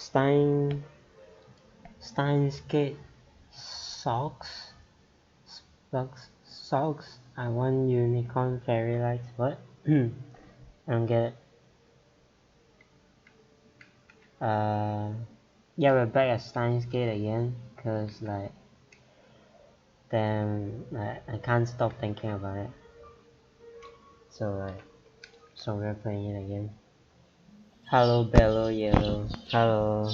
Steins gate socks. Socks. I want unicorn fairy lights. What? I don't get it. Yeah, we're back at Steins gate again, cause like, damn, I can't stop thinking about it. So we're playing it again. Hello, Bello Yellow. Hello.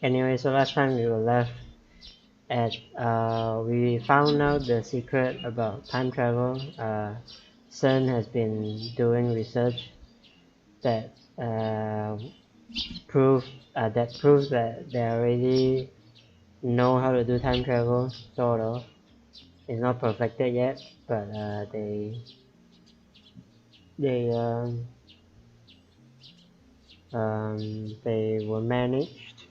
Anyway, so last time we were left at we found out the secret about time travel. CERN has been doing research that proves that they already know how to do time travel, sort of. It's not perfected yet, but they were managed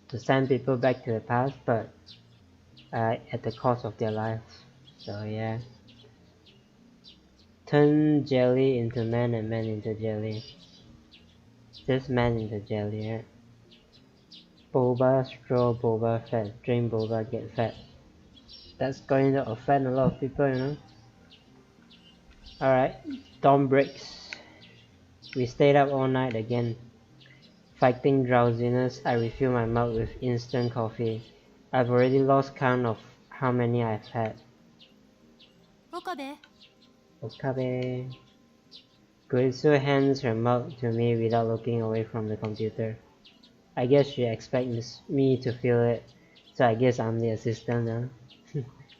to send people back to the past, but at the cost of their lives. So yeah, turn jelly into man and man into jelly. Just man into jelly, right? Boba, straw, boba, fat. Drink boba, get fat. That's going to offend a lot of people, you know. Alright, dawn breaks. We stayed up all night again. Fighting drowsiness, I refill my mug with instant coffee. I've already lost count of how many I've had. Okabe. Guritsu hands her mug to me without looking away from the computer. I guess she expects me to feel it, so I guess I'm the assistant now.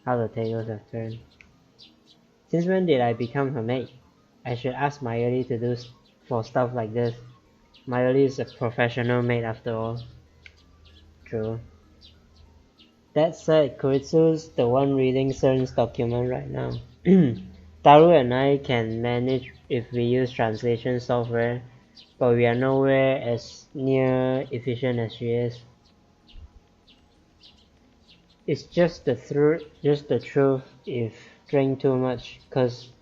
How the tables have turned. Since when did I become her maid? I should ask Mayuri to do for stuff like this. Mayuri is a professional maid after all. True. That said, Kuritsu's the one reading CERN's document right now. Taru and I can manage if we use translation software, but we are nowhere as near efficient as she is. It's just the truth if drink too much, cause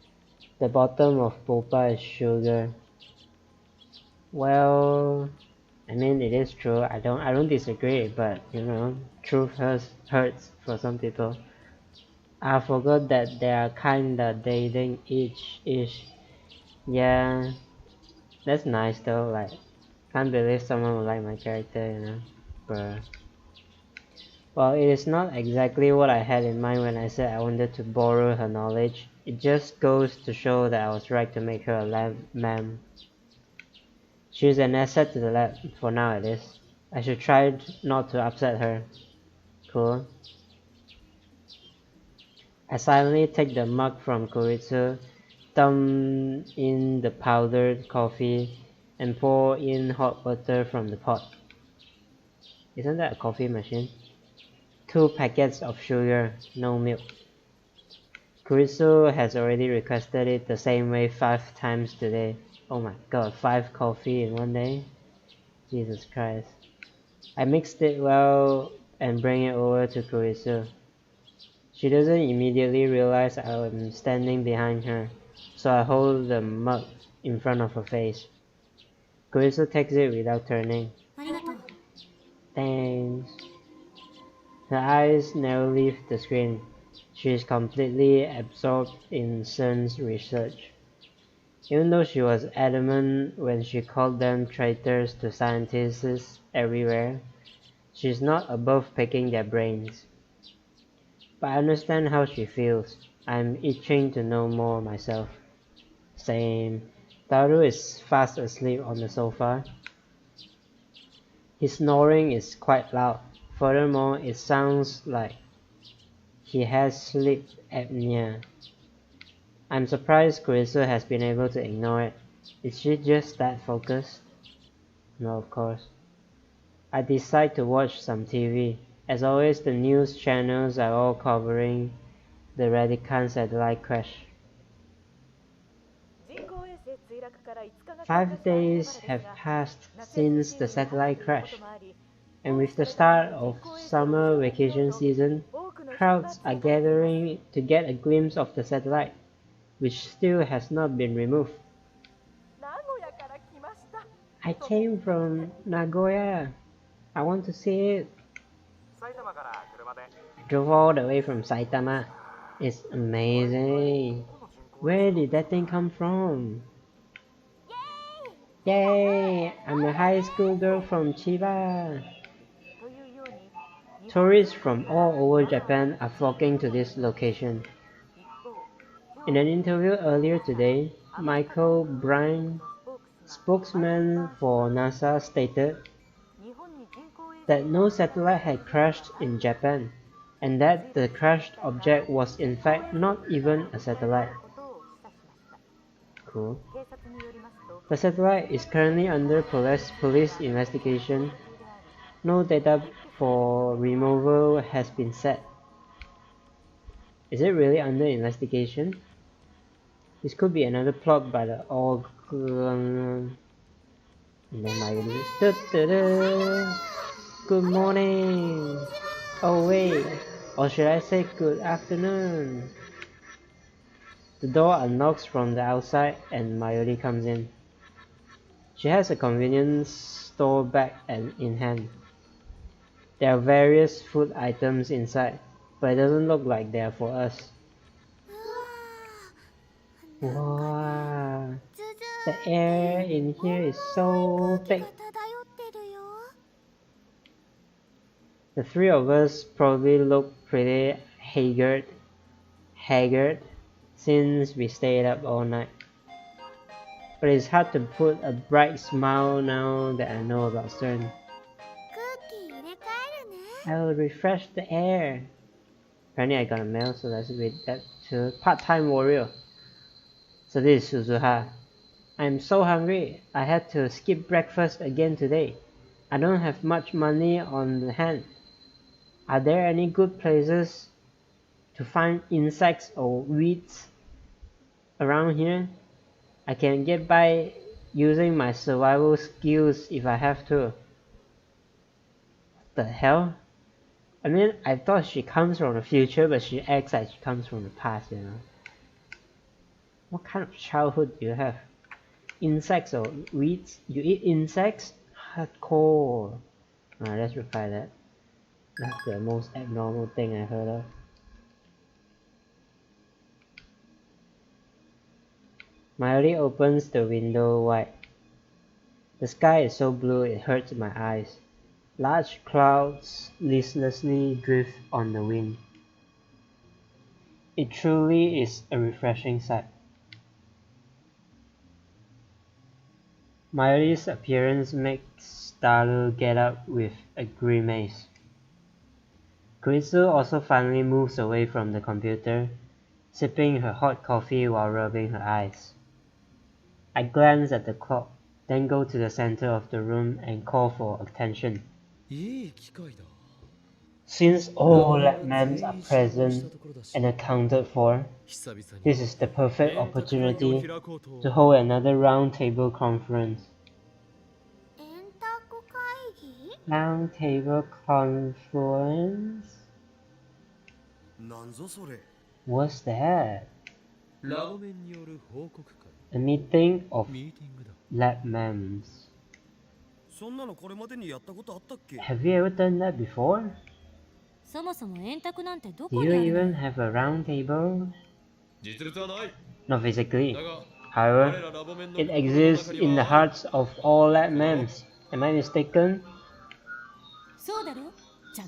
the bottom of boba is sugar. Well, I mean it is true. I don't disagree, but you know, truth hurts for some people. I forgot that they are kinda dating ish. Yeah, that's nice though. Like, can't believe someone would like my character, you know, bruh. Well, it is not exactly what I had in mind when I said I wanted to borrow her knowledge. It just goes to show that I was right to make her a lab ma'am. She's an asset to the lab, for now at least. I should try not to upset her. Cool. I silently take the mug from Kuritsu, dump in the powdered coffee, and pour in hot water from the pot. Isn't that a coffee machine? 2 packets of sugar, no milk. Kuritsu has already requested it the same way 5 times today. Oh my god, 5 coffee in one day? Jesus Christ. I mixed it well and bring it over to Kuritsu. She doesn't immediately realize I'm standing behind her, so I hold the mug in front of her face. Kuritsu takes it without turning. Thanks. Her eyes never leave the screen. She is completely absorbed in CERN's research. Even though she was adamant when she called them traitors to scientists everywhere, she's not above picking their brains. But I understand how she feels. I'm itching to know more myself. Same. Taru is fast asleep on the sofa. His snoring is quite loud. Furthermore, it sounds like he has sleep apnea. I'm surprised Kuritsu has been able to ignore it. Is she just that focused? No, of course. I decide to watch some TV. As always, the news channels are all covering the Radican satellite crash. 5 days have passed since the satellite crash, and with the start of summer vacation season, crowds are gathering to get a glimpse of the satellite, which still has not been removed. I came from Nagoya. I want to see it. I drove all the way from Saitama. It's amazing. Where did that thing come from? Yay! I'm a high school girl from Chiba. Tourists from all over Japan are flocking to this location. In an interview earlier today, Michael Bryan, spokesman for NASA, stated that no satellite had crashed in Japan, and that the crashed object was in fact not even a satellite. Cool. The satellite is currently under police investigation. No data for removal has been set. Is it really under investigation? This could be another plot by the and then my good morning. Oh wait, or should I say good afternoon? The door unlocks from the outside and Mayuri comes in. She has a convenience store bag in hand. There are various food items inside, but it doesn't look like they are for us. Wow, the air in here is so thick. The three of us probably look pretty haggard since we stayed up all night. But it's hard to put a bright smile now that I know about CERN. I will refresh the air. Apparently I got a mail, so let's read that to Part-Time Warrior. So this is Suzuha. I'm so hungry. I had to skip breakfast again today. I don't have much money on hand. Are there any good places to find insects or weeds around here? I can get by using my survival skills if I have to. What the hell? I mean, I thought she comes from the future, but she acts like she comes from the past, you know. What kind of childhood do you have? Insects or weeds? You eat insects? Hardcore. Alright, let's reply that. That's the most abnormal thing I heard of. Mayuri opens the window wide. The sky is so blue it hurts my eyes. Large clouds listlessly drift on the wind. It truly is a refreshing sight. Mayuri's appearance makes Daru get up with a grimace. Koitsu also finally moves away from the computer, sipping her hot coffee while rubbing her eyes. I glance at the clock, then go to the center of the room and call for attention. Since all lab members are present and accounted for, this is the perfect opportunity to hold another roundtable conference. Roundtable conference? What's that? A meeting of lab members. Have you ever done that before? Do you even have a round table? Not physically. However, it exists in the hearts of all lab members. Am I mistaken?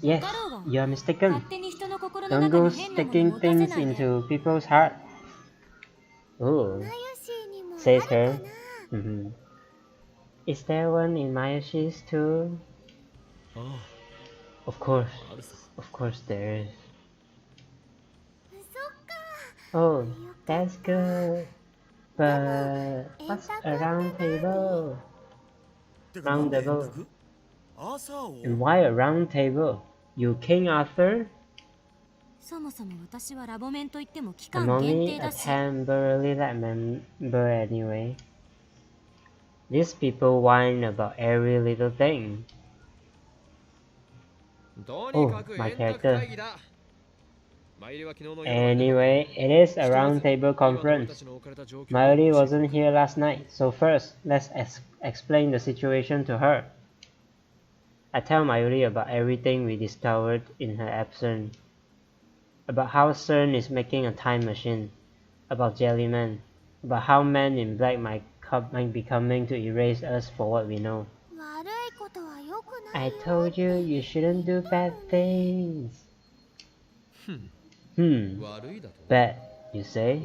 Yes, you are mistaken. Don't go sticking things into people's heart. Oh, says her. Is there one in Mayoshi's too? Of course there is. Oh, that's good. But what's a round table? Round table. And why a round table? You King Arthur? I'm only a temporary lab member anyway. These people whine about every little thing. Oh, my character. Anyway, it is a round table conference. Mayuri wasn't here last night, so first, let's explain the situation to her. I tell Mayuri about everything we discovered in her absence, about how CERN is making a time machine, about Jellyman, about how Men in Black might be coming to erase us for what we know. I told you you shouldn't do bad things. Bad, you say?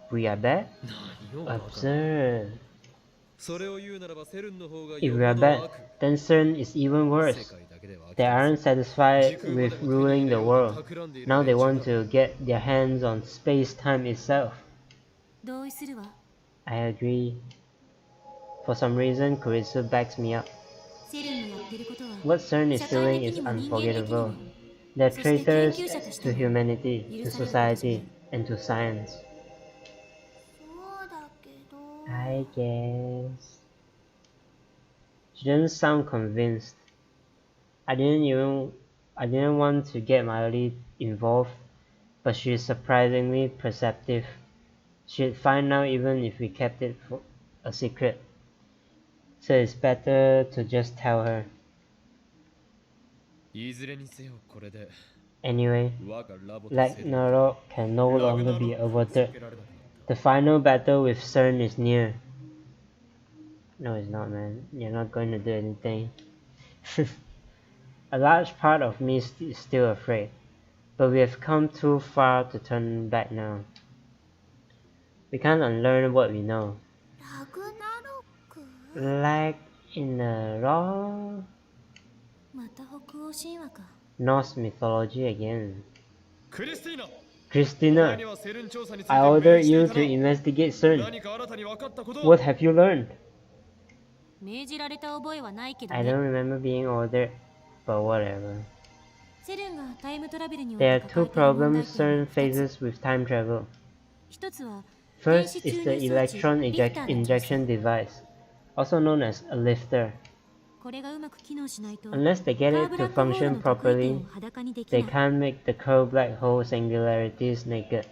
We are bad? Absurd. If we are bad, then CERN is even worse. They aren't satisfied with ruling the world. Now they want to get their hands on space-time itself. I agree. For some reason, Kurisu backs me up. What CERN is doing is unforgettable. They're traitors to humanity, to society, and to science. I guess. She doesn't sound convinced. I didn't want to get Mayuri involved, but she's surprisingly perceptive. She'd find out even if we kept it a secret. So it's better to just tell her. Anyway, Ragnarok can no longer be averted. The final battle with CERN is near. No, it's not, man. You're not going to do anything. A large part of me is still afraid, but we have come too far to turn back now. We can't unlearn what we know. Like in a raw Norse mythology again. Christina, I ordered you to investigate CERN. What have you learned? I don't remember being ordered, but whatever. There are two problems CERN faces with time travel. First is the electron injection device, also known as a lifter. Unless they get it to function properly, they can't make the curved black hole singularities naked.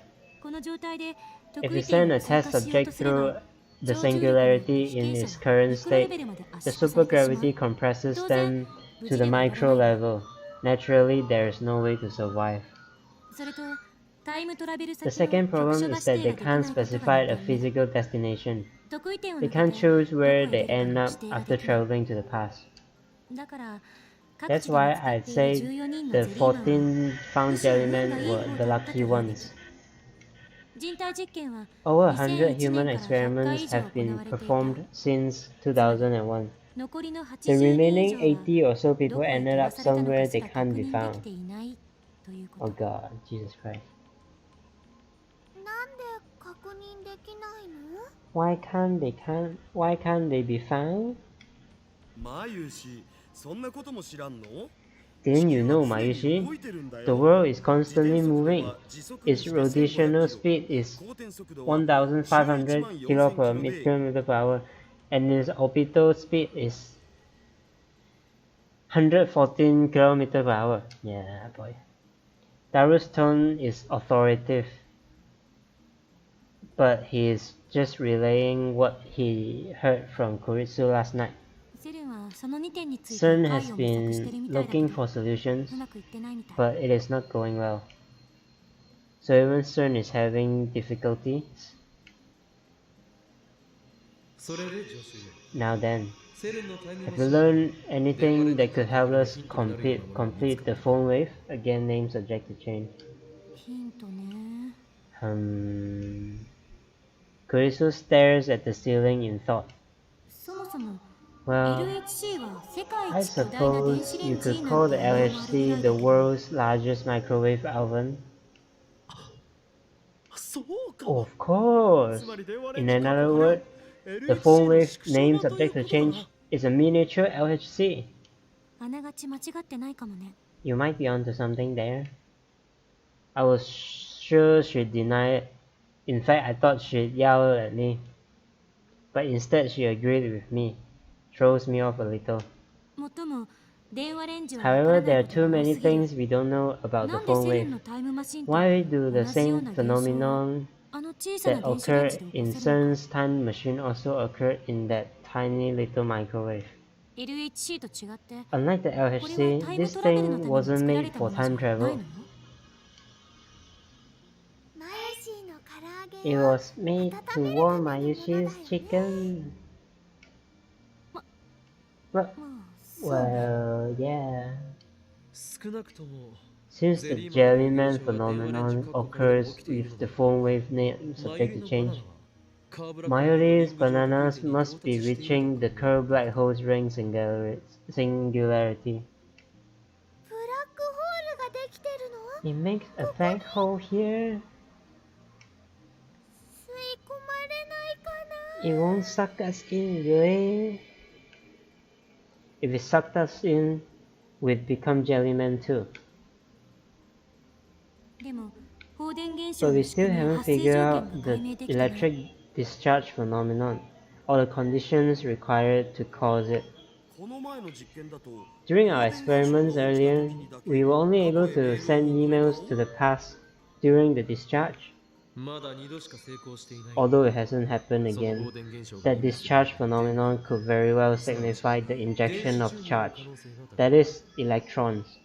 If you send a test subject through the singularity in its current state, the supergravity compresses them to the micro level. Naturally, there is no way to survive. The second problem is that they can't specify a physical destination. They can't choose where they end up after traveling to the past. That's why I'd say the 14 found Jellymen were the lucky ones. Over 100 human experiments have been performed since 2001. The remaining 80 or so people ended up somewhere they can't be found. Oh god, Jesus Christ. Why can't they be found? Didn't you know, Mayushi? The world is constantly moving. Its rotational speed is 1,500 km per hour, and its orbital speed is 114 km per hour. Yeah, boy. Daru's tone is authoritative, but he is just relaying what he heard from Kuritsu last night. CERN has been looking for solutions, but it is not going well. So even CERN is having difficulties. Now then, have we learned anything that could help us complete the phone wave? Again, name subject to change. Kurisu stares at the ceiling in thought. Well, I suppose you could call the LHC the world's largest microwave oven. Of course! In another word, the phone wave name subject to change is a miniature LHC. You might be onto something there. I was sure she'd deny it. In fact, I thought she'd yell at me. But instead she agreed with me. Throws me off a little. However, there are too many things we don't know about the phone wave. Why do the same phenomenon that occurred in CERN's time machine also occur in that tiny little microwave. LHC と違って、 Unlike the これは LHC, タイム this トラベルの thing ために wasn't 作られ made た for ものじゃ time ない travel. の？ It was made to warm Mayushi's chicken. Well, yeah. Since the jellyman phenomenon occurs with the phone wave names subject to change, Mayuri's bananas must be reaching the curved black hole's ring singularity. It makes a black hole here. It won't suck us in, really. If it sucked us in, we'd become jellymen too. But we still haven't figured out the electric discharge phenomenon, or the conditions required to cause it. During our experiments earlier, we were only able to send emails to the past during the discharge. Although it hasn't happened again, that discharge phenomenon could very well signify the injection of charge, that is, electrons.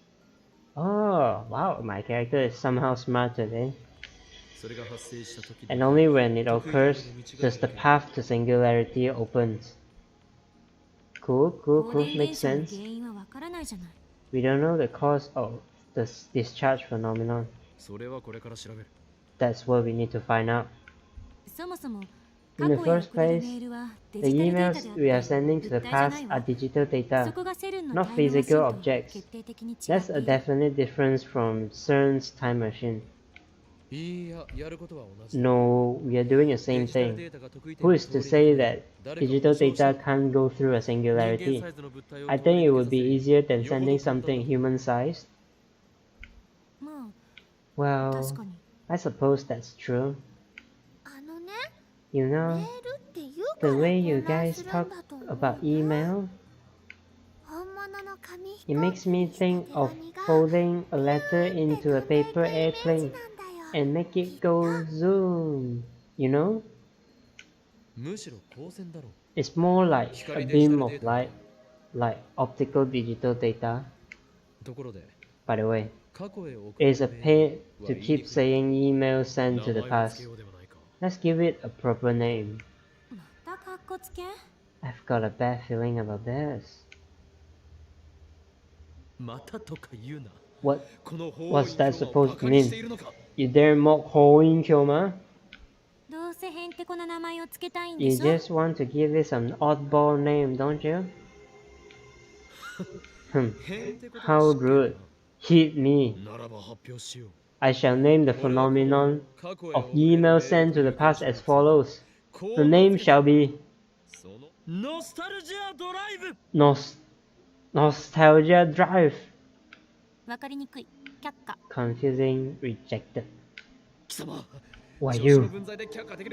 Oh, wow, my character is somehow smarter, eh? And only when it occurs does the path to singularity opens. Cool, makes sense. We don't know the cause of the discharge phenomenon. That's what we need to find out. In the first place, the emails we are sending to the past are digital data, not physical objects. That's a definite difference from CERN's time machine. No, we are doing the same thing. Who is to say that digital data can't go through a singularity? I think it would be easier than sending something human-sized. Well, I suppose that's true. You know, the way you guys talk about email, it makes me think of folding a letter into a paper airplane and make it go zoom, you know? It's more like a beam of light, like optical digital data. By the way, it is a pain to keep saying email sent to the past. Let's give it a proper name. I've got a bad feeling about this. What's that supposed to mean? You dare mock Hoin Kyoma? You just want to give it some oddball name, don't you? How rude. Hit me. I shall name the phenomenon of email sent to the past as follows. The name shall be Nostalgia Drive. Confusing, rejected. Why you?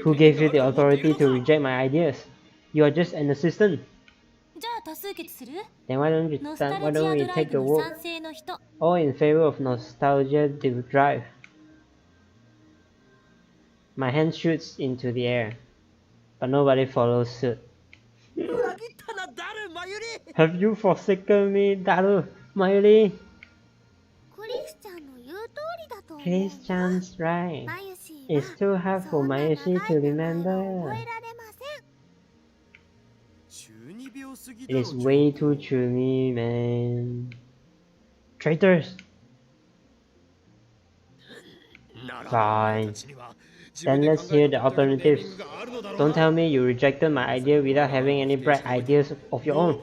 Who gave you the authority to reject my ideas? You are just an assistant. Then why don't we take the vote? All in favor of Nostalgia Drive. My hand shoots into the air, but nobody follows suit. Have you forsaken me, Daru, Mayuri? Chris-chan's right. It's too hard for Mayushi to remember. It is way too chuni, man. Traitors! Fine. Then let's hear the alternatives. Don't tell me you rejected my idea without having any bright ideas of your own.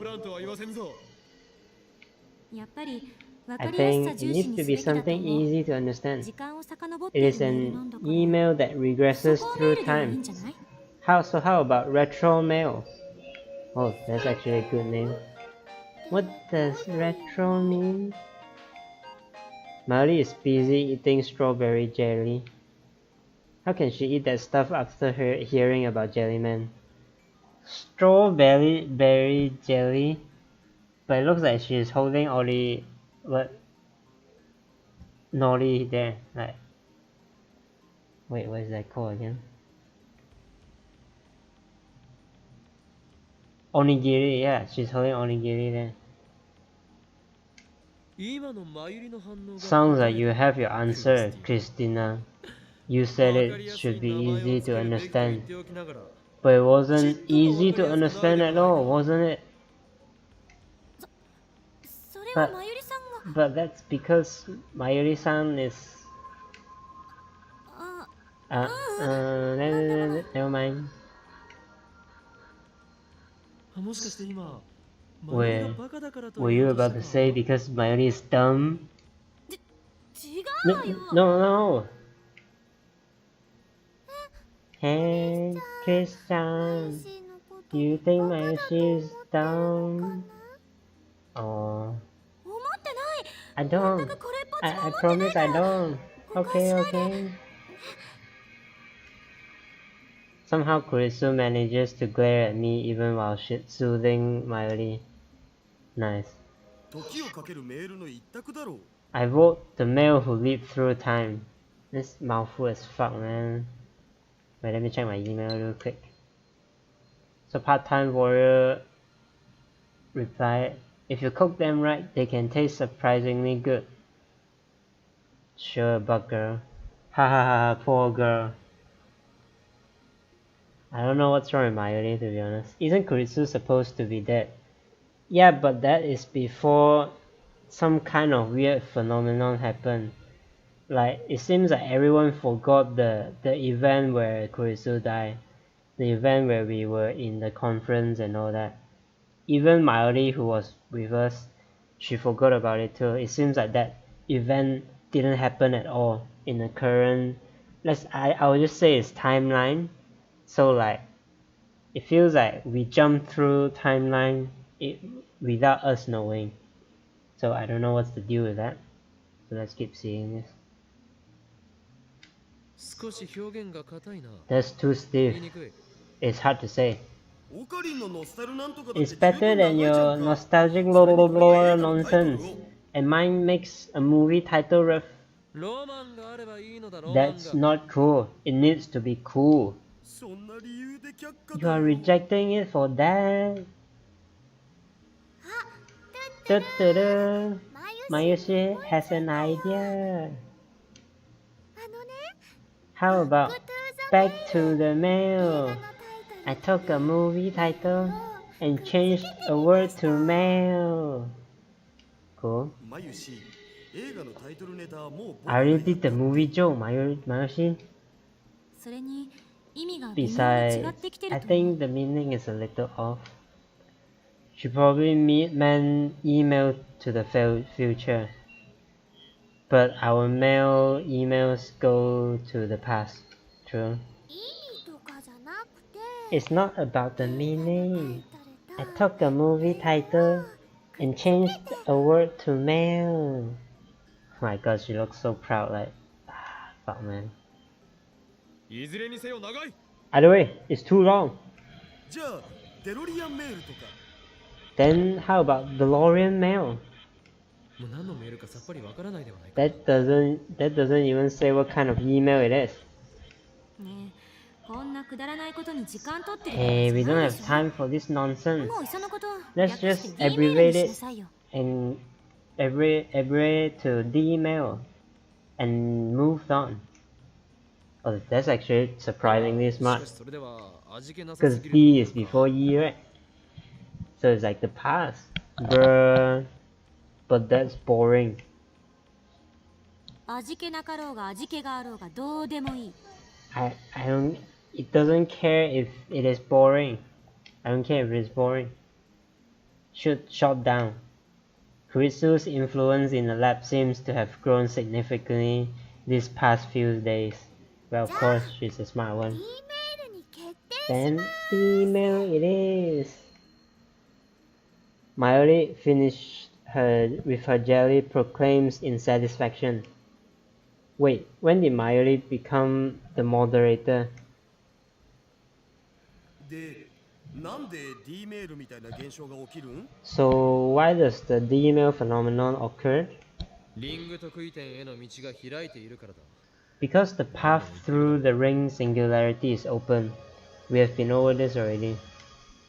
I think it needs to be something easy to understand. It is an email that regresses through time. How about retro mail? Oh, that's actually a good name. What does retro mean? Mari is busy eating strawberry jelly. How can she eat that stuff after hearing about Jellyman? Strawberry berry jelly? But it looks like she's holding all the nori there. Like, wait, what is that called again? Onigiri, yeah, she's holding onigiri there. Sounds like you have your answer, Christina. You said it should be easy to understand. But it wasn't easy to understand at all, wasn't it? But that's because Mayuri-san is... never mind. Were you about to say because Mayuri is dumb? No. Hey, Christian, you think Mayuri is dumb? Oh, I don't. I promise I don't. Okay. Somehow Kurisu manages to glare at me even while soothing Mayuri. Nice. I vote the male who leaped through time. This mouthful as fuck, man. Wait, let me check my email real quick. So part-time warrior replied, if you cook them right, they can taste surprisingly good. Sure, bug girl. Ha, poor girl. I don't know what's wrong with Mayuri, to be honest. Isn't Kuritsu supposed to be dead? Yeah, but that is before some kind of weird phenomenon happened. Like, it seems like everyone forgot the event where Kuritsu died. The event where we were in the conference and all that. Even Mayuri, who was with us, she forgot about it too. It seems like that event didn't happen at all in the current... I would just say it's timeline. So like, it feels like we jumped through timeline without us knowing. So I don't know what's the deal with that. So let's keep seeing this. That's too stiff. It's hard to say. It's better than your nostalgic nonsense. And mine makes a movie title ref. That's not cool. It needs to be cool. You are rejecting it for that. Mayushi has an idea. How about Back to the Mail? I took a movie title and changed a word to mail. Cool. I already did the movie joke, Mayushi. Besides, I think the meaning is a little off. She probably meant email to the future. But our mail emails go to the past. True. It's not about the meaning. I took a movie title and changed a word to mail. Oh my god, she looks so proud, like, fuck man. Either way, it's too long. Then how about DeLorean mail? That doesn't even say what kind of email it is. Hey, we don't have time for this nonsense. Let's just abbreviate it and abbreviate to D-mail and move on. Oh, that's actually surprisingly smart. Because D is before E, right? So it's like the past. Bruh. But that's boring. I don't... It doesn't care if it is boring. I don't care if it is boring. Should shut down. Kuritsu's influence in the lab seems to have grown significantly these past few days. Well, of course, she's a smart one. Then email it is. Mayuri finished with her jelly proclaims in satisfaction. Wait, when did Mayuri become the moderator? So why does the D-mail phenomenon occur? Because the path through the ring singularity is open. We have been over this already.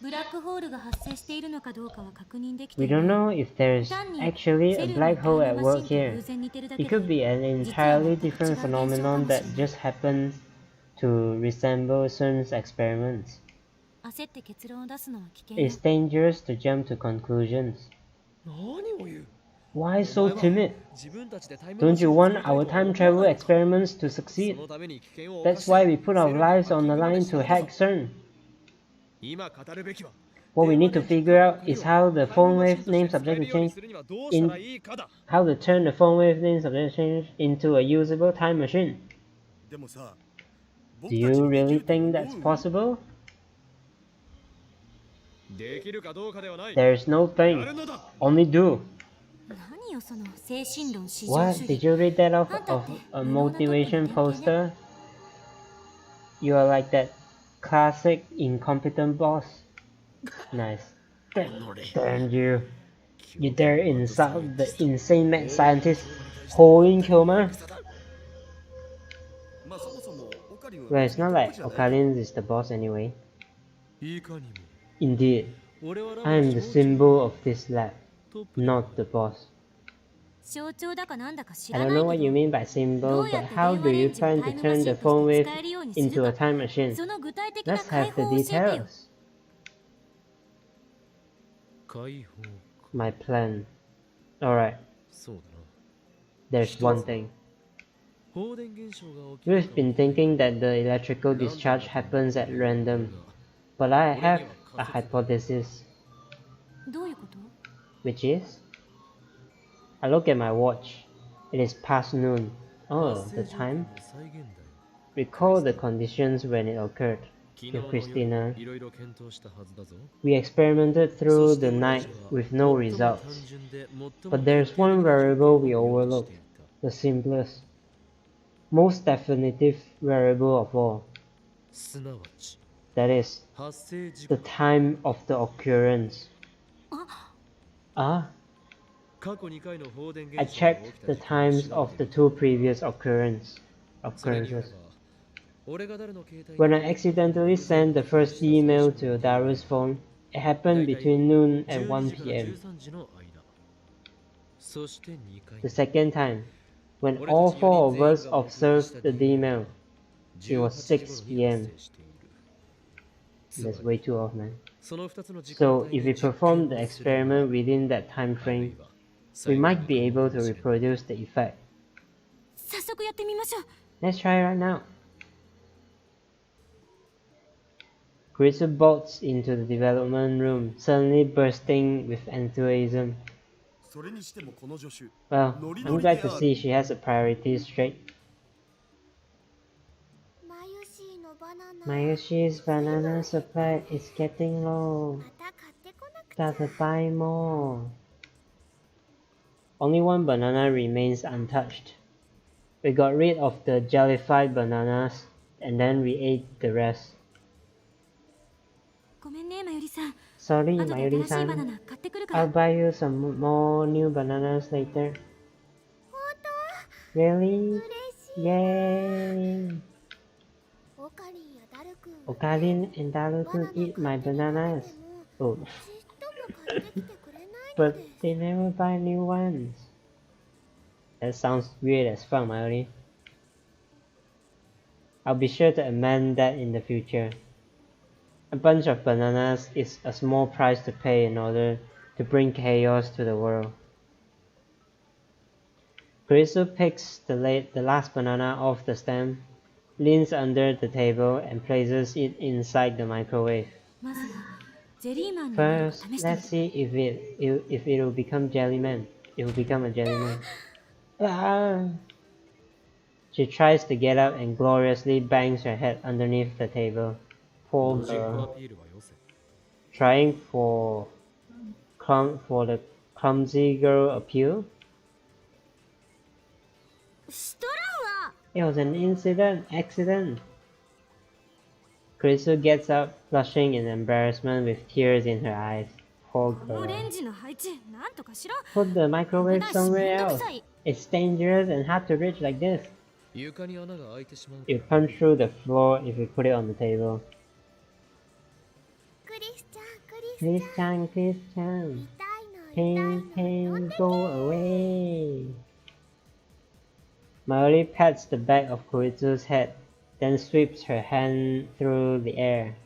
ブラックホールが発生しているのかどうかは確認できて We いない don't know if there's 単に actually セ a ルの black タイ hole ム at マ work シンと here. 偶然似てるだ It け could で be an 実は entirely 全く違う different 現象か phenomenon もし that れない just happens to resemble CERN's experiments. 焦って結論を出すのは危険 It's よ dangerous to jump to conclusions. 何を言う Why so timid? 自分たちでタイムマ Don't シ you ンを want 作りたい our とは time 思わ travel ないのか experiments to そ succeed? のために危険を冒 That's して why we put our セルの lives ハッ on キ the ングまで line し to たの hack だ CERN. 今語るべきは What we need to figure out is how the タイム phone マシン wave として name 使え subject る to ように change するにはどうしたらいいかだ how to turn the phone wave name subject to change into a usable time machine. でもさ Do you really think that's possible? できるかどうかではない There's no や thing. るのだ Only do. 何よその精神論至上 What? 主 Did 義 you read that off あんた of って a 無能なトップの motivation 典型ね poster? You are like that classic incompetent boss. Nice. Damn you. You dare insult the insane mad scientist Hoin Kilmer? まあそもそもオカリンは Well, it's not like トップじゃない Okalins is the boss anyway. いかにも Indeed, 俺はラ I ブ am の the 象徴 symbol of this lab, トップ not the boss. 象徴だかなんだか知 I ら don't な know い what け you ど mean by symbol, どうや but って how 電 do 話レ you ンジを plan タイ to ムマ turn シ the ンと phone して wave 使えるようにす into る a か time machine? その具体的な Let's 解 have the 放を教えてよ details. 解放 My plan. Alright, そうだな there's one thing. 放電現象が起きる We've been thinking that the electrical discharge happens at random, but I have a hypothesis, どういうこと which is? I look at my watch. It is past noon. Oh, the time? Recall the conditions when it occurred. Dear Christina, we experimented through the night with no results. But there's one variable we overlooked, the simplest, most definitive variable of all. That is, the time of the occurrence. I checked the times of the two previous occurrences. When I accidentally sent the first email to Daru's phone, it happened between noon and 1 p.m. The second time, when all four of us observed the email, it was 6 p.m. That's way too off, man. So, if we perform the experiment within that time frame, we might be able to reproduce the effect. 早速やってみましょう Let's try it right now. Carissa bolts into the development room, suddenly bursting with enthusiasm. それにしてもこの助手 Well, I'm glad to see she has her priorities straight. Mayushi's banana supply is getting low. Gotta buy more. Only one banana remains untouched. We got rid of the jellified bananas, and then we ate the rest. ごめんねまゆりさん Sorry, 後で新しいバナ Mayuri-san. ナ買ってくるから I'll buy you some more new bananas later. Really? Yay! Okalin and Daru-kun eat my bananas. Oh. But they never buy new ones. That sounds weird as fuck, Mayuri. I'll be sure to amend that in the future. A bunch of bananas is a small price to pay in order to bring chaos to the world. Karisu picks the last banana off the stem, leans under the table, and places it inside the microwave. まずはゼリーマンになるか First, 試してみ let's see if it will become Jellyman. It will become a Jellyman. Ah! She tries to get up and gloriously bangs her head underneath the table. Poor girl. Trying for the clumsy girl appeal? しとらんわ It was an accident. Karisu gets up, flushing in embarrassment with tears in her eyes. Poor この girl. レンジの配置なんとかしろ Put the microwave 危ないし somewhere めんどく else. さい It's dangerous and hard to reach like this. 床に穴が開いてしまう It punch through the floor if we put it on the table. クリスちゃん Please, Chan, please, Chan. Pain, pain, go away. Mayuri pats the back of Koritsu's head, then sweeps her hand through the air.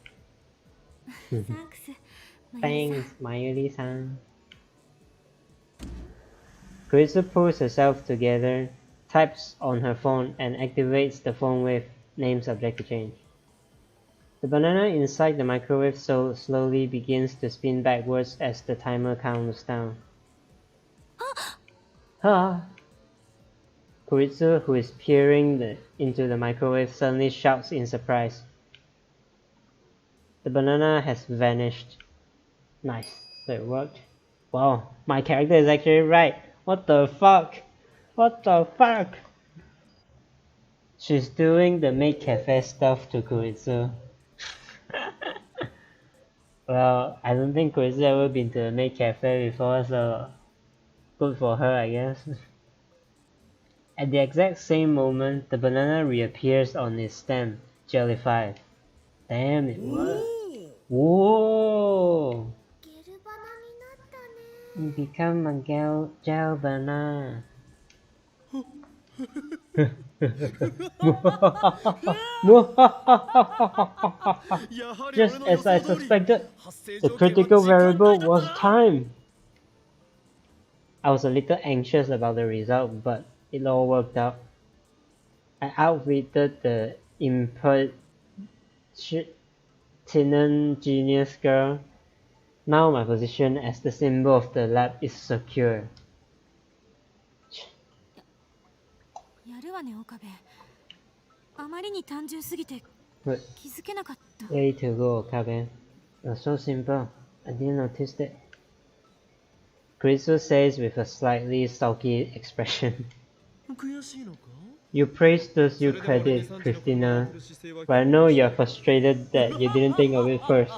サンクス、マユリさん。 Thanks, Mayuri-san. Koritsu pulls herself together, types on her phone, and activates the phone with name subject to change. The banana inside the microwave slowly begins to spin backwards as the timer counts down. Ah! Koritsu, who is peering into the microwave, suddenly shouts in surprise. The banana has vanished. Nice, so it worked. Wow, my character is actually right. What the fuck? What the fuck? She's doing the maid cafe stuff to Koritsu. Well, I don't think Koritsu ever been to a maid cafe before, so good for her, I guess. At the exact same moment, the banana reappears on its stem, jellified. Damn, it worked. Whoa! ゲルバナになったね。 You become a gel banana. Just as I suspected, the critical variable was time. I was a little anxious about the result, but it all worked out. I outwitted the impertinent genius girl. Now my position as the symbol of the lab is secure. やるわね、岡部。あまりに単純すぎて But 気づけなかった。 way to go, Okabe. It was so simple. I didn't notice it. Koritsu says with a slightly sulky expression. 悔しいのか？ You praise those you credit, Christina, but I know you're frustrated that you didn't think of it first.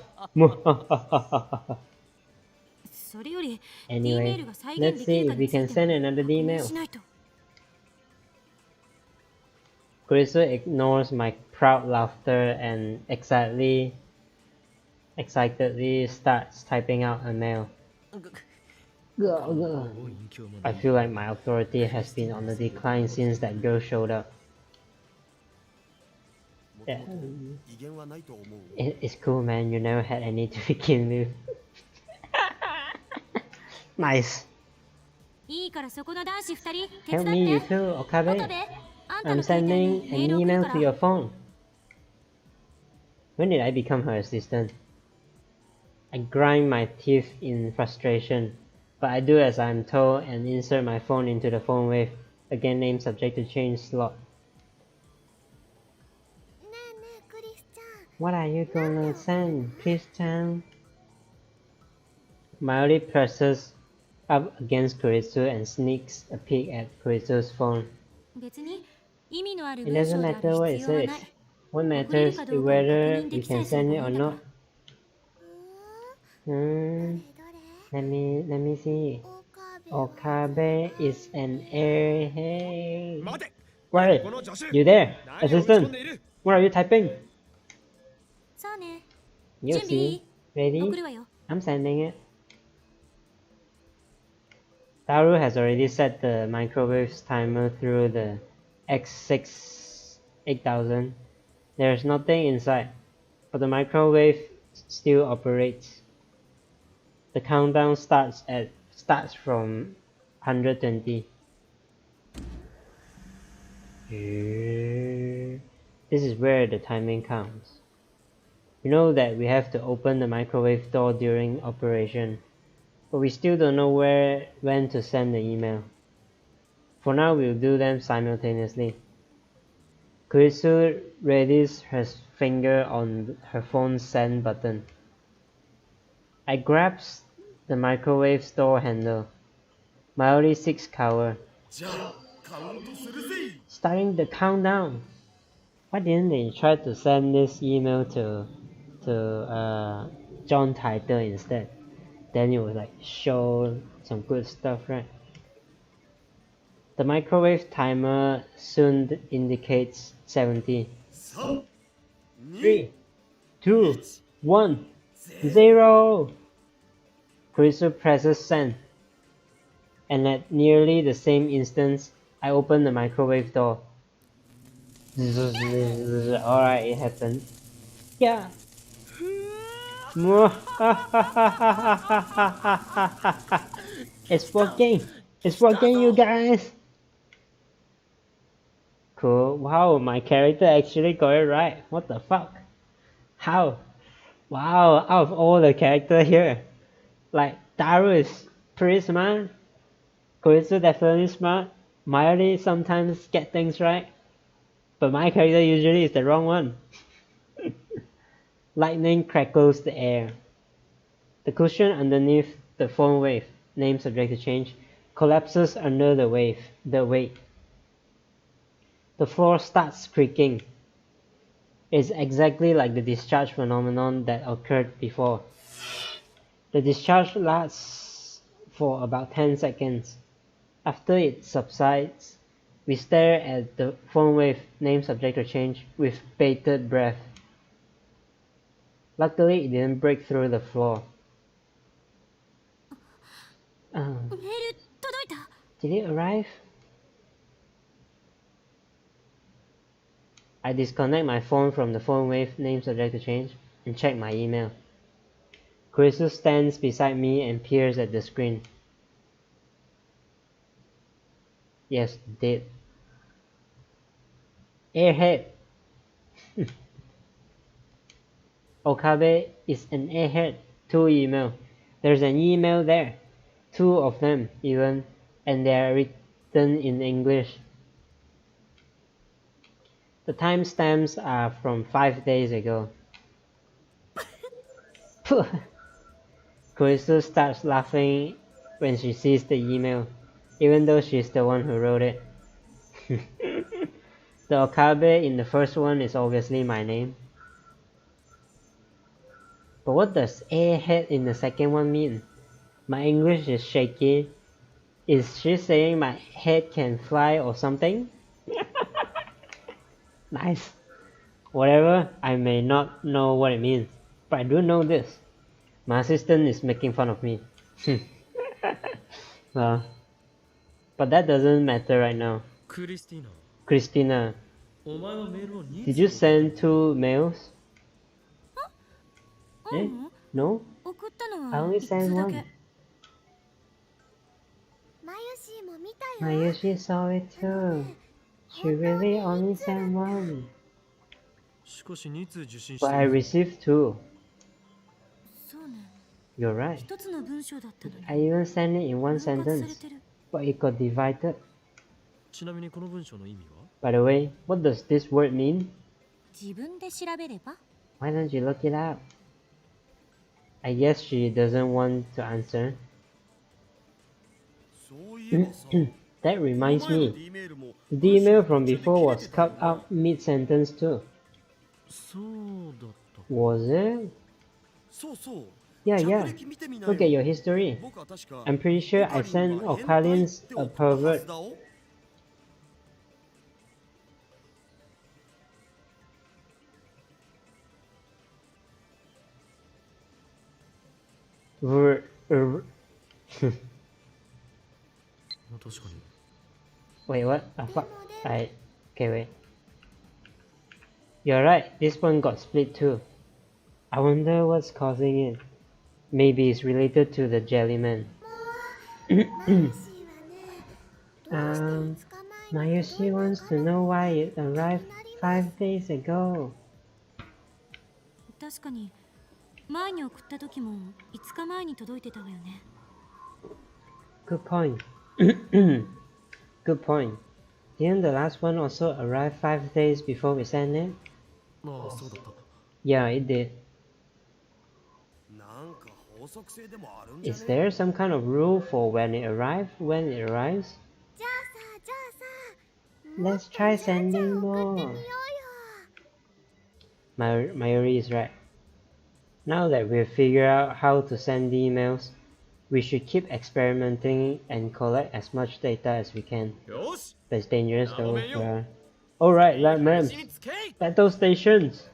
それより Anyway, D メールが再現 let's でき see るか if we につい can て send another 確認 email. しないと。 Koritsu ignores my proud laughter and excitedly starts typing out a mail. I feel like my authority has been on the decline since that girl showed up. Yeah. It's cool, man. You never had any to begin with. Nice. いいからそこの男子2人手 Help 伝 me, you って。 too, 岡部、 Okabe. あんた I'm の携帯 sending にメ an ール送る email か to your ら。 phone. When did I become her assistant? I grind my teeth in frustration, but I do as I'm told and insert my phone into the phone with, again name subject to change slot. ねえねえ、クリスちゃん。 What are you gonna send, Christian? Mayuri presses up against Koritsu and sneaks a peek at Koritsu's phone. 別に意味のある It 文 doesn't 章であ matter る what 必 it 要は says. ない。 What 送れ matters る is かどうかを確 whether 認で we きさえ can すれ send ばい it い or んだから。 not. Let me see. Okabe is an airhead. 待て！ Wait, この助手！ you there, 何を打ち込ん assistant? でいる？ What are you typing? さあね。 You 準備い see? い？送 Ready? るわよ。 I'm sending it. Taru has already set the microwave's timer through the X6 8000. There's nothing inside, but the microwave still operates. The countdown starts from 120. This is where the timing counts. We know that we have to open the microwave door during operation, but we still don't know when to send the email. For now, we'll do them simultaneously. Koritsu readies her finger on her phone's send button. I grabs the microwave door handle. Mayuri 6 cower. じゃあカウントするぜ。 Starting the countdown. Why didn't they try to send this email to John Titor instead? Then it would like show some good stuff, right? The microwave timer soon indicates 70. 3、 3, 2, 1, 0. Kurisu presses send. And at nearly the same instant, I open the microwave door. Alright, it happened. Yeah. It's working. It's working, you guys. Cool. Wow, my character actually got it right. What the fuck? How? Wow, out of all the characters here, like Daru is pretty smart. Koritsu definitely smart. Mayuri sometimes get things right. But my character usually is the wrong one. Lightning crackles the air. The cushion underneath the phone wave, name subject to change, collapses under the weight. The floor starts creaking. It's exactly like the discharge phenomenon that occurred before. The discharge lasts for about 10 seconds. After it subsides, we stare at the phone wave, name subject to change, with bated breath. Luckily, it didn't break through the floor. Did it arrive? I disconnect my phone from the phone wave, name subject to change, and check my email. Kurisu stands beside me and peers at the screen. Yes, did. Airhead! Okabe is an airhead. 2 email. There's an email there. 2 of them, even, and they are written in English. The timestamps are from 5 days ago. Kurisu starts laughing when she sees the email, even though she's the one who wrote it. The Okabe in the first one is obviously my name. But what does airhead in the second one mean? My English is shaky. Is she saying my head can fly or something? Nice. Whatever, I may not know what it means, but I do know this. My assistant is making fun of me. Well, but that doesn't matter right now. Christina, did you send 2 mails? Eh? No? I only sent 1. Mayushi saw it too. She really only sent 1. But I received 2. You're right. I even sent it in 1 sentence, but it got divided. By the way, what does this word mean? Why don't you look it up? I guess she doesn't want to answer. That reminds me. The email from before was cut out mid-sentence too. Was it? Yeah. Look at your history. I'm pretty sure I sent Okalians a pervert. Wait, what? Fuck. Okay, wait. You're right, this one got split too. I wonder what's causing it. Maybe it's related to the Jellyman. Mayushi wants to know why it arrived 5 days ago. 確かに前に送った時も5日前に届いてたわよね。 Good point. Good point. Didn't the last one also arrive 5 days before we sent it? Yeah, it did. Is there some kind of rule for when it arrives? Let's try sending more. Mayuri is right. Now that we've figured out how to send emails, we should keep experimenting and collect as much data as we can. But it's dangerous though. Alright, like Rams. Battle stations!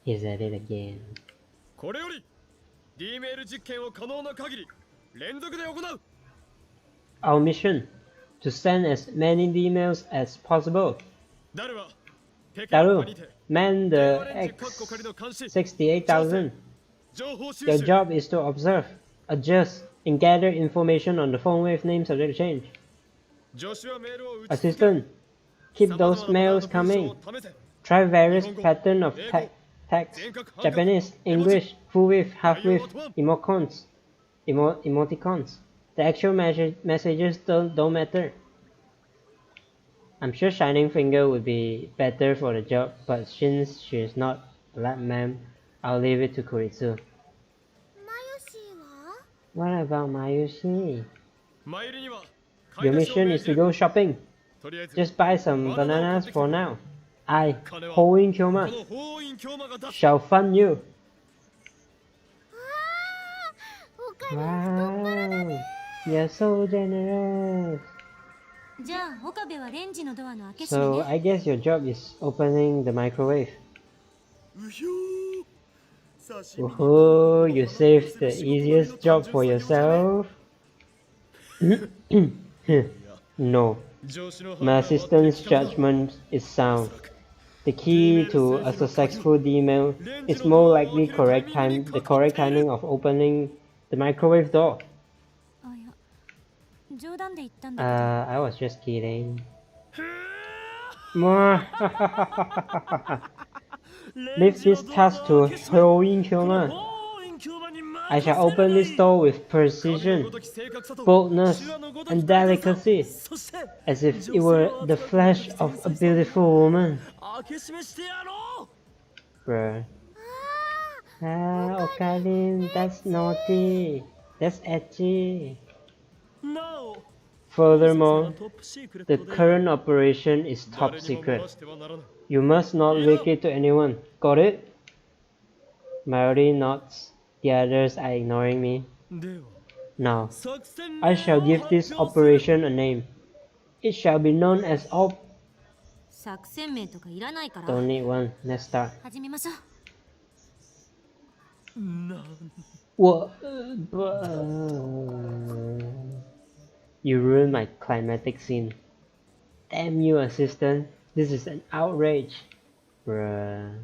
He's at it again. これより D メール実験を可能な限り連続で行う。 Our mission: to send as many emails as possible. ダルはペケラ Daru, パにて man 電 the 話レンジカッコ仮の監視 X68,000. 情報収 Your 集 job is to observe, adjust, and gather information on the phone wave name subject change. 助手はメールを打ち続け Assistant, keep those mails coming. Try various pattern of text, Japanese, English, full wave, half wave, emoticons. The actual messages don't matter. I'm sure Shining Finger would be better for the job, but since she is not a lab ma'am, I'll leave it to Kuritsu. マヨシーは What about Mayushi? マユリには買い Your 出しを mission 命 is じ to る。 go shopping. とりあえず Just buy some bananas for now. I, 金は Hoin こ Kyoma, の法院京馬が出す。 shall fund you. お金 Wow, you're so generous. じゃあ岡部はレンジのドアの開け閉 So めね I guess your job is opening the microwave. うひょー。刺身に Woohoo, you saved the easiest job for yourself. No, 上司の my 判断は assistant's 的確だ。 judgment is sound. The key to a successful email is more likely the correct timing of opening the microwave door. あいや冗談で言ったんだけど I was just kidding. More. Leave this task to Hoin Kyoma. 法院京馬に任 I せる shall open this door with precision, boldness, and delicacy, そして as if it were the flesh of a beautiful woman. 開け閉めしてやろう。 Bruh. Ah, Okarin, that's naughty. That's edgy. なお Furthermore, トップシークレッ the トで current operation is top 誰にも漏 secret. らしてはならない。 You must not leak it to anyone. Got it? Mayuri nods. The others are ignoring me. では Now, 作戦 I shall give this を発表する。 operation a name. It shall be known as Op. 作戦名とかいらないから Don't need one. Let's start. 始めましょうなん What? You ruined my climatic scene. Damn you, assistant. This is an outrage. Bruh.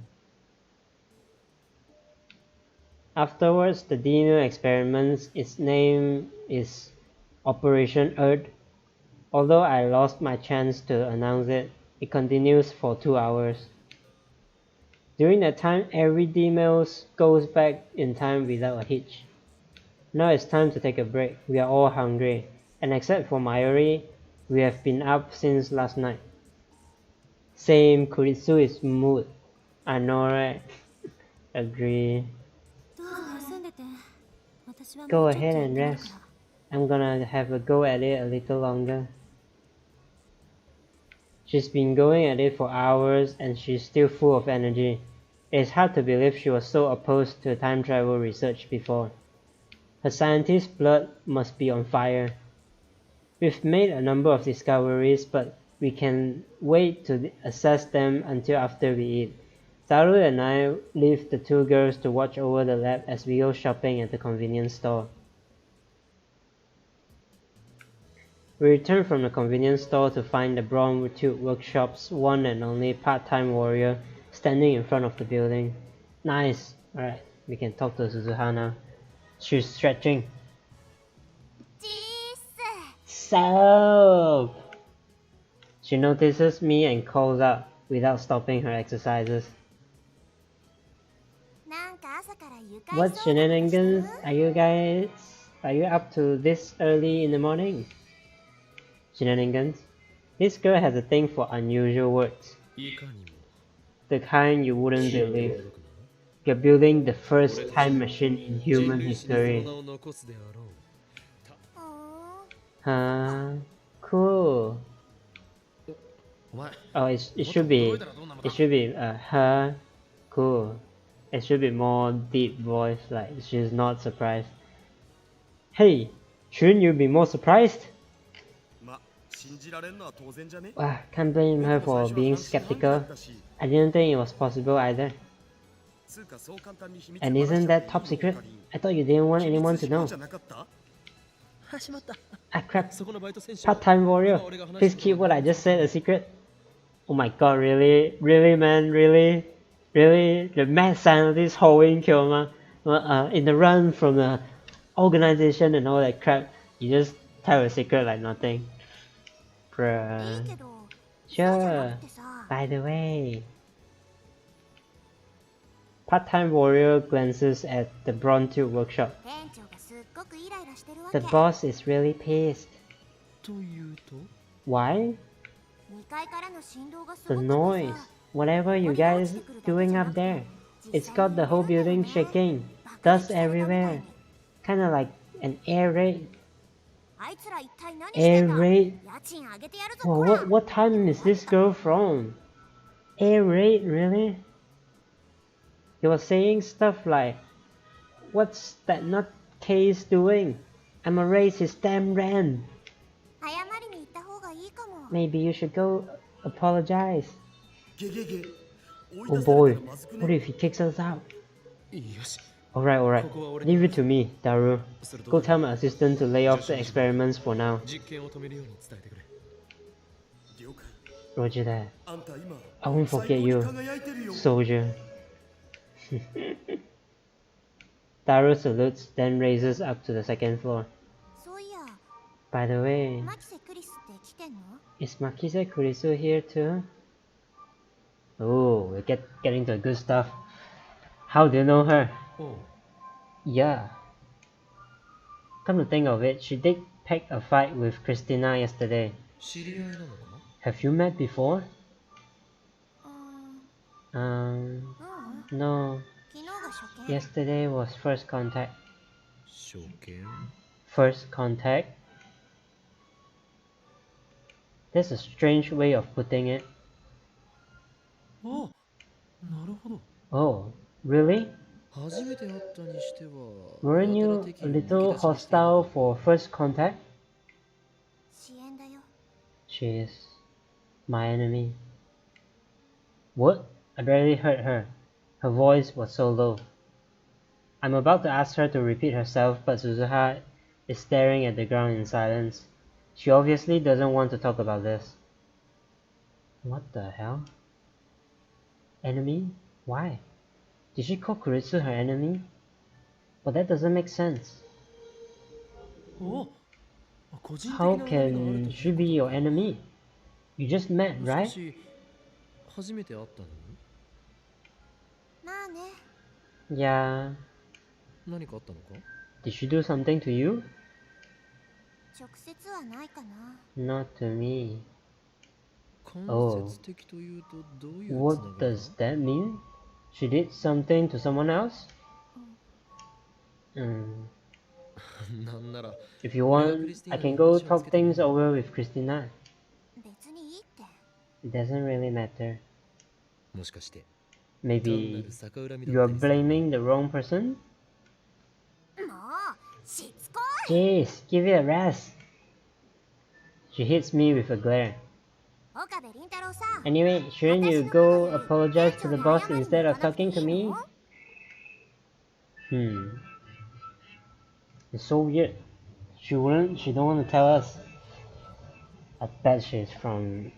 Afterwards, the Dino experiments, its name is Operation Earth. Although I lost my chance to announce it, it continues for 2 hours. During that time, every Dino goes back in time without a hitch. Now it's time to take a break. We are all hungry, and except for Mayuri, we have been up since last night. Same, Kuritsu is mood. I know, right? Agree. どうぞ休んでて私は Go もうちょっと ahead やっ and てみる rest. から I'm gonna have a go at it a little longer. She's been going at it for hours and she's still full of energy. It's hard to believe she was so opposed to time travel research before. Her scientist's blood must be on fire. We've made a number of discoveries, but we can wait to assess them until after we eat. Taru and I leave the two girls to watch over the lab as we go shopping at the convenience store. We return from the convenience store to find the Brown Tube Workshop's one and only part-time warrior standing in front of the building. Nice! Alright, we can talk to Suzuha now. She's stretching. ジース So, she notices me and calls out without stopping her exercises. なんか朝から愉快 What そうなことしてる shenanigans are you up to this early in the morning? Shenanigans? This girl has a thing for unusual words. いかにも The kind you wouldn't believe. You're building the first time machine in 人 human 類史にその history. 名を残すであろう。うーん Huh? Cool. お前 Oh, it should be her. Cool. It should be more deep voice, like she's not surprised. Hey, shouldn't you be more surprised? ま、信じられんのは当然じゃね。 Can't blame her for being skeptical. I didn't think it was possible either. And isn't that top secret? I thought you didn't want anyone to know. Ah crap. Part-time warrior. Please keep what I just said a secret. Oh my god, really? Really, man? Really? Really? The mad scientist holding Kyoma in the run from the organization and all that crap. You just tell a secret like nothing. Bruh. Sure. By the way. Part-time warrior glances at the Bronze Tube workshop. The boss is really pissed. Why? The noise. Whatever you guys doing up there. It's got the whole building shaking. Dust everywhere. Kinda like an air raid. Air raid? Whoa, what time is this girl from? Air raid, really? He was saying stuff like, what's that nutcase doing? I'ma raise his damn rent. Maybe you should go apologize. Oh boy, what if he kicks us out? Alright, leave it to me, Daru. Go tell my assistant to lay off the experiments for now. Roger that. I won't forget you, soldier. Daru salutes, then raises up to the second floor. By the way, is Makise Kurisu here too? Oh, we're getting to the good stuff. How do you know her? Yeah. Come to think of it, she did pick a fight with Christina yesterday. Have you met before? No. Yesterday was first contact. First contact? That's a strange way of putting it. Oh, really? Weren't you a little hostile for first contact? She is my enemy. What? I barely heard her. Her voice was so low. I'm about to ask her to repeat herself, but Suzuha is staring at the ground in silence. She obviously doesn't want to talk about this. What the hell? Enemy? Why? Did she call Kuritsu her enemy? But that doesn't make sense. How can she be your enemy? You just met, right? Yeah. Did she do something to you? Not to me. Oh. What does that mean? She did something to someone else? If you want, I can go talk things over with Christina. It doesn't really matter. Maybe you're blaming the wrong person? Jeez, give it a rest. She hits me with a glare. Anyway, shouldn't you go apologize to the boss instead of talking to me? It's so weird. She don't want to tell us. I bet she's from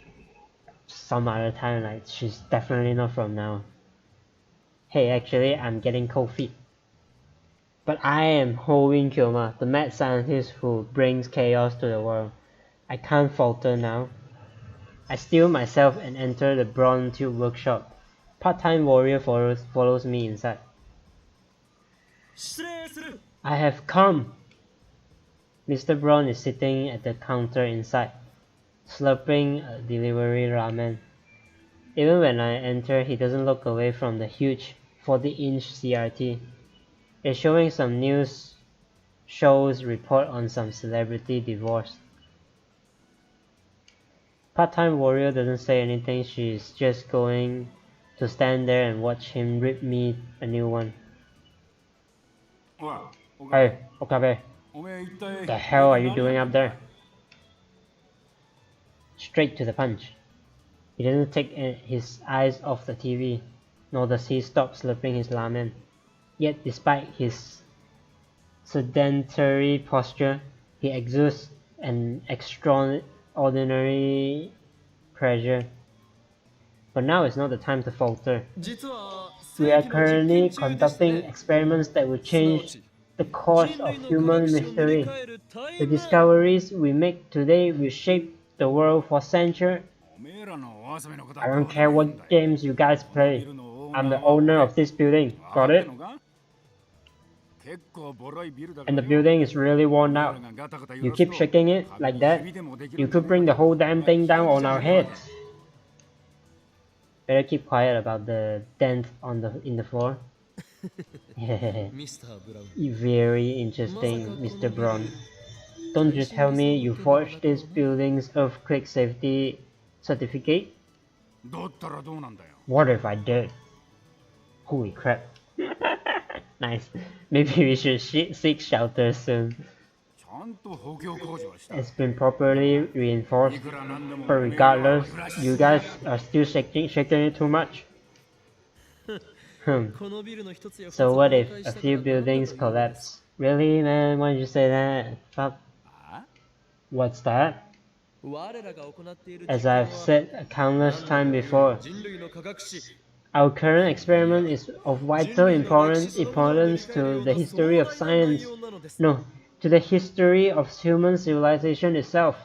some other time, like she's definitely not from now. Hey, actually, I'm getting cold feet. But I am Hoin Kyoma, the mad scientist who brings chaos to the world. I can't falter now. I steel myself and enter the Bronze Tube workshop. Part-time warrior follows me inside. I have come! Mr. Braun is sitting at the counter inside, slurping a delivery ramen. Even when I enter, he doesn't look away from the huge 40-inch CRT. It's showing some news shows report on some celebrity divorce. Part-time warrior doesn't say anything, she's just going to stand there and watch him rip me a new one. Hey, Okabe. What the hell are you doing up there? Straight to the punch. He doesn't take his eyes off the TV. nor does he stop slurping his ramen. Yet despite his sedentary posture, he exudes an extraordinary pressure. But now is not the time to falter. We are currently conducting experiments that will change the course of human history. The discoveries we make today will shape the world for centuries. I don't care what games you guys play. I'm the owner of this building. Got it? And the building is really worn out. You keep shaking it like that, you could bring the whole damn thing down on our heads. Better keep quiet about the dent in the floor. Very interesting, Mr. Braun. Don't you tell me you forged this building's earthquake safety certificate? What if I did? Holy crap. Nice. Maybe we should seek shelter soon. It's been properly reinforced, but regardless, you guys are still shaking it too much. So what if a few buildings collapse? Really, man? Why did you say that? Fuck. What's that? As I've said countless times before, our current experiment is of vital importance to the history of science. No, to the history of human civilization itself.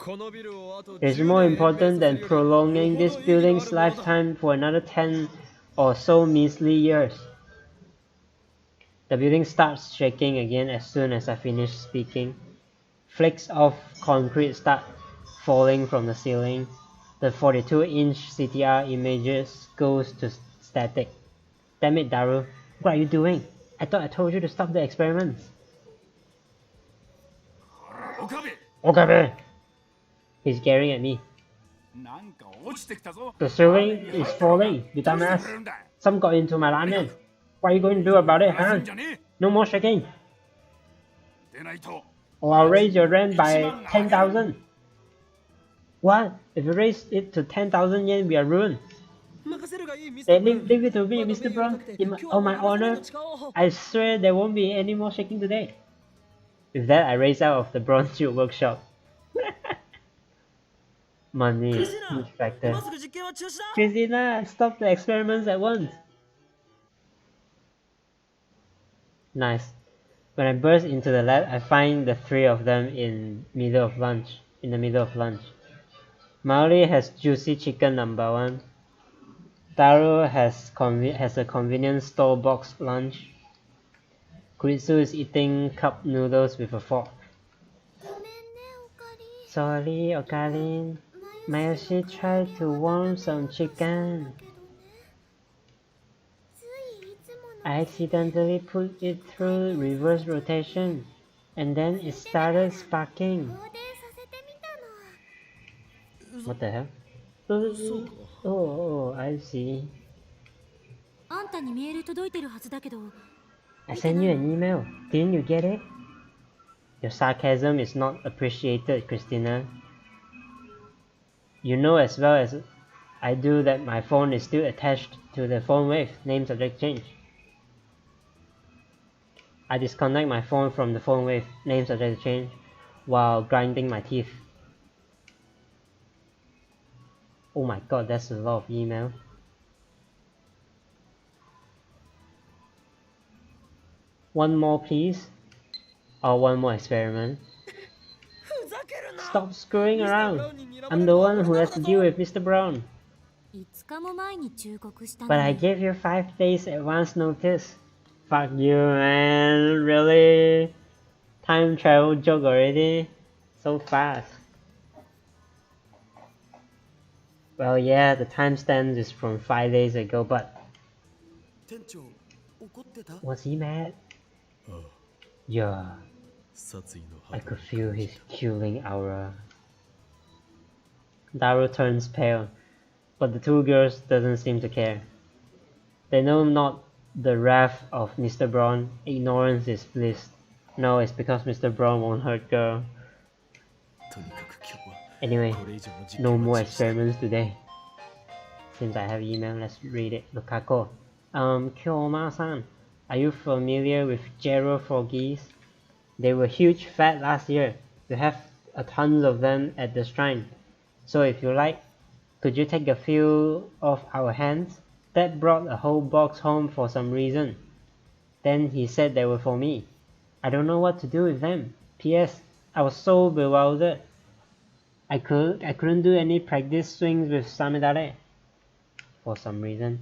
It is more important than prolonging this building's lifetime for another 10 or so measly years. The building starts shaking again as soon as I finish speaking. Flakes of concrete start falling from the ceiling. The 42-inch CTR images goes to static. Damn it, Daru. What are you doing? I thought I told you to stop the experiments. Okabe! He's staring at me. The ceiling is falling, you dumbass. Some got into my ramen. What are you going to do about it, huh? No more shaking. Or I'll raise your rent by 10,000. What? If you raise it to 10,000 yen, we are ruined. Leave it to me, Mr. Braun. On my honor, I swear there won't be any more shaking today. With that, I race out of the bronze tube workshop. Money, huge factor. Christina, stop the experiments at once. Nice. When I burst into the lab, I find the three of them in the middle of lunch. Maori has juicy chicken number 1. Taro has a convenient store box lunch. Kuritsu is eating cup noodles with a fork. Sorry, Okarin. Mayoshi tried to warm some chicken. I accidentally put it through reverse rotation, and then it started sparking. What the hell? Oh, I see. I sent you an email. Didn't you get it? Your sarcasm is not appreciated, Christina. You know as well as I do that my phone is still attached to the phone wave, name subject change. I disconnect my phone from the phone wave, name subject change, while grinding my teeth. Oh my god, that's a lot of email. One more please? Or one more experiment? Stop screwing around. I'm the one who has to deal with Mr. Brown. But I gave you 5 days advance notice. Fuck you, man. Really? Time travel joke already? So fast. Well, yeah, the timestamp is from 5 days ago, but... Was he mad? Yeah. I could feel his killing aura. Daru turns pale, but the two girls doesn't seem to care. They know not the wrath of Mr. Braun. Ignorance is bliss. No, it's because Mr. Braun won't hurt girl. Anyway, no more experiments today. Since I have email, let's read it. Lukako. Kyoma-san, are you familiar with Gero froggies? They were huge fat last year. We have a tons of them at the shrine. So if you like, could you take a few off our hands? Dad brought a whole box home for some reason. Then he said they were for me. I don't know what to do with them. P.S. I was so bewildered. I couldn't do any practice swings with Samidare. For some reason,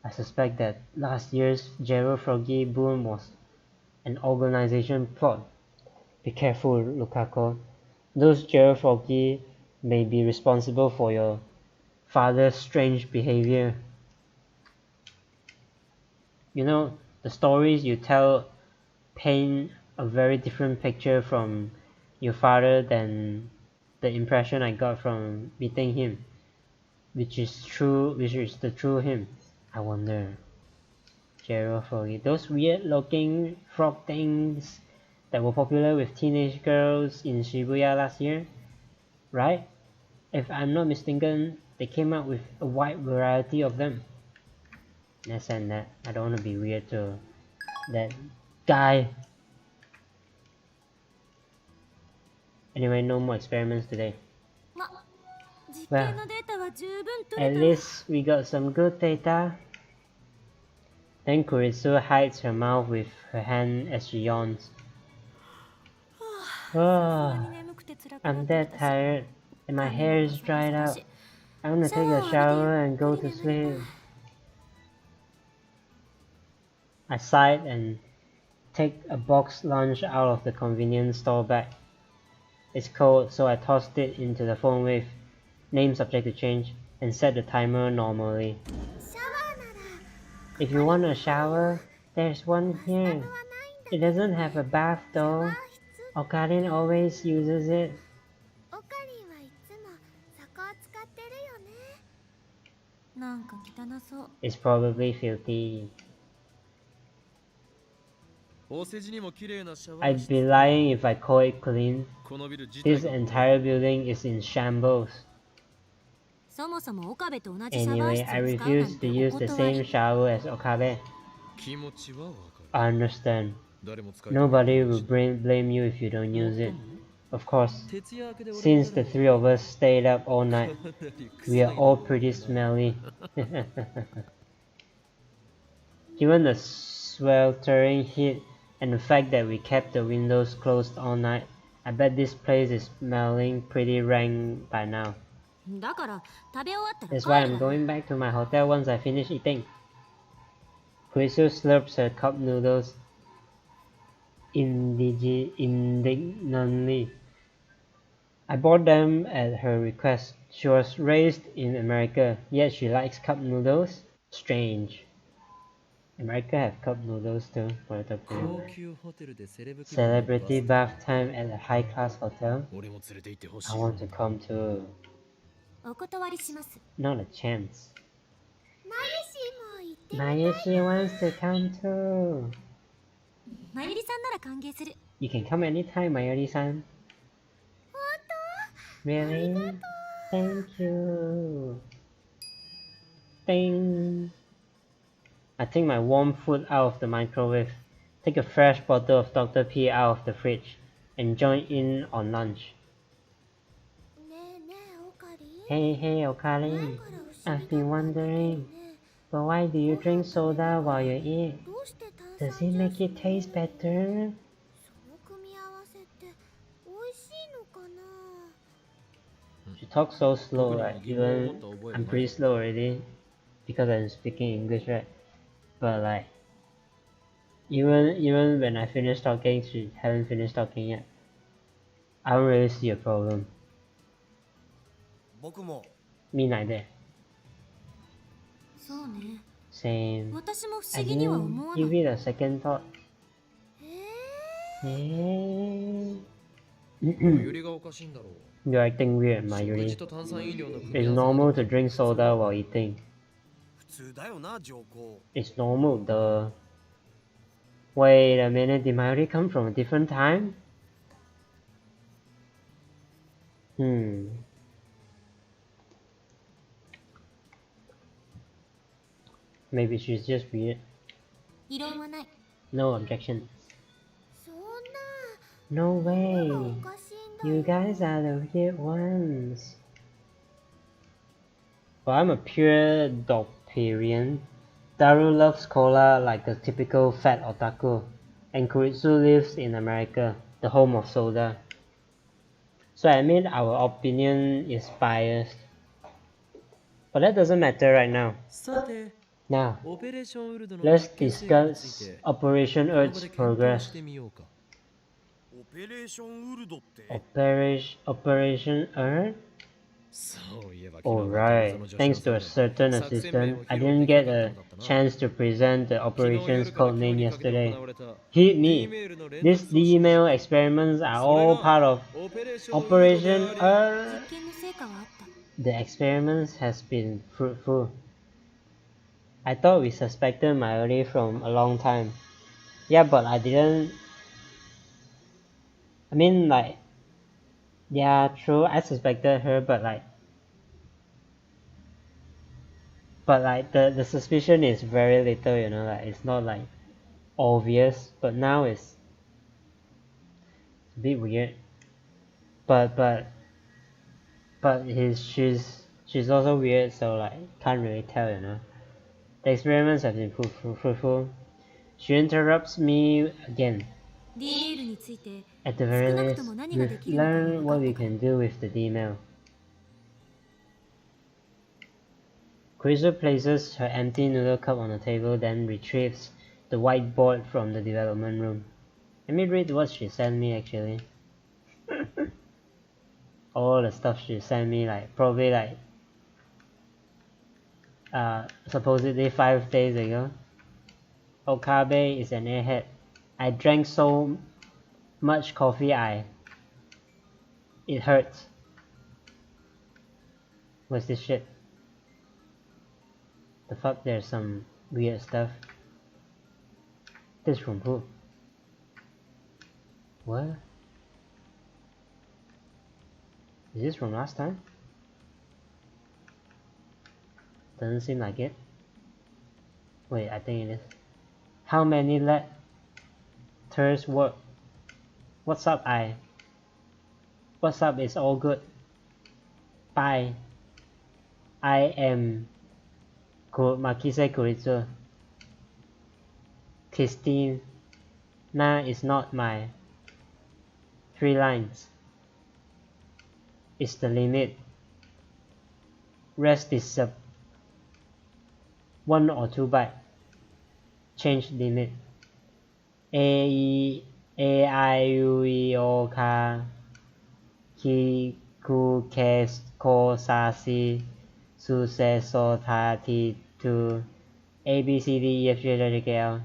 I suspect that last year's Gero Froggy boom was an organization plot. Be careful, Lukako. Those Gero Froggy may be responsible for your father's strange behavior. You know, the stories you tell paint a very different picture from your father than the impression I got from meeting him, which is the true him. I wonder. Gerald Froggy, those weird looking frog things that were popular with teenage girls in Shibuya last year, right? If I'm not mistaken, they came out with a wide variety of them. Let's send that. I don't want to be weird to that guy. Anyway, no more experiments today. Well, at least we got some good data. Then Kurisu hides her mouth with her hand as she yawns. Oh, I'm that tired and my hair is dried out. I want to take a shower and go to sleep. I sighed and take a boxed lunch out of the convenience store bag. It's cold, so I tossed it into the phone with name subject to change and set the timer normally. If you want a shower, there's one here. It doesn't have a bath though. Okarin always uses it. It's probably filthy. I'd be lying if I call it clean. This entire building is in shambles. Anyway, I refuse to use the same shower as Okabe. I understand. Nobody will blame you if you don't use it. Of course, since the three of us stayed up all night, we are all pretty smelly. Given the sweltering heat and the fact that we kept the windows closed all night, I bet this place is smelling pretty rank by now. That's why I'm going back to my hotel once I finish eating. Kurisu slurps her cup noodles indignantly. I bought them at her request. She was raised in America, yet she likes cup noodles? Strange. America have cup noodles too. Celebrity bath time at a high-class hotel? I want to come too. Not a chance. Mayeshi wants to come too. You can come anytime, Mayuri-san. Really? Thank you. Ding. I take my warm food out of the microwave, take a fresh bottle of Dr. P out of the fridge, and join in on lunch. Hey, Okari. I've been wondering, but why do you drink soda while you eat? Does it make it taste better? She talks so slow, right? Even I'm pretty slow already because I'm speaking English, right? But like, even when I finish talking, she haven't finished talking yet. I don't really see a problem. Me neither. Same. I didn't give it a second thought. You're acting weird, Mayuri. It's normal to drink soda while eating. It's normal, duh. Wait a minute, did Mayuri come from a different time? Maybe she's just weird. 異論はない。 No objection. そんな。 No 何が way. おかしいんだよ。 You guys are the weird ones. Well, I'm a pure Dopperian. Daru loves cola like a typical fat otaku, and Kuritsu lives in America, the home of soda. So I admit our opinion is biased. But that doesn't matter right now. Now, let's discuss Operation Earth's progress. Operation Earth? Alright, thanks to a certain assistant, I didn't get a chance to present the operation's codename yesterday. Hit me! These email experiments are all part of Operation Earth. 実験の成果はあった。 The experiments has been fruitful. I thought we suspected Mayuri from a long time. Yeah, but I didn't... I mean, like... Yeah, true, I suspected her, but the suspicion is very little, you know, like it's not like obvious, but now it's a bit weird. But she's also weird, so like can't really tell, you know. The experiments have been fruitful. She interrupts me again. D メールについて At the 少 very なく least, とも何がで we've きるのか learned 分か what っ we たから。 can do with the D-mail. Kurisu places her empty noodle cup on the table, then retrieves the whiteboard from the development room. Let me read what she sent me actually. All the stuff she sent me, like probably like supposedly 5 days ago. Okabe is an airhead. I drank so much coffee it hurts. What's this shit? The fuck, there's some weird stuff. This from who? What? Is this from last time? Doesn't seem like it. Wait, I think it is. How many letters work? What's up, What's up is all good. Bye. I am Makise Kuritsu. Christine. Na is not my. 3 lines. It's the limit. Rest is 1 or 2 byte. Change limit. A I U E O K Ki Ku Kes Ko Sa Si Su Se So Ta Ti Tu A B C D E F G H I J K L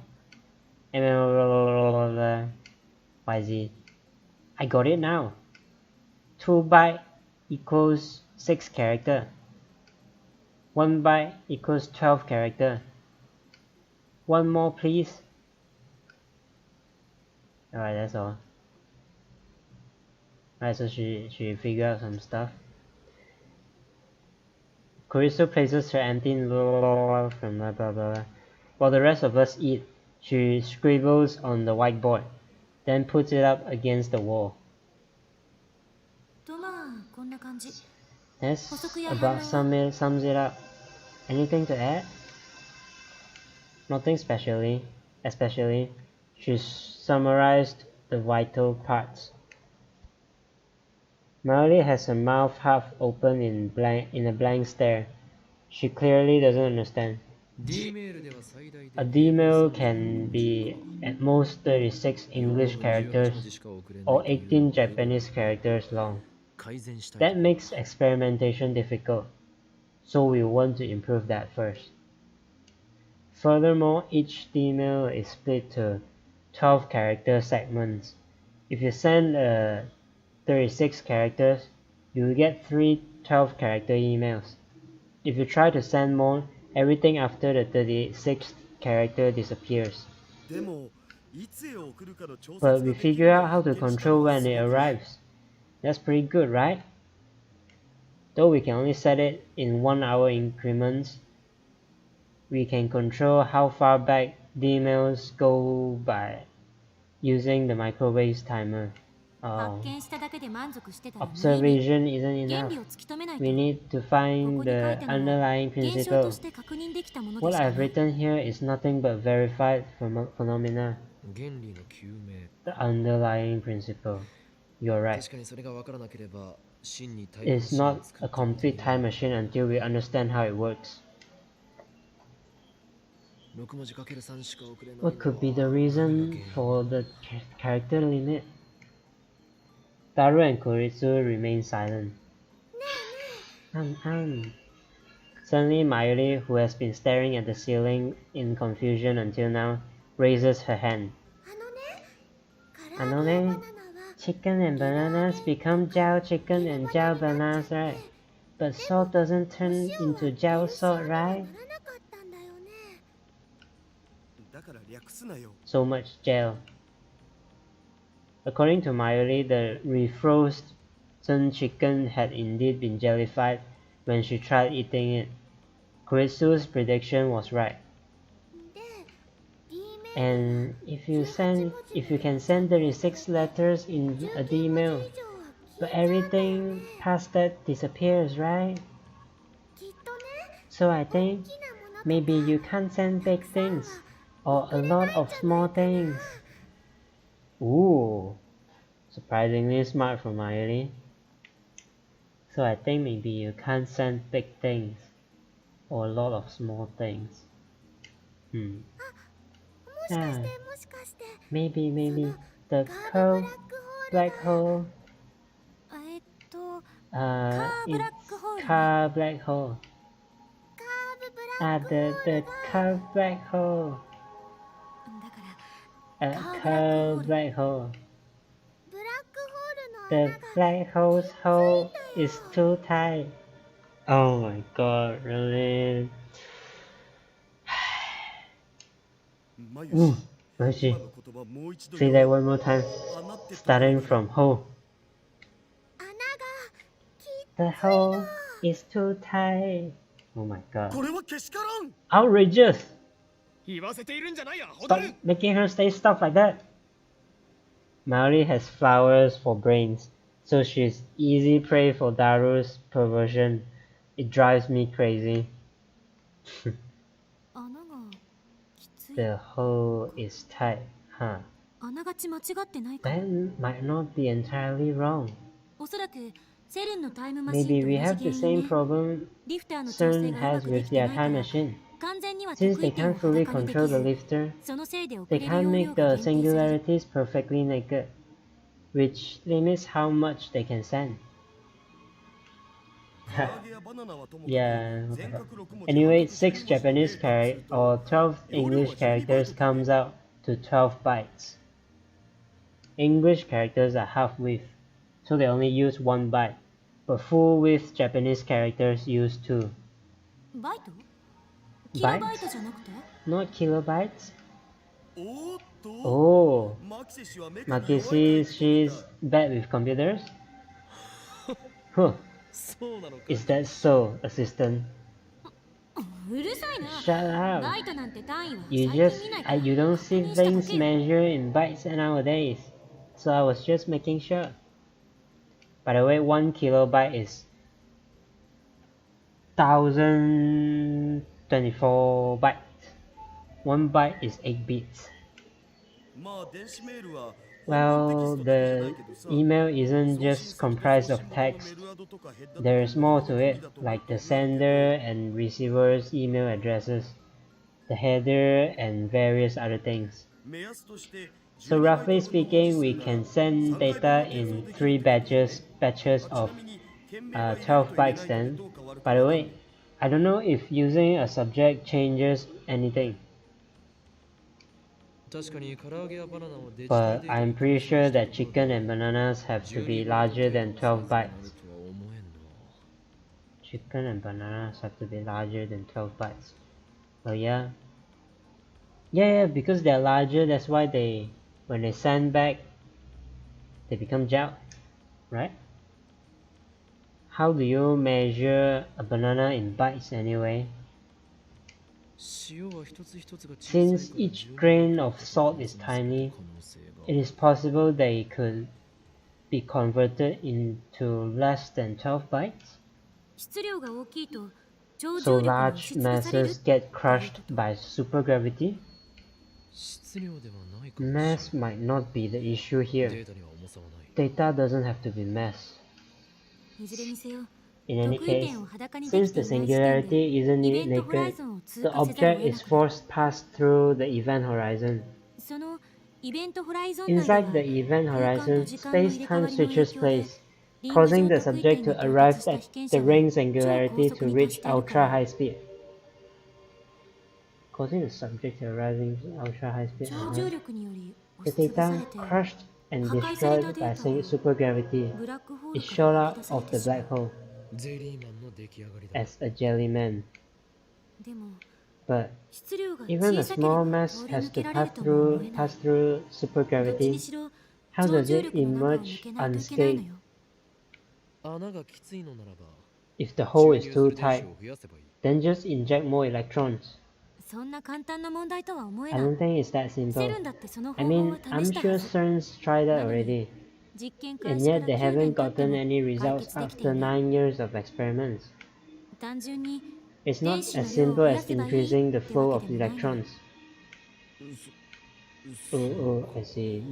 M N O Y Z. I got it now. 2 byte equals 6 character. 1 byte equals 12 character. 1 more please. Alright, that's all. Alright, so she figured out some stuff. Kurisu places her empty noodle from blah blah blah. While the rest of us eat, she scribbles on the whiteboard, then puts it up against the wall. とまあこんな感じ。 That's about sums it up. Anything to add? Nothing especially. She summarized the vital parts. Marley has her mouth half open in a blank stare. She clearly doesn't understand. A D-mail can be at most 36 English characters or 18 Japanese characters long. That makes experimentation difficult, so we want to improve that first. Furthermore, each D-mail is split to 12 character segments. If you send 36 characters, you will get 3 12 character emails. If you try to send more, everything after the 36th character disappears. But we figure out how to control when it arrives. That's pretty good, right? Though we can only set it in 1 hour increments. we can control how far back the emails go by using the microwave timer. Oh. 発見しただけで満足してたら無意味。 Observation isn't 原 enough. 理を突き止めないと。 We need to こ find こに書い the たのは underlying 現象 principle. として確認できたもので What した I've ね。 written here is nothing but verified phenomena. 原理の究明 The underlying principle. You're right. 確かにそれが分からなければ真にタイムマ It's シンを not 作 a ったことに complete な time る machine until we understand how it works. 6文字 ×3 しか送れないのは What could be the 何が reason 原因 for the character limit? Taro and Koritsu remain silent. Suddenly Mayuri, who has been staring at the ceiling in confusion until now, raises her hand. あのね、 Chicken and bananas become Jiao chicken and Jiao bananas, right? But salt doesn't turn into Jiao salt, right? だから略すなよ。 So much gel. According to Mayuri, the refrozen chicken had indeed been jellified when she tried eating it. Kuritsu's prediction was right. And if you can send 36 letters in a email, but everything past that disappears, right? So I think maybe you can't send big things or a lot of small things. Ooh, surprisingly smart from Mayuri. So I think maybe you can't send big things or a lot of small things. Ah, maybe the curved black hole. ブラッ It's クホールね。 car black hole. The curved black hole. だから、 A curved curved black hole. ブラックホー The ルの穴が black hole's hole is too tight. Oh my god, really? まゆ Ooh, し、 Moshi, 今の言葉もう一度 say that one more time. 穴ってところ Starting from hole. 穴が The hole is too tight. Oh my god. これはけしからん。 Outrageous! 言わせているんじゃないやホタ Stop ル making her say stuff like that. Maori has flowers for brains, so she's easy prey for Daru's perversion. It drives me crazy. 穴がきつい。 The hole is tight, huh? あながち間違ってないかも。 That might not be entirely wrong. おそらくセルンのタイムマシン Maybe と we 同 have じ the 原因 same ね。 problem リフターの調整 CERN がうま has くで with きてな their いか time ら、 machine. 完全には Since 得 they 意点を can't fully 裸にでき control the ず、 lifter, そのせいで遅 they れる can't 容量 make が the 限定される。 singularities perfectly naked, which limits how much they can send. 唐揚げやバナナはともかく Yeah. 全角6文字 Anyway, 半角 6 12文 Japanese 字で or 12 English characters comes out to 12 bytes. English characters are half width, so they only use 1 byte, but full width Japanese characters use 2. バイト？キロバイト Bytes? じゃなくて？ Not kilobytes? おーっと Oh, マキセ氏はメカに Maki 弱いタイ says プ she's bad with computers? Huh, そうなのか is that so, assistant? うるさいな。 Shut バ up. イトなんて単位は You 最 just, 近見ないから。 you don't 確 see 認しただ things けよ。 measured in bytes nowadays, so I was just making sure. By the way, 1 kilobyte is 1024 bytes. 1 byte is 8 bits. まあ電子メールは Well, the email isn't just comprised of text. There's more to it, like the sender and receiver's email addresses, the header, and various other things. So roughly speaking, we can send data in 3 batches of 12 bytes then. By the way, I don't know if using a subject changes anything, 確かに唐揚げやバナナをデジタル but データ I'm に pretty 換算 sure した that ところ chicken で and bananas have to 12 be 倍の larger 程 than 度の 12 サイズになる bytes. とは思えんの Chicken and bananas have to be larger than 12 bytes. Oh yeah? Yeah, because they're larger, that's why when they send back, they become gel, right? How do you measure a banana in bytes anyway? Since each grain of salt is tiny, it is possible they could be converted into less than 12 bytes. 質量が大きいと超 So 重力に large 押しつぶされる masses get crushed by supergravity. Mass might not be the issue here. Data doesn't have to be mass. いずれにせよ In any 得意 case, 点を裸にで since きて the いない時点で singularity isn't イベントホライ naked, ゾンを通 the 過せざるを object 得 is なかっ forced past through the event horizon. たそのイベントホライゾン内では Inside the event 空間と horizon, 時間の入れ替わ space-time りの影 switches 響で place, リング causing 上 the 得意 subject 点 to に到 arrive 達した at 被験 the 者は ring 超 singularity 高 to 速に reach 達しているから ultra high speed. Causing the subject to arrive at ultra high speed. 超重力により The 押しつぶされ data て crushed and 破壊された destroyed デ by ータは supergravity ブラックホール is か shot ら out 吐き出され of て the しま black う hole ゼリーマンの出来上がりだ。 as a jellyman. でも But 質量が even 小 a さければ small 通 mass り has 抜け to られる pass とも思 through えない pass through どっち supergravity. にしろ How 超 does 重 it 力の中を抜 emerge けないといけないの unscathed? よ穴がきついのならば、 If the hole is 注 too 入する電 tight, 子を増やせばいい。 then just inject more electrons. そんな簡単な問題とは思え I ない don't think it's that セ simple. ルンだってその I 方法 mean, は試 I'm したは sure ず CERN's tried that なのに already, 実験開 and 始か yet ら they 9 haven't 年経って gotten も any 解 results 決できてい after ない 9 years of experiments. 単純に It's 電 not 子の as 量を simple 増や as せばいい increasing the って flow わ of けでもないの electrons. そ Oh, I see.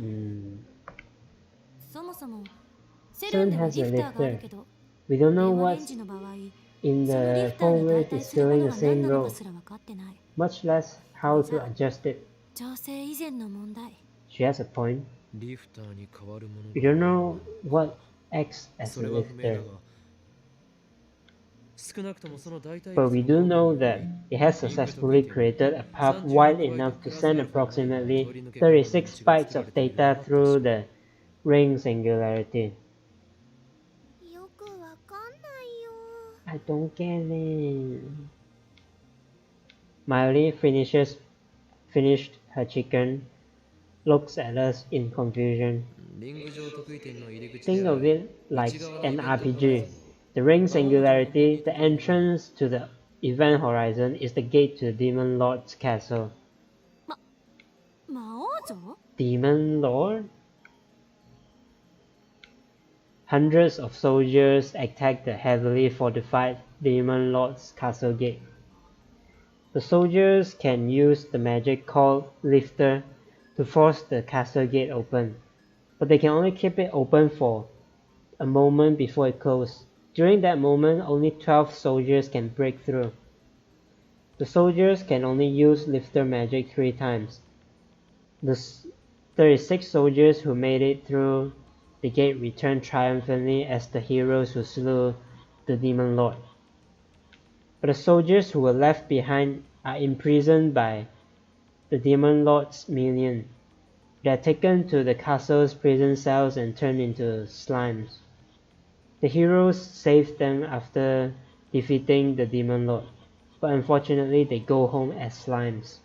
そもそもセルン CERN では has リ a フターがある lifter. けど We don't 電 know 話レン what's ジの場合 in そのリ the フターに phone 代 with 替 is するも filling の the が何 same なのか role, すら分かってない much less how to adjust it. 調整以前の問題 She has a point. リフターに変わるもの We don't know what acts as そ a れは不明だ lifter, が、少なくともその代替 but we 物 do の know that it has successfully created a path wide enough to send approximately 36 bytes of data through the ring singularity. よくわかんないよ I don't get it. Miley finished her chicken, looks at us in confusion. リング上得意点の入り口 Think であ of る it like 内側 an イベントホライ RPG. ゾン The ring singularity, the entrance to the event horizon, is the gate to Demon Lord's castle. 魔王像 Demon Lord? Hundreds of soldiers attack the heavily fortified Demon Lord's castle gate. The soldiers can use the magic called Lifter to force the castle gate open, but they can only keep it open for a moment before it closes. During that moment, only 12 soldiers can break through. The soldiers can only use Lifter magic 3 times. The 36 soldiers who made it through the gate return triumphantly as the heroes who slew the Demon Lord. But the soldiers who were left behind are imprisoned by the Demon Lord's minion. They are taken to the castle's prison cells and turned into slimes. The heroes save them after defeating the Demon Lord, but unfortunately they go home as slimes.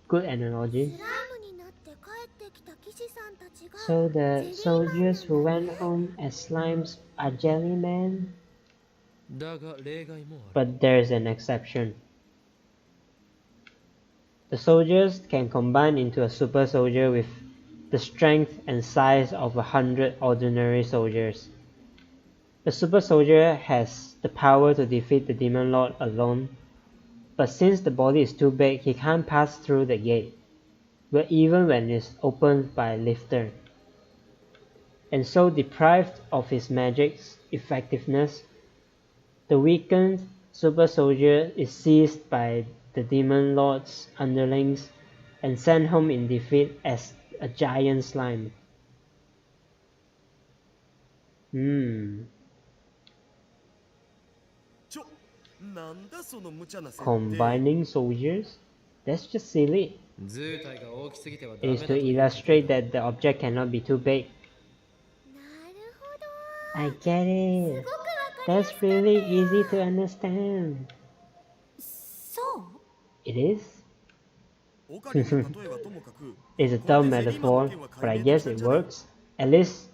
Good analogy. スライムになって帰ってきた騎士さんたちが So the soldiers who went home as slimes are jellymen? だが例外もある But there's an exception. The soldiers can combine into a super soldier with the strength and size of 100 ordinary soldiers. The super soldier has the power to defeat the Demon Lord alone, but since the body is too big, he can't pass through the gate, but even when it's opened by Lifter. And so deprived of his magic's effectiveness, the weakened super soldier is seized by the Demon Lord's underlings and sent home in defeat as a giant slime. Combining soldiers? That's just silly. 図体が大きすぎては It ダメ is だ to という illustrate that the object cannot be too big. なるほど I get it. That's really easy to understand. そう It is? オカリの例えはともかく It's a dumb metaphor, but I guess it works. At least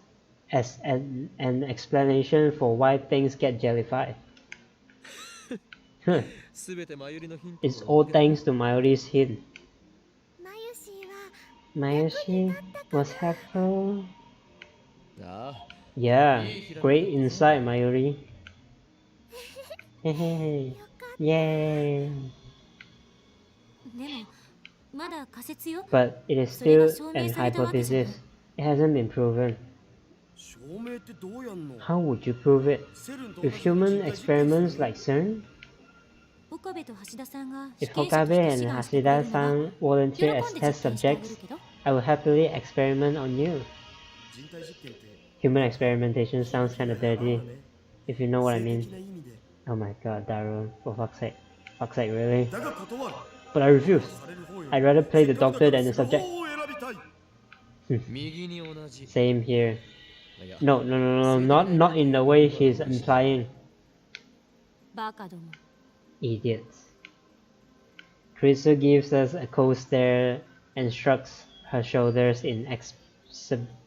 as an explanation for why things get jellified. Huh. すべてマユリのヒント It's all thanks to Mayuri's hint. マユシーは Mayushi was helpful. ああ Yeah, great insight, Mayuri. Hey, よかっ yay. た。でもまだ仮説よ。 But it is それが still 証 an 明されたわけじゃない。 hypothesis. It hasn't been proven. 証明ってどうやんの How would you prove it? セルンと With human experiments like CERN? 岡部と橋田さんが If 被験者と Hokabe して志 and 願してくれるなら Hashida-san 喜 volunteer ん as で test 実験してあげ subjects, るけど。 I will happily experiment on you. 人体実験って Human experimentation sounds kinda dirty, if you know what I 性 mean. 的な意味で Oh my god, Daru, for fuck's sake. Fuck's sake, really? だが断る But I refuse. される方よ I'd rather play the せっかく doctor だから than the その subject. 方を選びたい右に同じ Same here. いや No, no, no, no, not in the way he's implying. バカども。 Idiots. Krisu gives us a cold stare and shrugs her shoulders in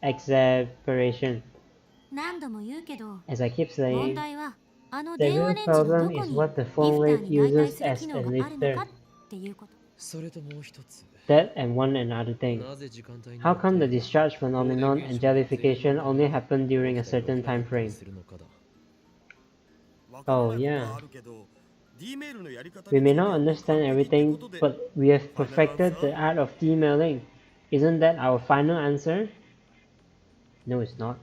exasperation. 何度も言うけど、 As I keep 問 saying, 題はあの the 電話 real レンジのど problem こ is に what the リ phone フター wave に代替 uses する as 機 a 能があるの lifter. かっていうこと。それともう一つ That and one another thing. なぜ時間帯に How come the よって discharge phenomenon and jellification only happen during a certain time frame? するのかだ Oh, yeah. We may not understand everything, but we have perfected the art of demailing. Isn't that our final answer? No, it's not.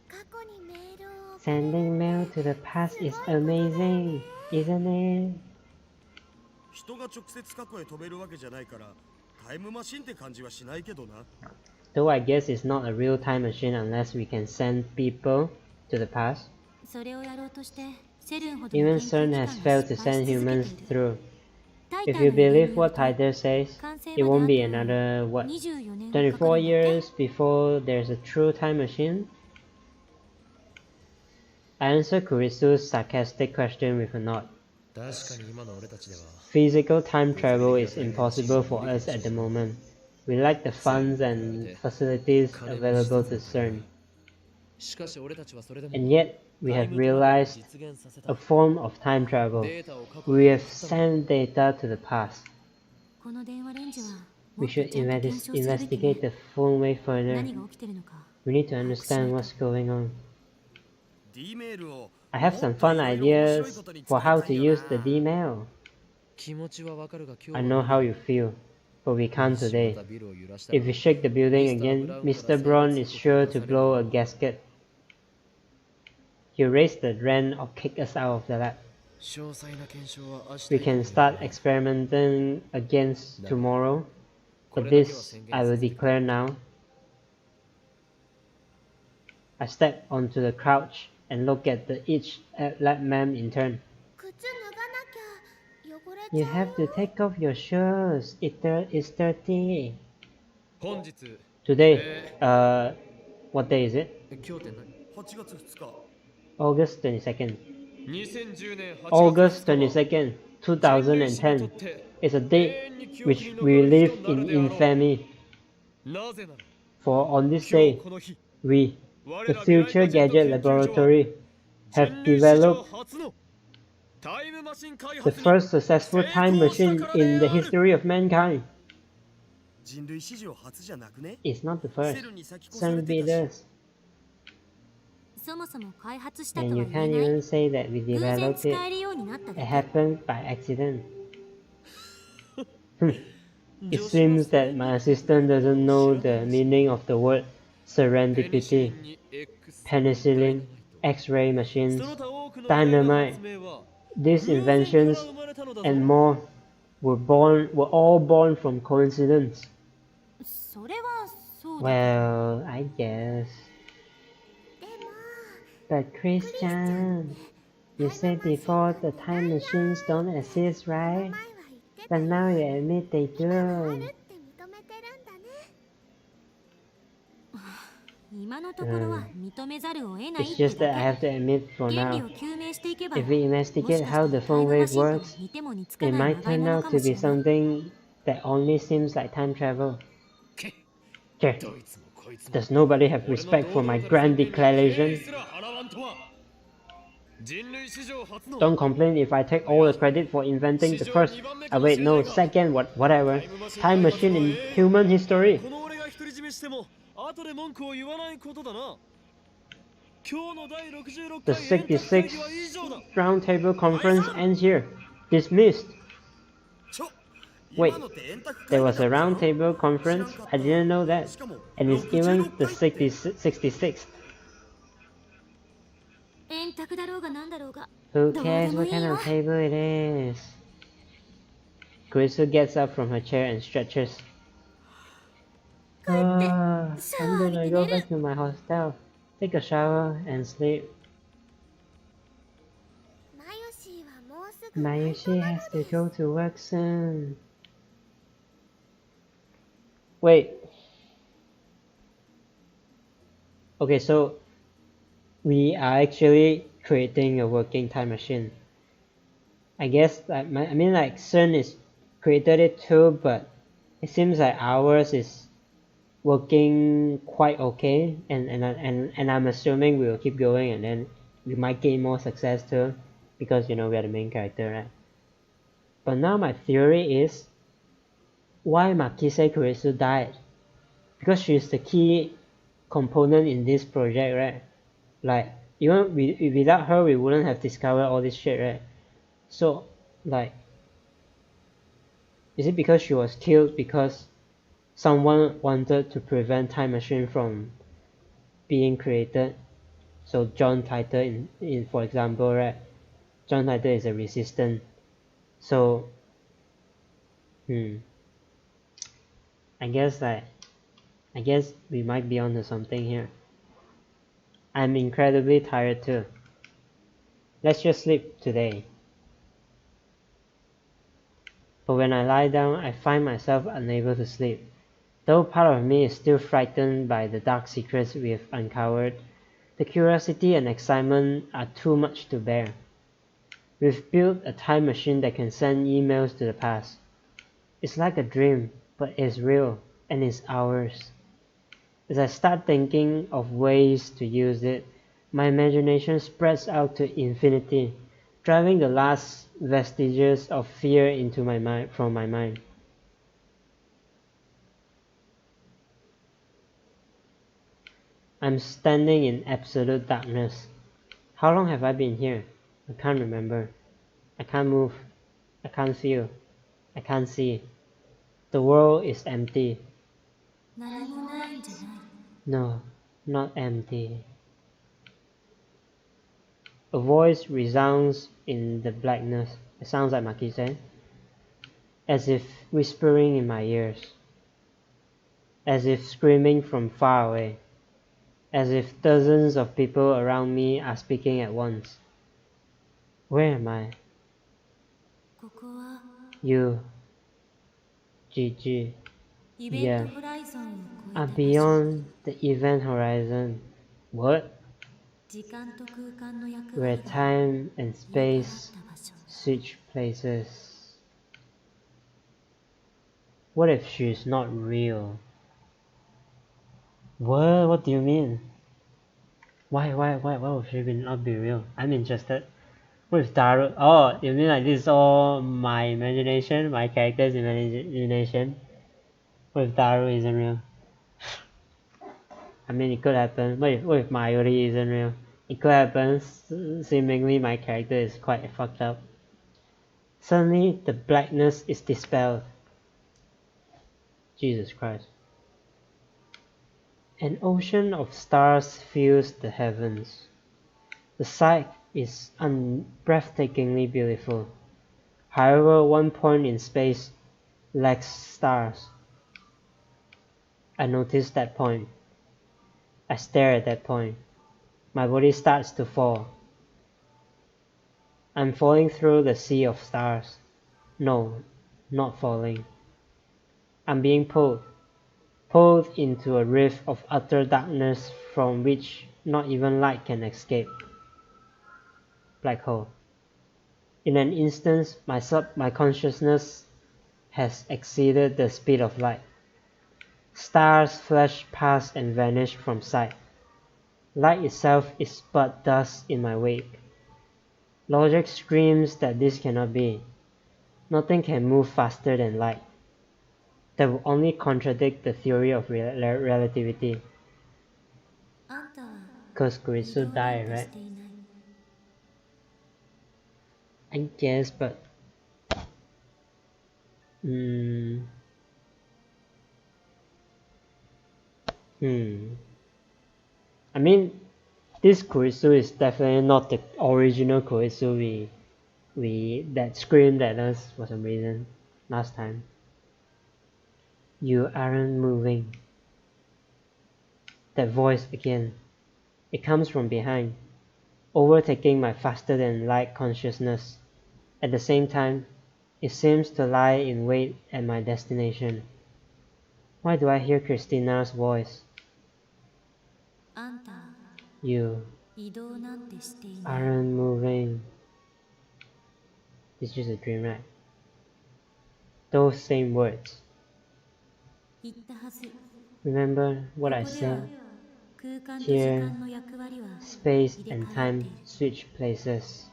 過去にメールを Sending mail to the past is amazing, isn't it? 人が直接過去へ飛べるわけじゃないからタイムマシンって感じはしないけどな Though I guess it's not a real time machine unless we can send people to the past. それをやろうとしてセルンほどの Even 研究 CERN 機 has 関が failed to 失敗 send し続け humans ている。 through. タイタ If ー you の言 believe 動 what による Tider と says, 完成 it ま won't で be あと another, what, 24年かかる 24んだって years before there's a true time machine? I answer Kurisu's sarcastic question with a nod. 確かに今の俺たちでは Physical time travel is impossible for us at the moment. We lack the funds and facilities available to CERN. しかし俺たちはそれでも And yet, we have realized 実現させ a た form of time travel. データを過去 We に have sent data to the past. この電話レンジはも We っと should ちゃんと検証するべきね investigate the phone wave further. 何が起きてるのか We need to understand what's going on. D メールを I have some fun ideas for how to use the D-mail. 気持ちはわかるが今 I 日 know は how you feel, but we can't ま today. たビルを揺らした If we shake the building again, Mr. Braun is sure to blow a gasket. He'll raise the rent or kick us out of the lab. 詳細な検証は明日 We can start experimenting against tomorrow, but this I will declare now. I step onto the couch and look at each lab man in turn. 靴脱がなきゃ汚れ You ちゃ have to take off your shoes. It's dirty. 本日 Today, what day is it? 今日って何8月2日 August 22nd. 2010年8 August 月 22nd, 2010 is a date which we live in infamy. なぜなら For on this 今日 day, この日 we, the Future Gadget Laboratory, have 人類史上 developed 初のタイムマシン開 the 発に first successful time machine in the history of mankind. 人類史上初じゃなくね It's not the first. セルに先越され Some て beat たし us. そもそも開発したと And は you 言え can't ない even say that we 偶然 developed 使 it. えるようになっただ It け happened by accident. It seems that my assistant doesn't know the meaning of the word serendipity, penicillin, X-ray machines, dynamite. These inventions and more were all born from coincidence. それはそうだ Well, I guess. でも But Christian, you said before the time machines don't exist, right? 前は言ってた But now you admit they ある do. って認めてるんだね今のところは認めざるを得ない It's って just that I だ have to admit け for 原理 now. を究明していけば If we もしか investigate した how ら the タイ phone ムマ wave シンと works, 似ても似つか it ない might まがい turn もの out か to もし be れない something that only seems like time travel. ど Okay, いつもこいつも does nobody have respect for my grand declaration? 人類史上初の Don't complain if I take all the credit for inventing the first. Wait, no, second, whatever. Time machine in human history. この俺が独り占めしても後で文句を言わないことだな。今日の第66 The 回円卓会 66th 議は以上だ。 Roundtable Conference ends here. Dismissed. ちょ Wait, 今のって円卓 there 会議 was だ a ったの roundtable conference? I didn't know that. しかも And it's even the 66 66th. 円卓だろうがなんだろうが Who cares what kind of table it is? Kurisu gets up from her chair and stretches. I'm gonna go back to my hostel, take a shower, and sleep. マヨシーはもうすぐ Mayushi has to go to work soon. Wait. Okay, so we are actually creating a working time machine. I guess I mean like Sun is created it too, but it seems like ours is working quite okay, and I'm assuming we will keep going, and then we might gain more success too, because you know we are the main character, right? But now my theory is why Makise Kurisu died, because she's the key component in this project, right? Like even without her we wouldn't have discovered all this shit, right? So like, is it because she was killed because someone wanted to prevent time machine from being created? So John Titor in for example, right? John Titor is a resistant. So I guess we might be onto something here. I'm incredibly tired too. Let's just sleep today. But when I lie down, I find myself unable to sleep. Though part of me is still frightened by the dark secrets we have uncovered, the curiosity and excitement are too much to bear. We've built a time machine that can send emails to the past. It's like a dream, but it's real, and it's ours. As I start thinking of ways to use it, my imagination spreads out to infinity, driving the last vestiges of fear into my mind from my mind. I'm standing in absolute darkness. How long have I been here? I can't remember. I can't move. I can't feel. I can't see. The world is empty. 何もないんじゃない No, not empty. A voice resounds in the blackness. It sounds like Maki-san, as if whispering in my ears, as if screaming from far away, as if dozens of people around me are speaking at once. Where am I? ここは You, Gigi, イベントホライゾンを超えた are 場所 beyond the event horizon. What? 時間と空間の役 Where 割が time and 入れ替わ space った場所 switch places. What if she's not real? What do you mean? Why would she not be real? I'm interested. What if Daru? Oh, you mean like this is all my imagination, my character's imagination? What if Daru isn't real? I mean, it could happen. What if Mayuri isn't real? It could happen. Seemingly, my character is quite fucked up. Suddenly, the blackness is dispelled. Jesus Christ. An ocean of stars fills the heavens. The sight is breathtakingly beautiful. However, one point in space lacks stars. I notice that point. I stare at that point. My body starts to fall. I'm falling through the sea of stars. No, not falling. I'm being pulled into a rift of utter darkness from which not even light can escape. Black hole. In an instant, my consciousness has exceeded the speed of light. Stars flash past and vanish from sight. Light itself is but dust in my wake. Logic screams that this cannot be. Nothing can move faster than light. That will only contradict the theory of relativity. あんたは Because 移 Kurisu 動なん died, て right? していない。 I guess, but I mean, this Kurisu is definitely not the original Kurisu that screamed at us for some reason last time. You aren't moving. That voice again. It comes from behind, overtaking my faster than light consciousness. At the same time, it seems to lie in wait at my destination. Why do I hear Christina's voice? あんたは You 移動なんてしていない。 aren't moving. It's just a dream, right? Those same words. 言ったはず。 Remember what I ここでは said? 空間と時 Here, 間の役割は space 入れ and 替え合って time いる。 switch places.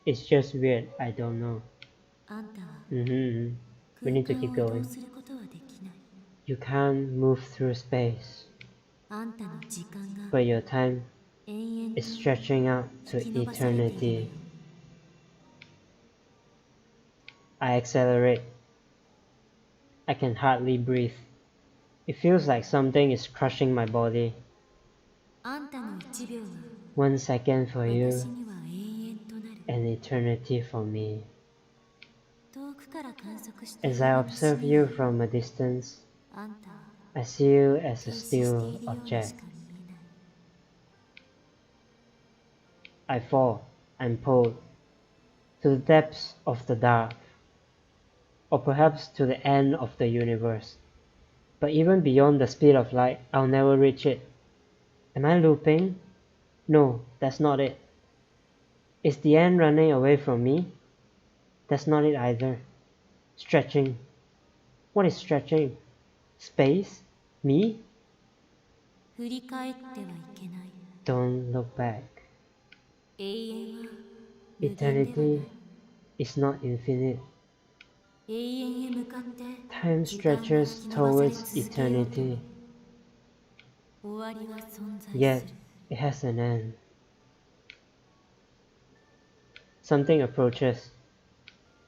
It's just weird, I don't know. あんたは We 空 need to 間 keep を移動 going. することはできない。 You can't move through space, あんたの時間が but your time 延々 is と stretching out to 引き伸ばされているのよ。 eternity. I accelerate. I can hardly breathe. It feels like something is crushing my body. あんたの1秒は 1 second for 私 you, には永遠となる。 an eternity for me. 遠くから観測してい As る I 私 observe に you は from a distance, あんたは I see you as 停 a 止してい still るようにし object. か見えない。 I fall, I'm pulled to the depths of the dark, or perhaps to the end of the universe. But even beyond the speed of light, I'll never reach it. Am I looping? No, that's not it. Is the end running away from me? That's not it either. Stretching. What is stretching? Space? Me? 振り返ってはいけない。 Don't look back. 永遠は無限ではない。 Eternity is not infinite. 永遠へ向かって Time 時間が stretches 引き伸ばされ towards 続けようとも eternity, 終わりは存在 yet する。 it has an end. Something approaches.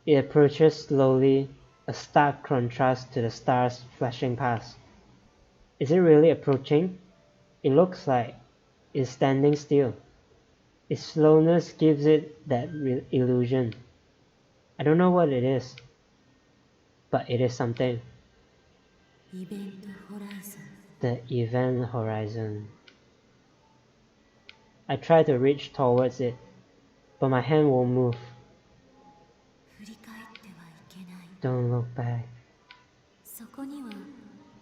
It approaches slowly, a stark contrast to the stars flashing past. Is it really approaching? It looks like it's standing still. Its slowness gives it that illusion. I don't know what it is, but it is something. イベントホライゾン。 The event horizon. I try to reach towards it, but my hand won't move. 振り返ってはいけない。 Don't look back. そこには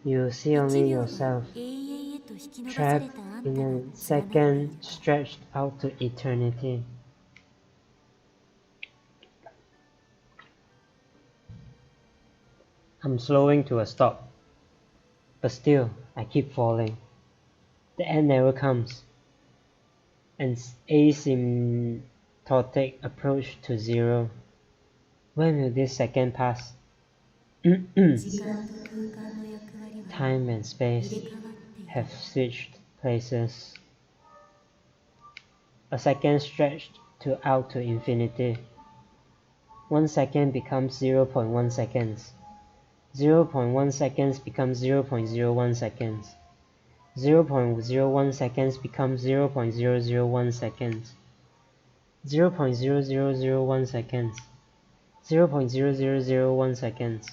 You see 1 only 秒が yourself, 永遠へと引き伸ばされ trapped たあんた in が a 貫かれてい second る。 stretched out to eternity. I'm slowing to a stop, but still I keep falling. The end never comes. An asymptotic approach to zero. When will this second pass? 時間と空間の役割は Time and 入 space れ替わっている。 have switched places. A second stretched out to infinity. 1 second becomes 0.1 seconds. 0.1 seconds becomes 0.01 seconds. 0.01 seconds becomes 0.001 seconds. 0.0001 seconds. 0.0001 seconds.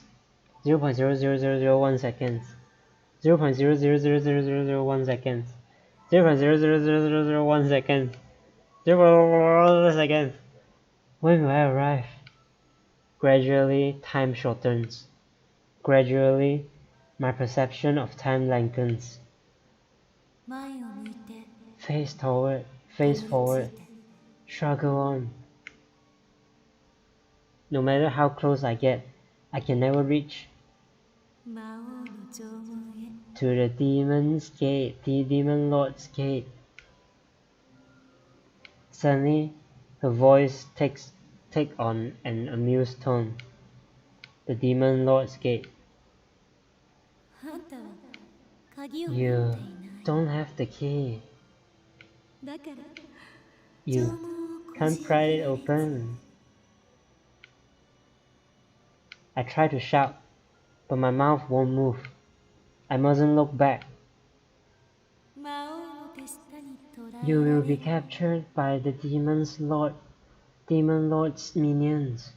0.00001 seconds. 0.00001 seconds. 0.00001 seconds. 0.001 seconds. When will I arrive? Gradually, time shortens. Gradually, my perception of time lengthens. 前を向いて Face toward, た face どり着 forward, いて struggle on. No matter how close I get, I can never reach 魔王の城門へ。 to the demon's gate, the demon lord's gate. Suddenly, Her voice take on an amused tone. The Demon Lord's Gate. あんたは鍵を持って You いない。 don't have the key. だから You 縄文をこ can't じ pry it 開けられ open. I try to shout, but my mouth won't move. I mustn't look back. 魔王の手下に捕らえ You ら will れ be る。 captured by the Demon Lord's minions.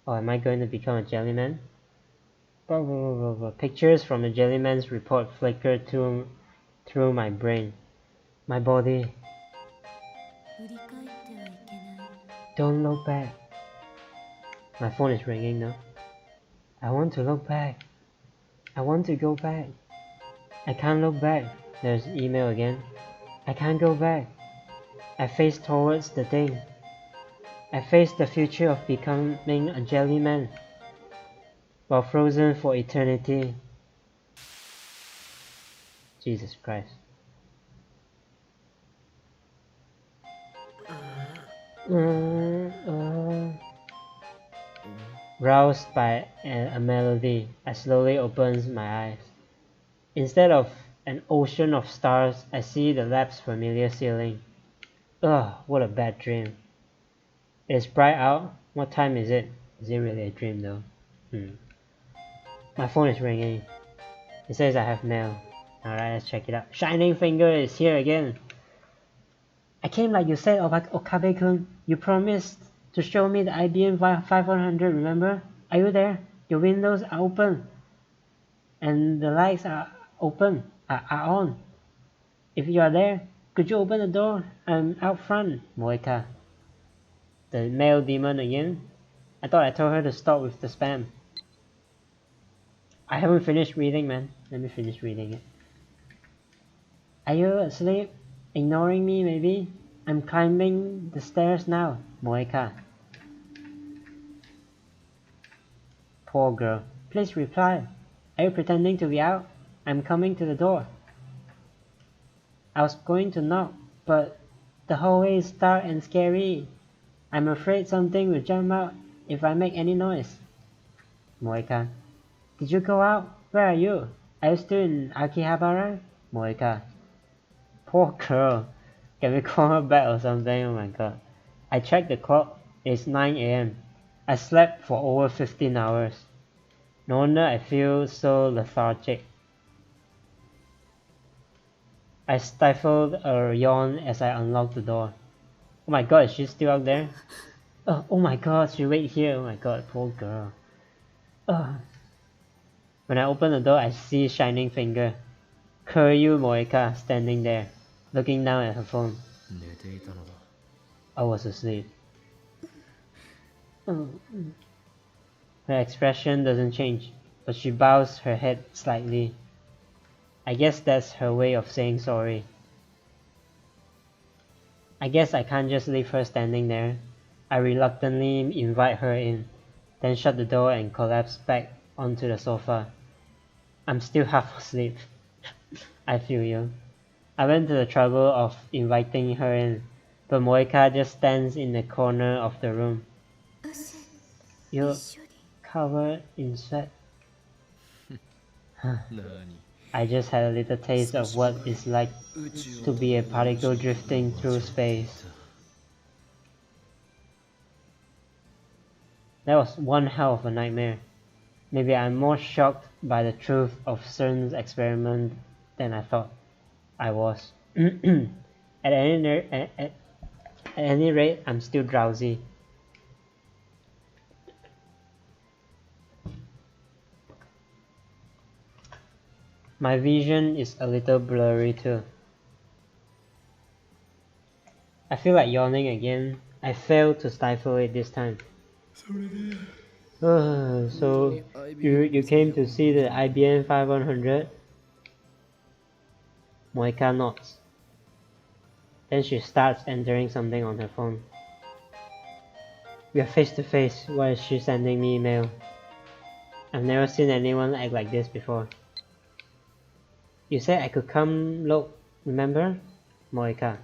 Oh, am I going to become a jellyman? Pictures from the jellyman's report flicker through my brain. My body. 振り返ってはいけない。 Don't look back. My phone is ringing now. I want to look back. I want to go back. I can't look back. There's email again. I can't go back. I face towards the thing. I face the future of becoming a jellyman while frozen for eternity. Jesus Christ. Roused by a melody, I slowly open my eyes. Instead of an ocean of stars, I see the lab's familiar ceiling. Ugh, what a bad dream. It's bright out. What time is it? Is it really a dream though? My phone is ringing. It says I have mail. Alright, let's check it out. Shining Finger is here again. I came like you said, Okabe-kun. You promised to show me the IBM 500, remember? Are you there? Your windows are open. And the lights are open, are on. If you are there, could you open the door? I'm out front. Moeka. The male demon again? I thought I told her to stop with the spam. I haven't finished reading, man. Let me finish reading it. Are you asleep? Ignoring me, maybe? I'm climbing the stairs now. Moeka. Poor girl. Please reply. Are you pretending to be out? I'm coming to the door. I was going to knock, but the hallway is dark and scary. I'm afraid something will jump out if I make any noise. Moeka. Did you go out? Where are you? Are you still in Akihabara? Moeka. Poor girl. Can we call her back or something? Oh my god. I checked the clock. It's 9 AM. I slept for over 15 hours. No wonder I feel so lethargic. I stifled a yawn as I unlocked the door. Oh my god, is she still out there? Oh my god, she wait here. Oh my god, poor girl. When I open the door, I see Shining Finger. Kuryu Moeka standing there, looking down at her phone. I was asleep. Her expression doesn't change, but she bows her head slightly. I guess that's her way of saying sorry. I guess I can't just leave her standing there. I reluctantly invite her in, then shut the door and collapse back onto the sofa. I'm still half asleep. I feel you. I went to the trouble of inviting her in, but Moeka just stands in the corner of the room. You're covered in sweat. I just had a little taste of what it's like to be a particle drifting through space. That was one hell of a nightmare. Maybe I'm more shocked by the truth of CERN's experiment than I thought I was. At any rate, I'm still drowsy. My vision is a little blurry too. I feel like yawning again. I failed to stifle it this time. So you came to see the IBM 500? Moeka nods. Then she starts entering something on her phone. We are face to face. Why is she sending me email? I've never seen anyone act like this before. You said I could come look, remember? Moeka.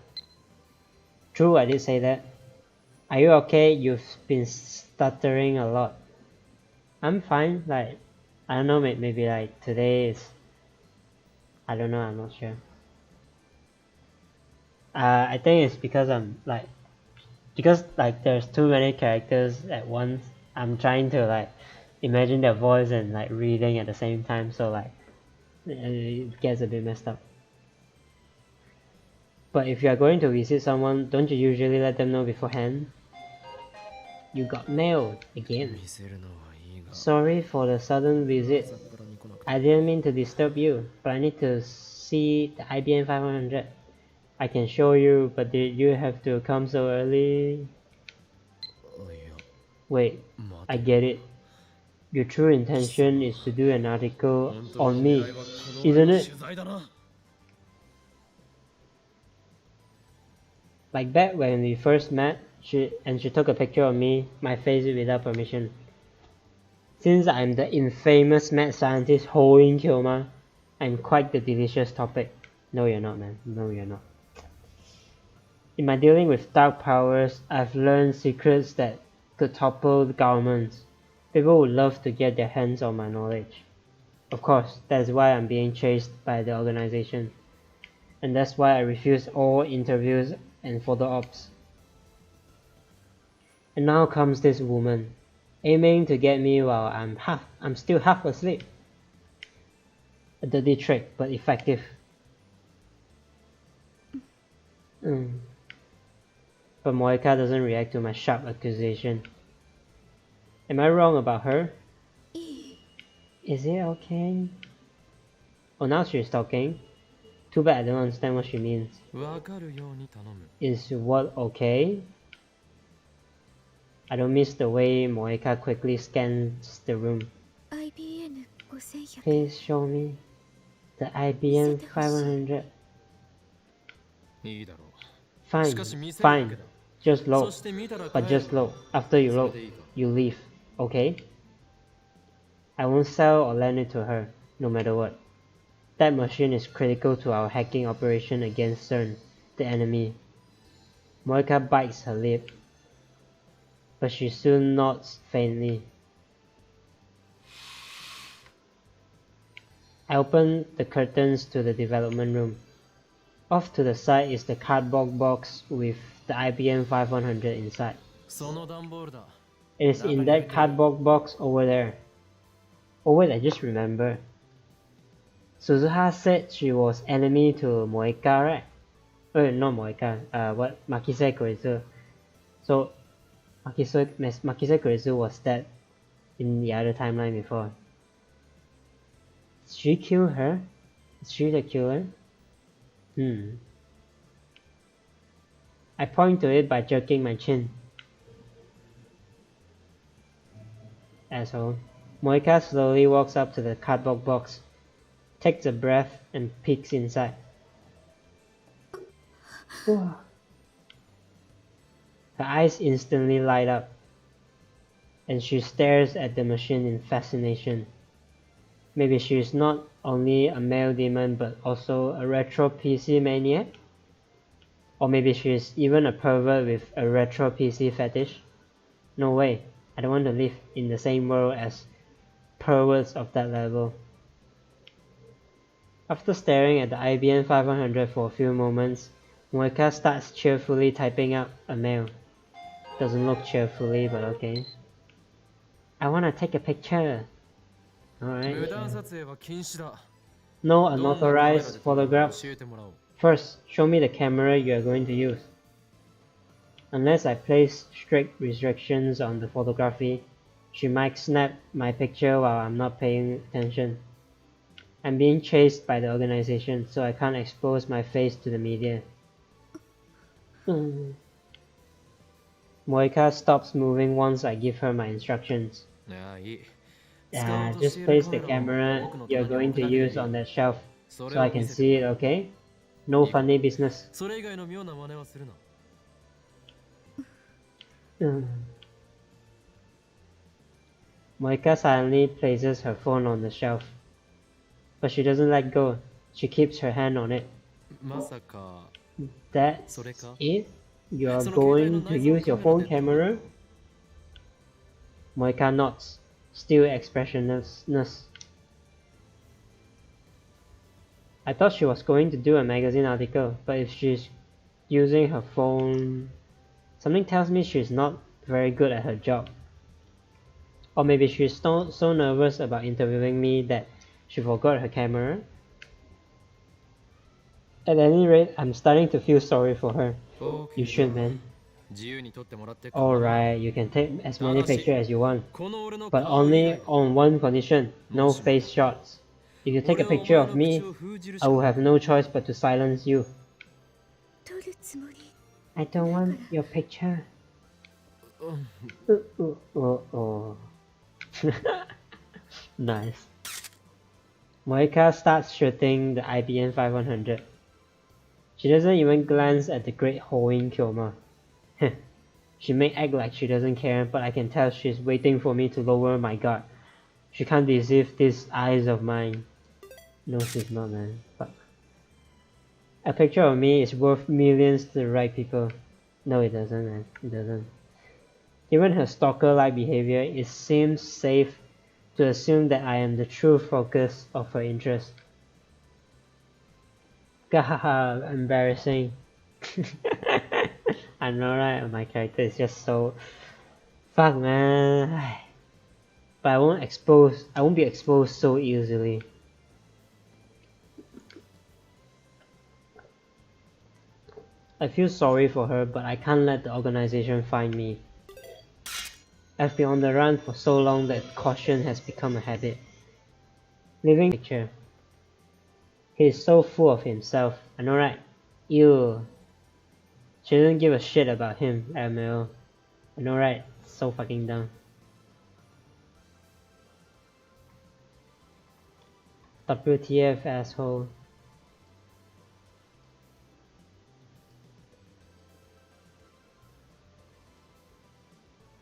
True, I did say that. Are you okay? You've been stuttering a lot. I'm fine. Like, I don't know, maybe like today is, I don't know, I'm not sure. I think it's because there's too many characters at once. I'm trying to like imagine their voice and like reading at the same time, so like it gets a bit messed up. But if you are going to visit someone, don't you usually let them know beforehand? You got mail again. Sorry for the sudden visit. I didn't mean to disturb you, but I need to see the IBM 500. I can show you, but did you have to come so early? Wait, I get it. Your true intention is to do an article on me, isn't it? Like back when we first met, she took a picture of me, my face without permission. Since I'm the infamous mad scientist holding Kyoma, I'm quite the delicious topic. No you're not, man. No you're not. In my dealing with dark powers, I've learned secrets that could topple the governments. People would love to get their hands on my knowledge. Of course, that's why I'm being chased by the organization. And that's why I refuse all interviews and photo ops. And now comes this woman, aiming to get me while I'm still half asleep. A dirty trick, but effective. But Moeka doesn't react to my sharp accusation. Am I wrong about her? Is it okay? Oh, now she's talking. Too bad I don't understand what she means. Is what okay? I don't miss the way Moeka quickly scans the room. Please show me the IBM 500. Fine. Just load. But just load. After you load, you leave. Okay? I won't sell or lend it to her, no matter what. That machine is critical to our hacking operation against CERN, the enemy. Moeka bites her lip, but she soon nods faintly. I open the curtains to the development room. Off to the side is the cardboard box with the IBM 500 inside. It is in that cardboard box over there. Oh wait, I just remembered. Suzuha said she was enemy to Moeka, right? Not Moeka, Makise Kurisu. So, Makise Kurisu was dead in the other timeline before. Did she kill her? Is she the killer? I point to it by jerking my chin. Asshole. Moeka slowly walks up to the cardboard box, takes a breath, and peeks inside. Her eyes instantly light up, and she stares at the machine in fascination. Maybe she is not only a male demon but also a retro PC maniac? Or maybe she is even a pervert with a retro PC fetish? No way, I don't want to live in the same world as perverts of that level. After staring at the IBM 500 for a few moments, Moeka starts cheerfully typing out a mail. Doesn't look cheerfully, but okay. I wanna take a picture. Alright. No unauthorized photographs. First, show me the camera you are going to use. Unless I place strict restrictions on the photography, she might snap my picture while I'm not paying attention. I'm being chased by the organization, so I can't expose my face to the media. Moeka stops moving once I give her my instructions. Just place the camera you're going to use on that shelf so I can see it, okay? No funny business. Moeka silently places her phone on the shelf. But she doesn't let go. She keeps her hand on it. That's it? You are going to use your phone camera? Moika nods, still expressionless. I thought she was going to do a magazine article, but if she's using her phone, something tells me she's not very good at her job. Or maybe she's so nervous about interviewing me that she forgot her camera. At any rate, I'm starting to feel sorry for her. You should, man. Alright, you can take as many pictures as you want, but only on one condition: no face shots. If you take a picture of me, I will have no choice but to silence you. I don't want your picture. Nice. Moika starts shooting the IBM 500. She doesn't even glance at the great hoeing Kyoma. She may act like she doesn't care, but I can tell she's waiting for me to lower my guard. She can't deceive these eyes of mine. No, she's not, man. Fuck. A picture of me is worth millions to the right people. No, it doesn't, man. It doesn't. Given her stalker-like behavior, it seems safe to assume that I am the true focus of her interest. Gahaha, embarrassing. I know, right? My character is just so... Fuck, man. But I won't be exposed so easily. I feel sorry for her, but I can't let the organization find me. I've been on the run for so long that caution has become a habit. Living picture. He is so full of himself. I know, right? Ew. She doesn't give a shit about him, LMAO. I know, right? So fucking dumb. WTF, asshole.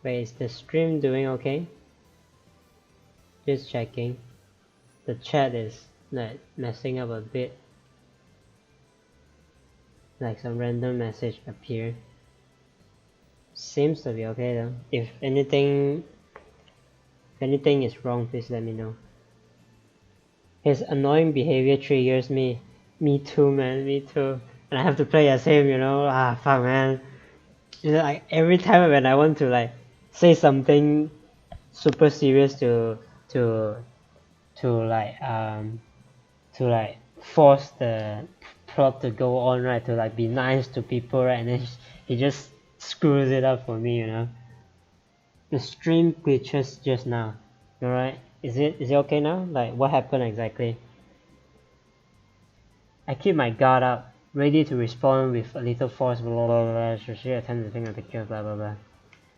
Wait, is the stream doing okay? Just checking. The chat is like messing up a bit. Like some random message appeared. Seems to be okay though. If anything is wrong, please let me know. His annoying behavior triggers me. Me too, man. Me too. And I have to play as him, you know. Ah, fuck, man. You know, like every time when I want to like say something super serious to force the plot to go on, right? To like be nice to people, right? And then he just screws it up for me, you know. The stream glitches just now. Alright? Is it okay now? Like what happened exactly? I keep my guard up, ready to respond with a little force, blah blah blah. Should she attempt to take a picture, blah blah blah.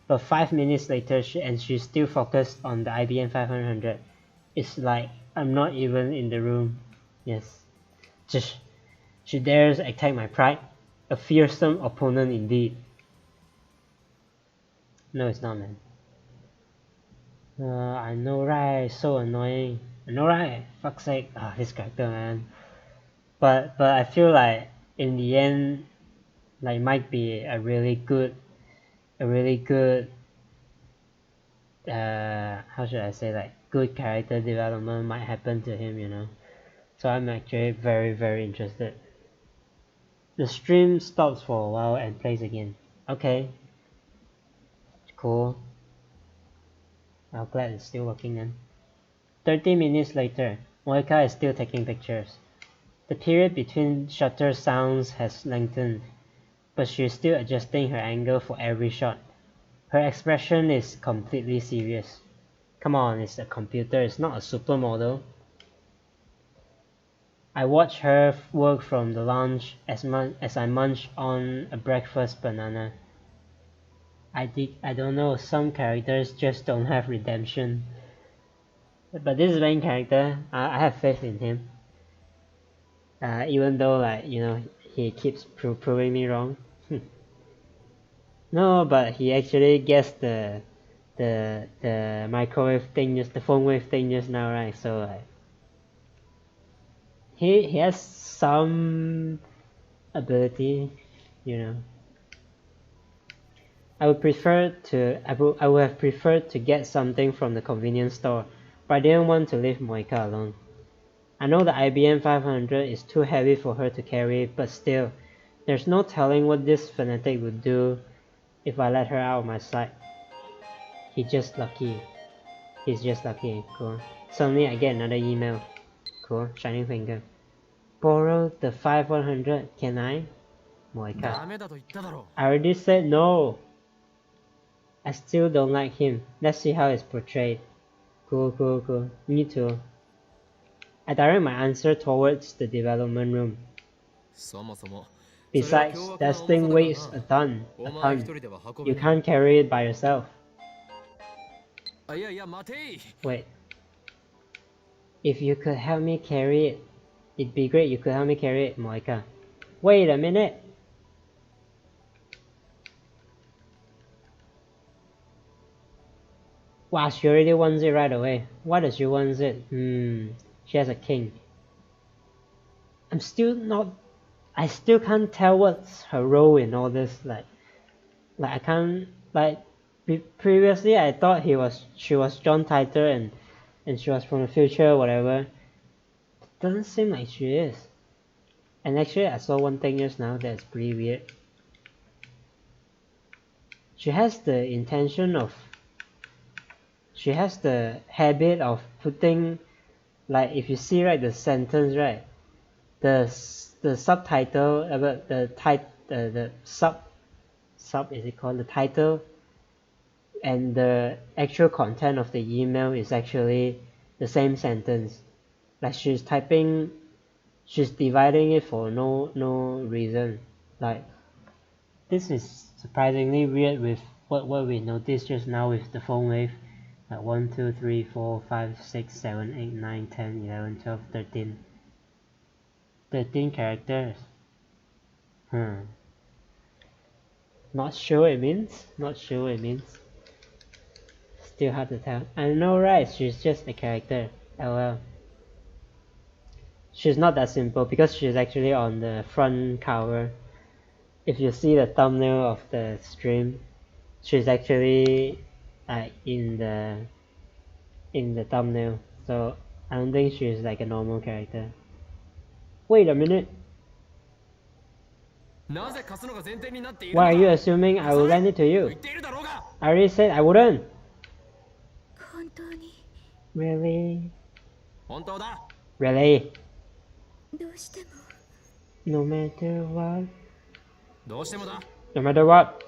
But 5 minutes later, she's still focused on the IBM 500. It's like I'm not even in the room. Yes. Just she dares attack my pride. A fearsome opponent indeed. No, it's not, man. I know, right? So annoying. I know, right? Fuck's sake. Ah, this character, man. But I feel like in the end, like might be a really good how should I say, like good character development might happen to him, you know. So I'm actually very interested. The stream stops for a while and plays again. Okay. Cool. I'm glad it's still working then. 30 minutes later, Moika is still taking pictures. The period between shutter sounds has lengthened, but she is still adjusting her angle for every shot. Her expression is completely serious. Come on, it's a computer, it's not a supermodel. I watch her work from the lounge as I munch on a breakfast banana. I don't know, some characters just don't have redemption. But this main character, I have faith in him. Even though, like, you know, he keeps proving me wrong. No, but he actually gets the microwave thing, just the phone wave thing just now, right? So like, he has some ability, you know. I would have preferred to get something from the convenience store, but I didn't want to leave Moika alone. I know the IBM 500 is too heavy for her to carry, but still, there's no telling what this fanatic would do if I let her out of my sight. He's just lucky. Cool. Suddenly I get another email. Cool. Shining finger. Borrow the 500, can I? Moika. I already said no. I still don't like him. Let's see how it's portrayed. Cool. Me too. I direct my answer towards the development room. Besides, that thing weighs a ton. You can't carry it by yourself. Wait. If you could help me carry it, it'd be great. You could help me carry it, Moika. Wait a minute. Wow, she already wants it right away. Why does she want it? She has a king. I still can't tell what's her role in all this. Like I can't, previously I thought she was John Titor and she was from the future, whatever. It doesn't seem like she is. And actually I saw one thing just now that's pretty weird. She has the habit of putting, like, if you see right the sentence, right, the subtitle about the sub is it called, the title and the actual content of the email is actually the same sentence. Like she's dividing it for no reason. Like, this is surprisingly weird with what we noticed just now with the phone wave. Like 1, 2, 3, 4, 5, 6, 7, 8, 9, 10, 11, 12, 13. 13 characters. Not sure what it means. Still hard to tell. I know, right? She's just a character. LOL. She's not that simple because she's actually on the front cover. If you see the thumbnail of the stream, she's actually in the thumbnail, so I don't think she's like a normal character. Wait a minute. Why are you assuming I will lend it to you? I already said I wouldn't. Really? Really? No matter what. No matter what.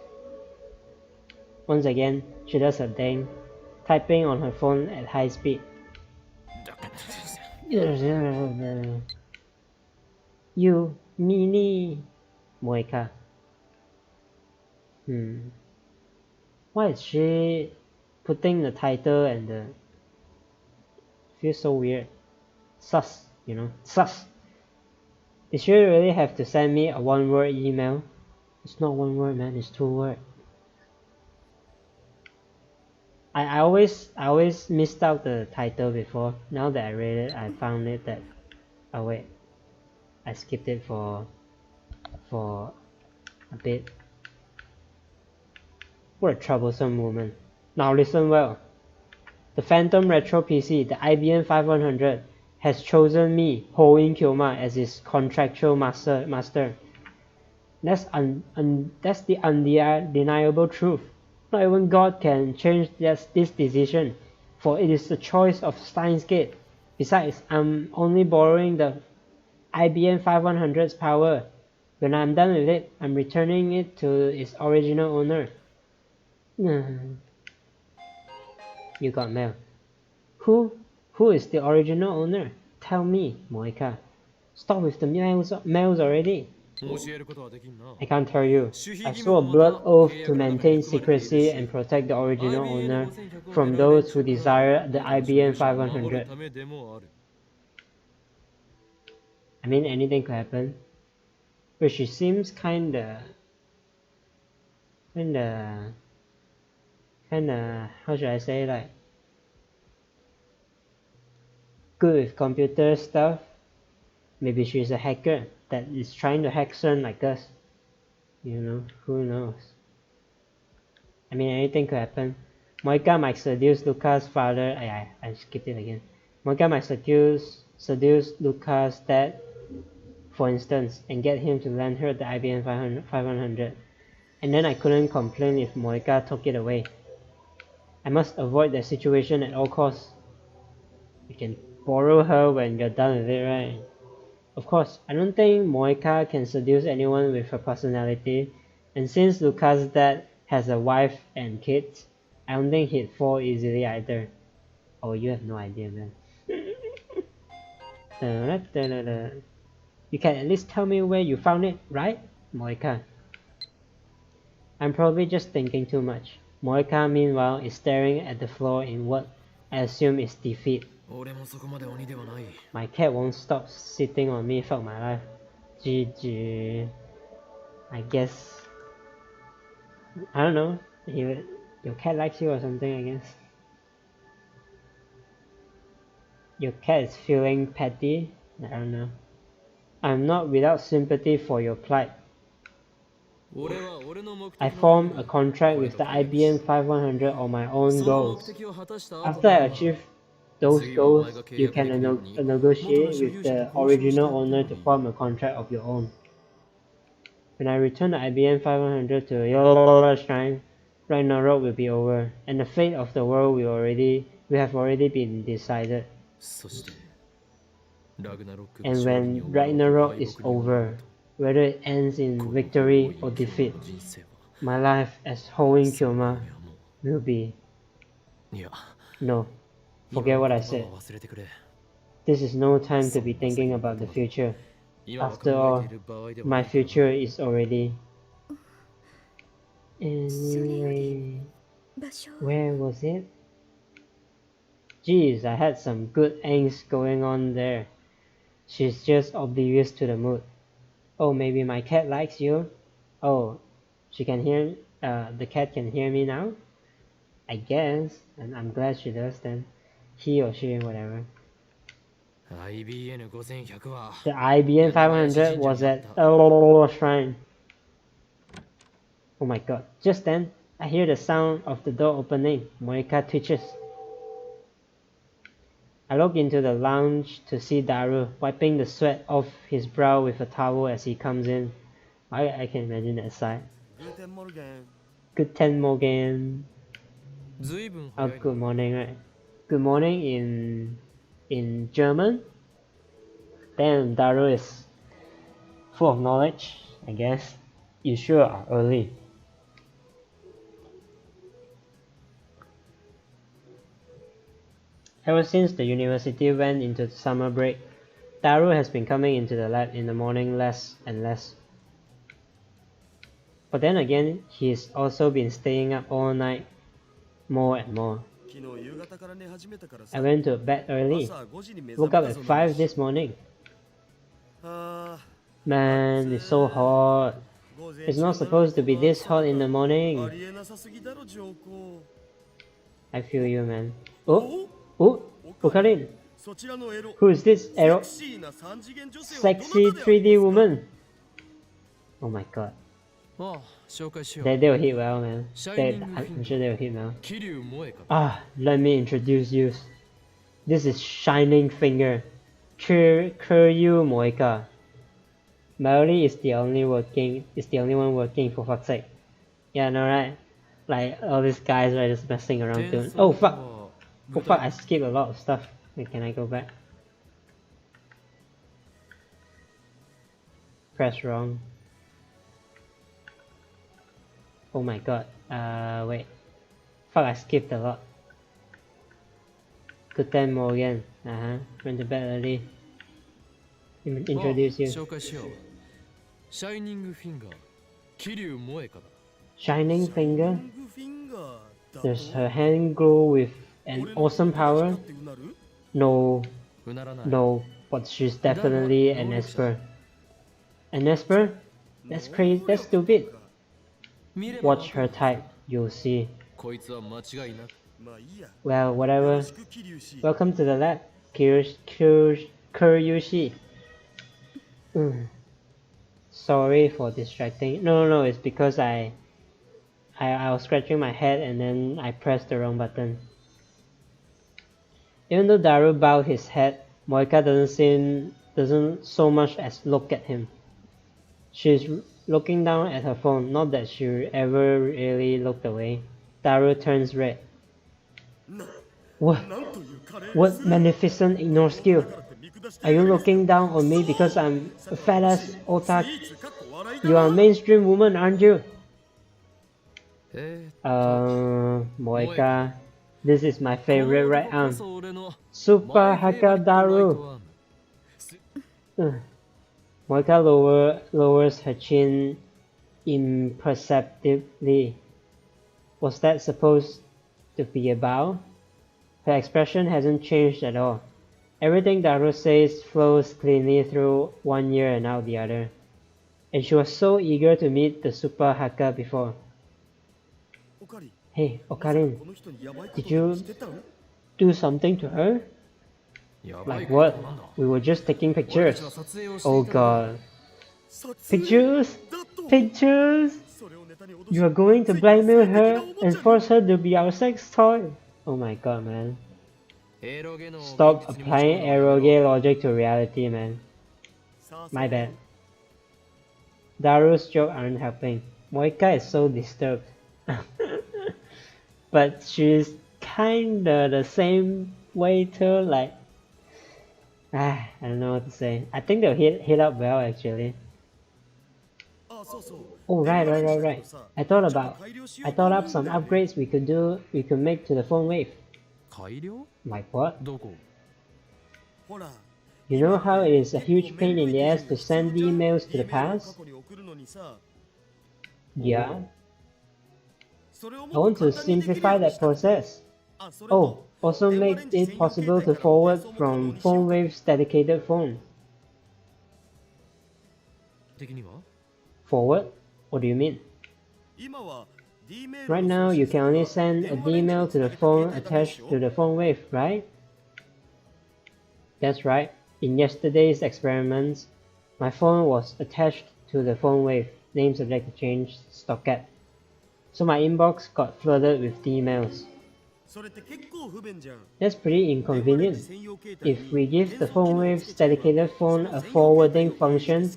Once again, she does her thing, typing on her phone at high speed. You, Mini, Moika. Why is she putting the title and the... Feels so weird. Sus, you know, sus. Did she really have to send me a one-word email? It's not one word, man, it's 2 words. I always missed out the title before. Now that I read it, I found it that... Oh wait, I skipped it for a bit. What a troublesome woman. Now listen well. The Phantom Retro PC, the IBM 500, has chosen me, Hoin Kyoma, as its contractual master. That's the undeniable truth. Not even God can change this decision, for it is the choice of Steins. Besides, I'm only borrowing the IBM 500's power. When I'm done with it, I'm returning it to its original owner. You got mail. Who is the original owner? Tell me, Moika. Stop with the mails already. I can't tell you. I swore a blood oath to maintain secrecy and protect the original owner from those who desire the IBM 500. I mean, anything could happen. But she seems kinda, how should I say, like, good with computer stuff. Maybe she's a hacker that is trying to hack someone like us. You know, who knows? I mean, anything could happen. Moika might seduce Luca's father. I skipped it again. Moika might seduce Luca's dad, for instance, and get him to lend her the IBM 500. And then I couldn't complain if Moika took it away. I must avoid that situation at all costs. You can borrow her when you're done with it, right? Of course, I don't think Moika can seduce anyone with her personality, and since Luca's dad has a wife and kids, I don't think he'd fall easily either. Oh, you have no idea, man. You can at least tell me where you found it, right, Moika? I'm probably just thinking too much. Moika, meanwhile, is staring at the floor in what I assume is defeat. My cat won't stop sitting on me, fuck my life. GG. I guess... I don't know. Your cat likes you or something, I guess. Your cat is feeling petty? I don't know. I'm not without sympathy for your plight. I formed a contract with the IBM 5100 on my own goals. After I achieve those goals, you can negotiate with the original owner to form a contract of your own. When I return the IBM 500 to your shrine, Ragnarok will be over, and the fate of the world will have already been decided. And when Ragnarok is over, whether it ends in victory or defeat, my life as Hoenn Kyoma will be... No, forget what I said. This is no time to be thinking about the future. After all, my future is already... Anyway, where was it? Jeez, I had some good angst going on there. She's just oblivious to the mood. Oh, maybe my cat likes you? Oh, she can hear... the cat can hear me now? I guess, and I'm glad she does then. He or she, whatever. The IBM 500 was at a shrine. Oh my god. Just then, I hear the sound of the door opening. Moika twitches. I look into the lounge to see Daru wiping the sweat off his brow with a towel as he comes in. I can imagine that sight. Guten Morgen. Oh, good morning, right? Good morning in German. Damn, Daru is full of knowledge, I guess. You sure are early. Ever since the university went into summer break, Daru has been coming into the lab in the morning less and less. But then again, he's also been staying up all night more and more. I went to bed early, woke up at 5 this morning. Man, it's so hot. It's not supposed to be this hot in the morning. I feel you, man. Oh, Okarin. Who is this sexy 3D woman? Oh my god. They'll hit well, man. I'm sure they'll hit well. Let me introduce you. This is Shining Finger, Kiryu Moika. Melody is the only one working, for fuck's sake. Yeah, no, right? Like all these guys are just messing around doing. Oh fuck! Oh fuck! I skipped a lot of stuff. Wait, can I go back? Press wrong. Oh my god. Wait. Fuck! I skipped a lot. Guten Morgen. Went to bed early. Introduce you. Shining Finger, Kiryu Moeka. Shining Finger? Does her hand glow with an awesome power? No, but she's definitely an Esper. An Esper? That's crazy, that's stupid. Watch her type, you'll see. Well, whatever. Welcome to the lab, Kuryushi. Sorry for distracting. No, it's because I I was scratching my head and then I pressed the wrong button. Even though Daru bowed his head, Moika doesn't so much as look at him. She's looking down at her phone, not that she ever really looked away. Daru turns red. What magnificent ignore skill! Are you looking down on me because I'm a fat ass otak? You are a mainstream woman, aren't you? Moika, this is my favorite right arm. Super Haka Daru. Moika lowers her chin imperceptibly. Was that supposed to be a bow? Her expression hasn't changed at all. Everything Daru says flows cleanly through one ear and out the other. And she was so eager to meet the Super Haka before. Hey, Okarin, did you do something to her? Like what? We were just taking pictures. Oh god. Pictures? Pictures? You are going to blackmail her and force her to be our sex toy? Oh my god, man. Stop applying eroge logic to reality, man. My bad. Daru's jokes aren't helping. Moika is so disturbed. But she's kinda the same way too, like... I don't know what to say. I think they'll hit up well, actually. Oh, right. I thought up some upgrades we could make to the phone wave. Like what? You know how it is a huge pain in the ass to send emails to the past? Yeah. I want to simplify that process. Oh, also make it possible to forward from phone wave's dedicated phone. Forward? What do you mean? Right now, you can only send a D-mail to the phone attached to the phone wave, right? That's right. In yesterday's experiments, my phone was attached to the phone wave, name subject to change, stocket. So my inbox got flooded with D-mails. That's pretty inconvenient. If we give the phone wave's dedicated phone a forwarding function,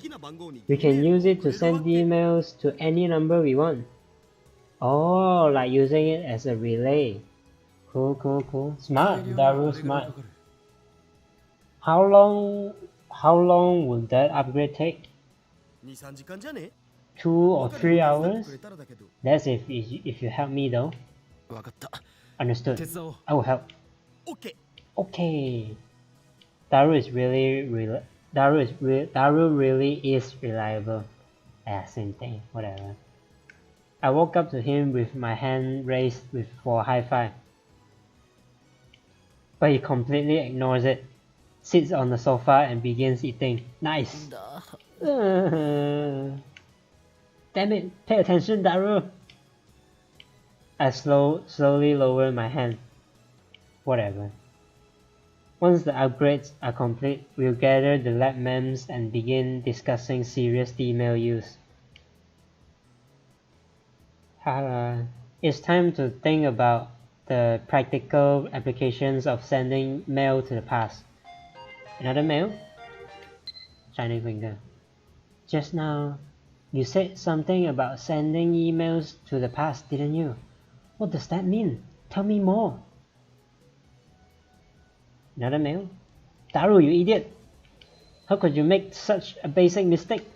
we can use it to send emails to any number we want. Oh, like using it as a relay. Cool. Smart, Daru, smart. How long would that upgrade take? 2 or 3 hours? That's if you help me though. Understood. I will help. Okay. Daru really is reliable. Same thing. Whatever. I walk up to him with my hand raised for a high five. But he completely ignores it, sits on the sofa and begins eating. Nice! Damn it! Pay attention, Daru! I slowly lower my hand. Whatever. Once the upgrades are complete, we'll gather the lab mems and begin discussing serious email use. It's time to think about the practical applications of sending mail to the past. Another mail? Shining finger. Just now, you said something about sending emails to the past, didn't you? What does that mean? Tell me more. Another mail? Daru, you idiot! How could you make such a basic mistake?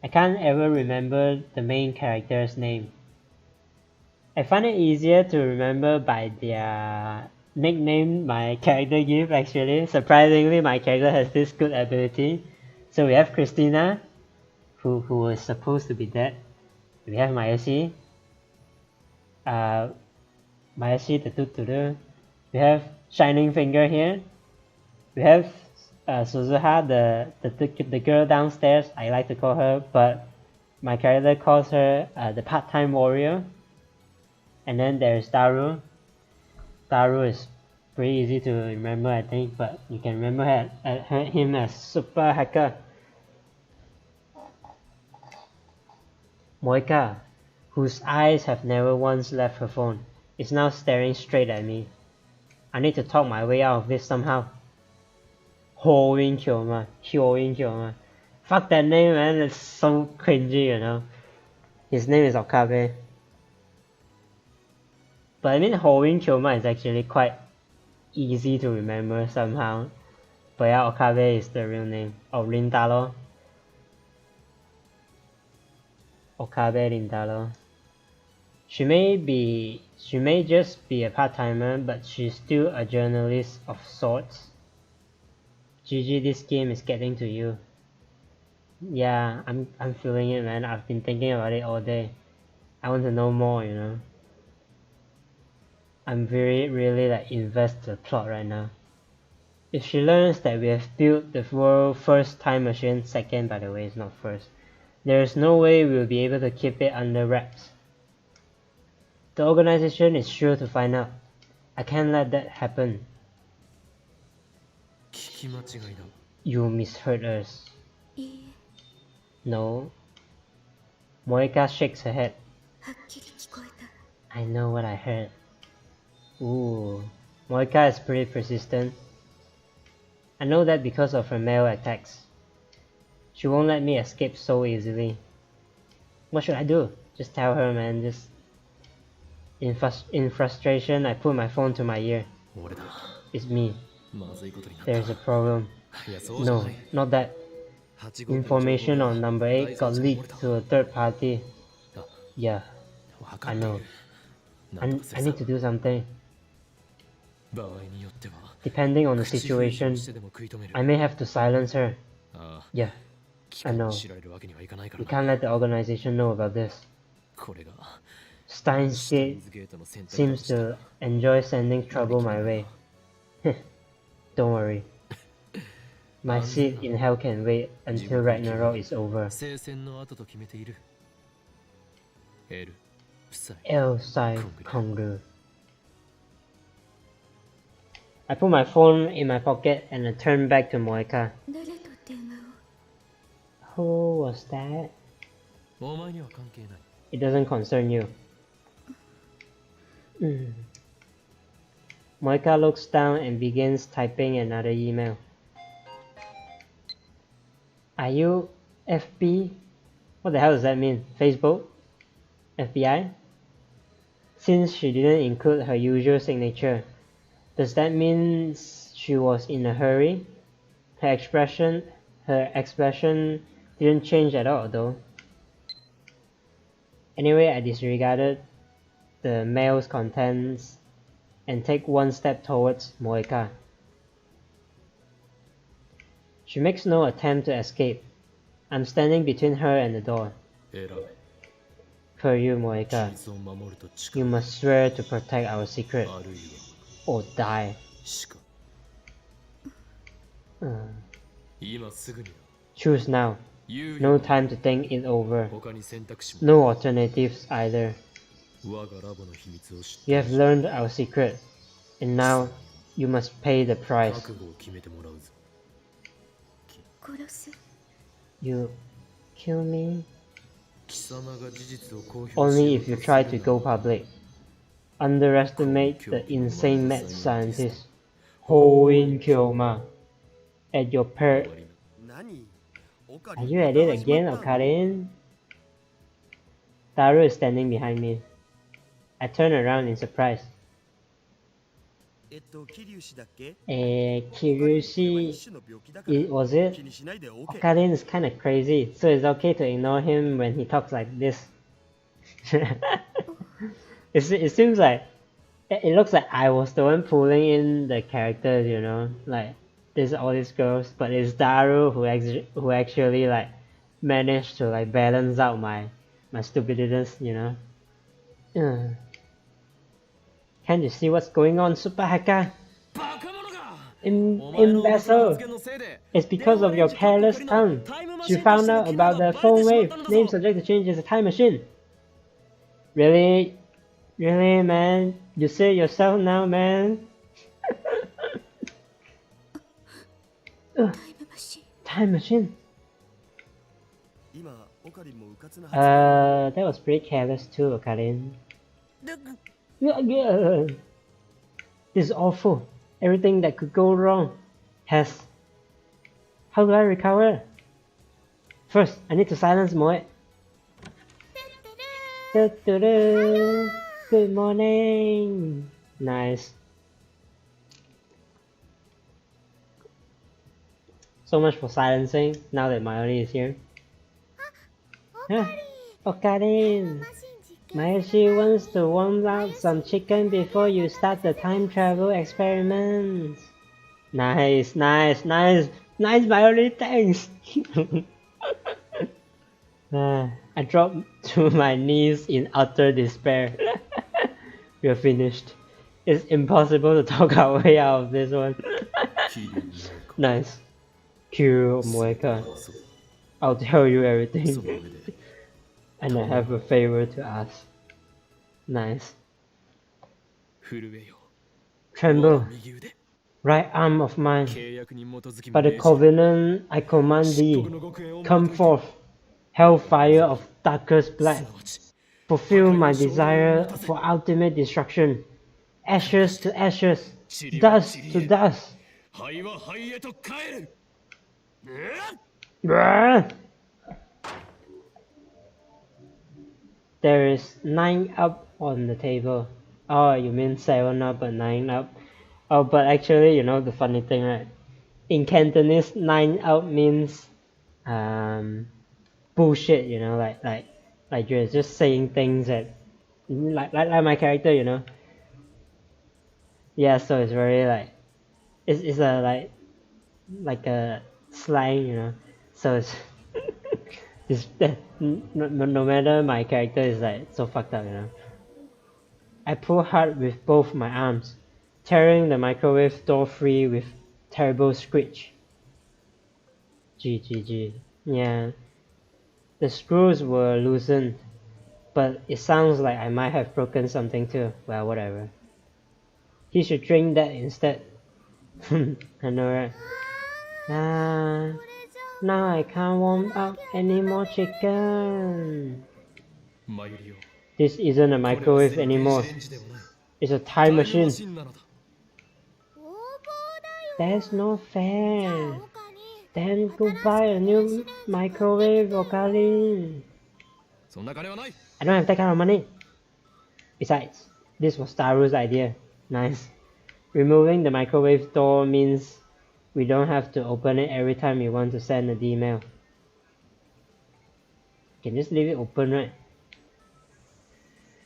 I can't ever remember the main character's name. I find it easier to remember by their nickname my character gives actually. Surprisingly, my character has this good ability. So we have Christina, who is supposed to be dead. We have Mayoshi. Mayoshi the tutu. We have Shining Finger here. We have Suzuha, the girl downstairs, I like to call her, but my character calls her the part-time warrior. And then there's Daru. Daru is pretty easy to remember, I think, but you can remember him as Super Hacker. Moika, whose eyes have never once left her phone, is now staring straight at me. I need to talk my way out of this somehow. Hoin Kyoma. Fuck that name, man. It's so cringy, you know. His name is Okabe. But I mean, Hoin Kyoma is actually quite easy to remember somehow. But yeah, Okabe is the real name. Oh, Rintaro. Okabe Rintaro. She may just be a part-timer, but she's still a journalist of sorts. GG, this game is getting to you. Yeah, I'm feeling it, man. I've been thinking about it all day. I want to know more, you know. I'm really like invested in the plot right now. If she learns that we have built the world's first time machine, second by the way, it's not first, there's no way we'll be able to keep it under wraps. The organization is sure to find out. I can't let that happen. You misheard us. No. Moika shakes her head. I know what I heard. Ooh. Moika is pretty persistent. I know that because of her male attacks. She won't let me escape so easily. What should I do? Just tell her, man. Just in frustration, I put my phone to my ear. It's me. There's a problem. No, not that. Information on number 8 got leaked to a third party. Yeah, I know. I need to do something. Depending on the situation, I may have to silence her. Yeah, I know. We can't let the organization know about this. Steins seems to enjoy sending trouble my way. Don't worry. My seat in hell can wait until Ragnarok is over. L Psi Kongru. I put my phone in my pocket and I turned back to Moika. Who was that? It doesn't concern you. Moika looks down and begins typing another email. Are you FB? What the hell does that mean? Facebook? FBI? Since she didn't include her usual signature, does that mean she was in a hurry? Her expression didn't change at all though. Anyway, I disregarded the mail's contents and take one step towards Moika. She makes no attempt to escape. I'm standing between her and the door. Per you, Moika, you must swear to protect our secret, or die. Choose now. No time to think it over. No alternatives either. You have learned our secret, and now you must pay the price. You kill me? Only if you try to go public. Underestimate the insane mad scientist Hoin Kyoma at your peril. Are you at it again, Okarin? Taro is standing behind me. I turn around in surprise. Kiryushi, was it? Okarin is kinda crazy, so it's okay to ignore him when he talks like this. It seems like, it looks like I was the one pulling in the characters, you know? Like, there's all these girls, but it's Daru who actually like managed to like balance out my stupidness, you know? Can't you see what's going on, Super Hacker? Imbecile! It's because of your careless tongue. She found out about the phone wave. Name subject to change is a time machine. Really? Really, man? You say it yourself now, man? Time machine. That was pretty careless too, Karin. This is awful. Everything that could go wrong has. How do I recover? First, I need to silence Moe. Good morning. Nice. So much for silencing. Now that Mayuri is here. Okarin. Mayoshi wants to warm up some chicken before you start the time travel experiments. Nice, Mayuri, thanks. I dropped to my knees in utter despair. We're finished. It's impossible to talk our way out of this one. Nice. Kiryu Moeka. I'll tell you everything. And I have a favor to ask. Nice. Tremble, right arm of mine. By the covenant I command thee, come forth, hellfire of darkest black. Fulfill my desire for ultimate destruction. Ashes to ashes, dust to dust. There is 9 up on the table. Oh, you mean 7 up and 9 up? Oh, but actually, you know the funny thing, right? In Cantonese, 9 up means bullshit. You know, like you're just saying things that like my character, you know. Yeah, so it's very like it's a like a slang, you know. So it's no matter my character is like so fucked up, you know. I pull hard with both my arms, tearing the microwave door free with terrible screech. G. Yeah. The screws were loosened, but it sounds like I might have broken something too. Well, whatever. He should drink that instead. I know, right? Now I can't warm up any more chicken. This isn't a microwave anymore. It's a time machine. That's no fair. Then go buy a new microwave, Okarin. I don't have that kind of money. Besides, this was Taru's idea. Nice. Removing the microwave door means we don't have to open it every time we want to send an email. Can just leave it open, right?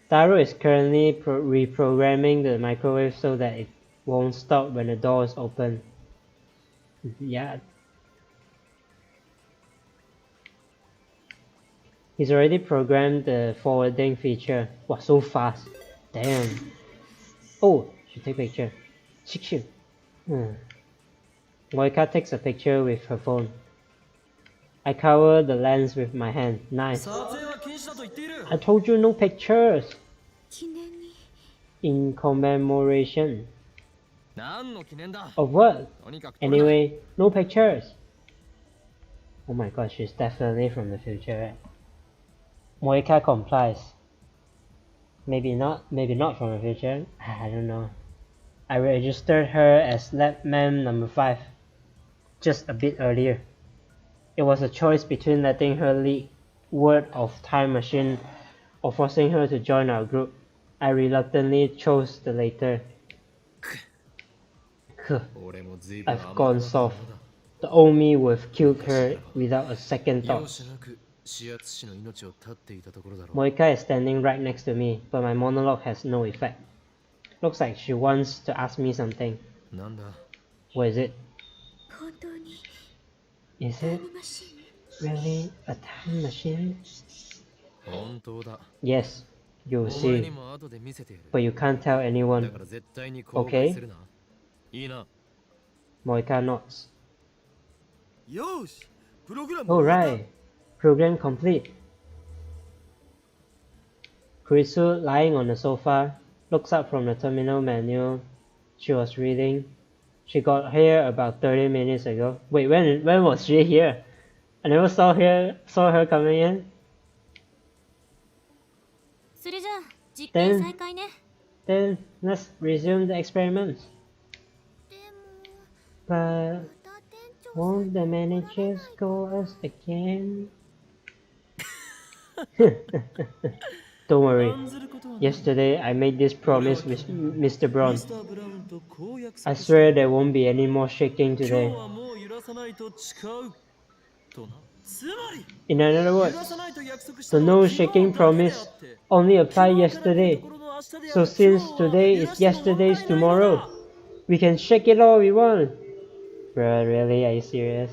Taro is currently reprogramming the microwave so that it won't stop when the door is open. Yeah. He's already programmed the forwarding feature. Wow, so fast. Damn. Oh, should take picture. Shoot. Moika takes a picture with her phone. I cover the lens with my hand. Nice. I told you no pictures. In commemoration. Of what? Anyway, no pictures. Oh my god, she's definitely from the future, right? Moika complies. Maybe not from the future. I don't know. I registered her as lab mem number 5 just a bit earlier. It was a choice between letting her leak word of time machine or forcing her to join our group. I reluctantly chose the later. I've gone soft. The old me would have killed her without a second thought. Moika is standing right next to me, but my monologue has no effect. Looks like she wants to ask me something. What is it? Is it really a time machine? Yes, you'll see. But you can't tell anyone. Okay? Moika nods. Alright. Program complete. Kurisu, lying on the sofa, looks up from the terminal menu she was reading. She got here about 30 minutes ago. Wait, when was she here? I never saw her coming in. それじゃあ実験再開ね。 Then let's resume the experiments. でも But また店長さん won't に the 怒られない manager か scold us again? Don't worry. 案ずることはない。 Yesterday I made this promise with Mr. ミ Brown. スター・ブラウンとこう約 I 束した。 swear there won't be any more shaking 今日 today. はもう揺らさないと誓うとな。つまり In other 揺 words, らさないと約束した the の no は昨日 shaking だけであ promise って only 昨 applied 日から見る yesterday. ところの明日である So 今 since 日は today 揺 is らしても問題 yesterday's ないの tomorrow, だ。 we can shake it all we want. Bruh, really? Are you serious?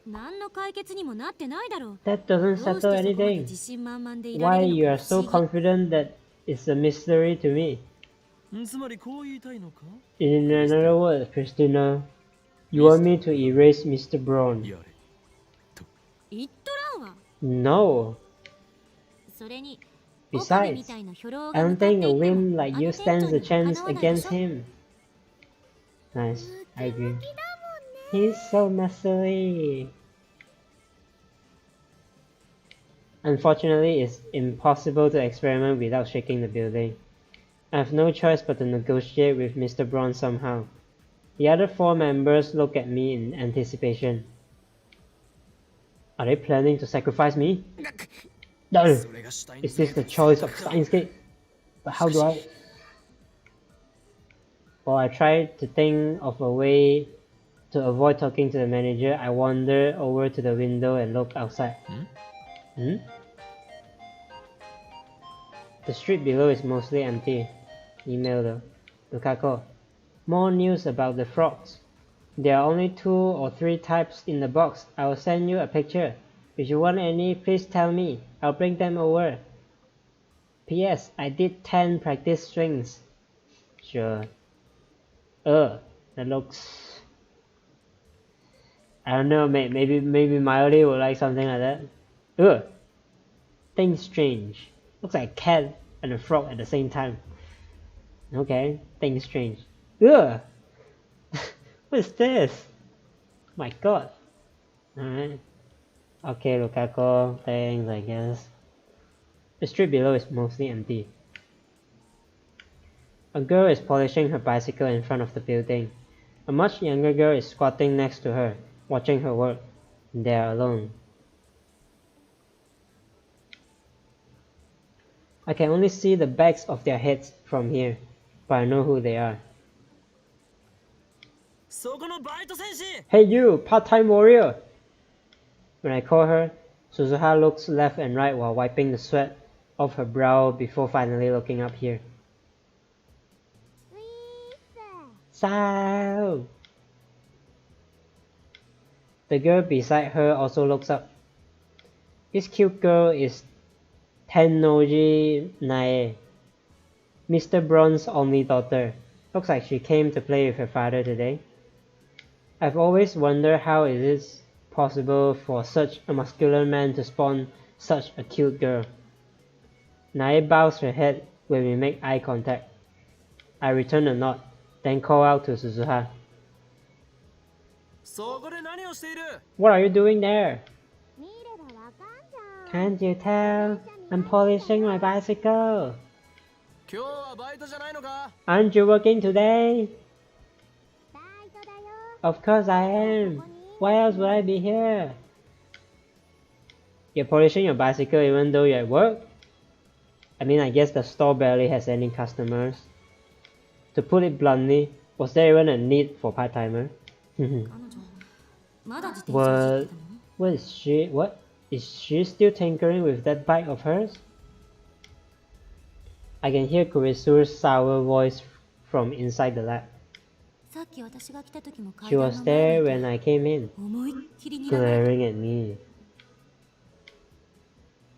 何の解決にもなってないだろう。 That doesn't どうして settle そこまで anything. 自信満々でいられ Why る you の are か so 不思議。 confident that it's a mystery to me? つまりこう言いたいのか In another word, Christina, you want me to erase Mr. Brown? やれ。言っとらんわ。 No. それに岡部み Besides, たいな兵糧 I が don't 向かって think い a っても win あ like の you 店長 stands a に chance かなわないで against しょ。 him. Nice, I agree. He's so muscly. Unfortunately, it's impossible to experiment without shaking the building. I have no choice but to negotiate with Mr. Braun somehow. The other 4 members look at me in anticipation. Are they planning to sacrifice me? No! Is this the choice of Steins? But how do I... While I try to think of a way to avoid talking to the manager, I wander over to the window and look outside. Hmm? The street below is mostly empty. Email though. Lukako. More news about the frogs. There are only 2 or 3 types in the box. I will send you a picture. If you want any, please tell me. I'll bring them over. P.S. I did 10 practice swings. Sure. That looks... I don't know, maybe Miley would like something like that. Things strange. Looks like a cat and a frog at the same time. Okay, things strange. What is this? My god. Alright. Okay, Lukaku, thanks, I guess. The street below is mostly empty. A girl is polishing her bicycle in front of the building. A much younger girl is squatting next to her, watching her work. They are alone. I can only see the backs of their heads from here, but I know who they are. Hey you, part-time warrior! When I call her, Suzuha looks left and right while wiping the sweat off her brow before finally looking up here. Sao! The girl beside her also looks up. This cute girl is Tennoji Nae, Mr. Braun's only daughter. Looks like she came to play with her father today. I've always wondered how it is possible for such a muscular man to spawn such a cute girl. Nae bows her head when we make eye contact. I return a nod, then call out to Suzuha. What are you doing there? Can't you tell? I'm polishing my bicycle. Aren't you working today? Of course I am. Why else would I be here? You're polishing your bicycle even though you're at work? I mean, I guess the store barely has any customers. To put it bluntly, was there even a need for part-timer? What is she? What? Is she still tinkering with that bike of hers? I can hear Kurisu's sour voice from inside the lab. She was there when I came in, glaring at me.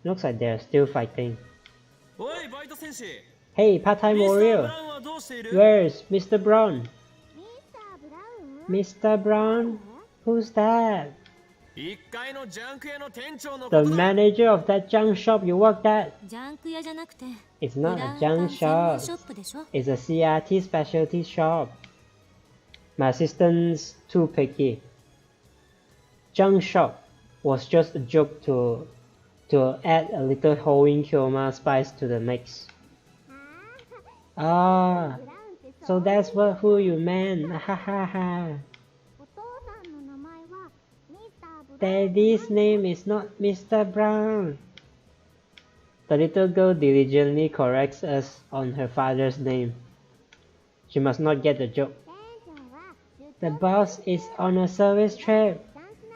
Looks like they're still fighting. Hey, part-time warrior! Where's Mr. Brown? Mr. Brown? Who's that? The manager of that junk shop you worked at. It's not a junk shop. It's a CRT specialty shop. My assistant's too picky. Junk shop was just a joke to to add a little hoeing kyoma spice to the mix. Ah, so that's who you meant. Ha ha ha. Daddy's name is not Mr. Brown. The little girl diligently corrects us on her father's name. She must not get the joke. The boss is on a service trip.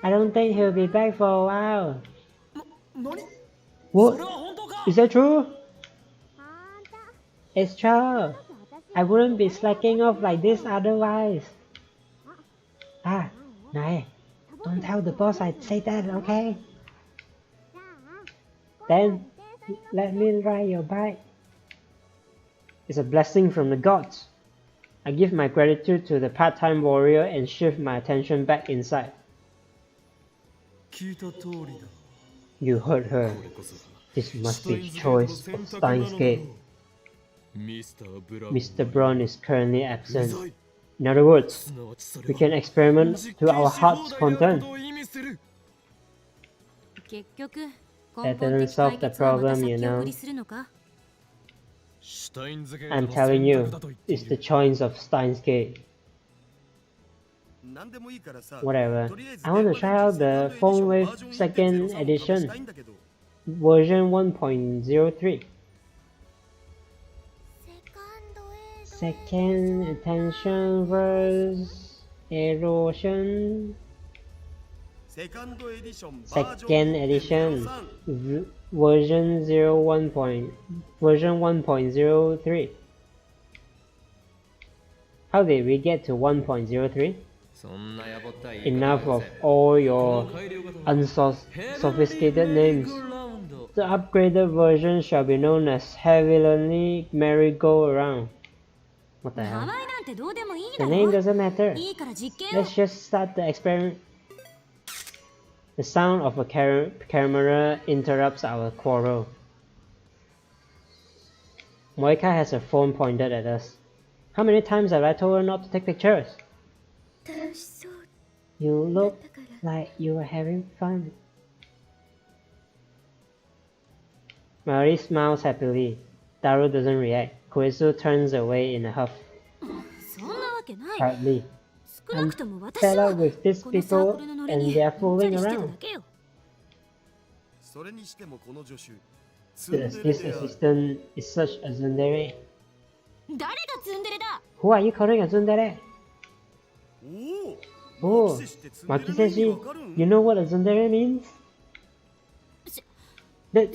I don't think he'll be back for a while. What? Is that true? It's true. I wouldn't be slacking off like this otherwise. Ah, Nae, don't tell the boss I say that, okay? Then, let me ride your bike. It's a blessing from the gods. I give my gratitude to the part-time warrior and shift my attention back inside. You heard her. This must be the choice of Steins Gate. Mr. Braun is currently absent. In other words, we can experiment to our heart's content. That doesn't solve the problem, you know. I'm telling you, it's the choice of Steins Gate. Whatever. I want to try out the Phone Wave 2nd edition, version 1.03. Second attention verse erosion. Second edition version 1.03. How did we get to 1.03? Enough of all your unsophisticated names. The upgraded version shall be known as Heavenly Merry-Go-Round. What the hell? The name doesn't matter. Let's just start the experiment. The sound of a camera interrupts our quarrel. Moika has her phone pointed at us. How many times have I told her not to take pictures? You look like you were having fun. Mari smiles happily. Taro doesn't react. Koizu turns away in a huff. Hardly. I'm fed up with these people and they're fooling around. This assistant is such a tsundere. Who are you calling a tsundere? Oh, Makiseshi, you know what a tsundere means? No.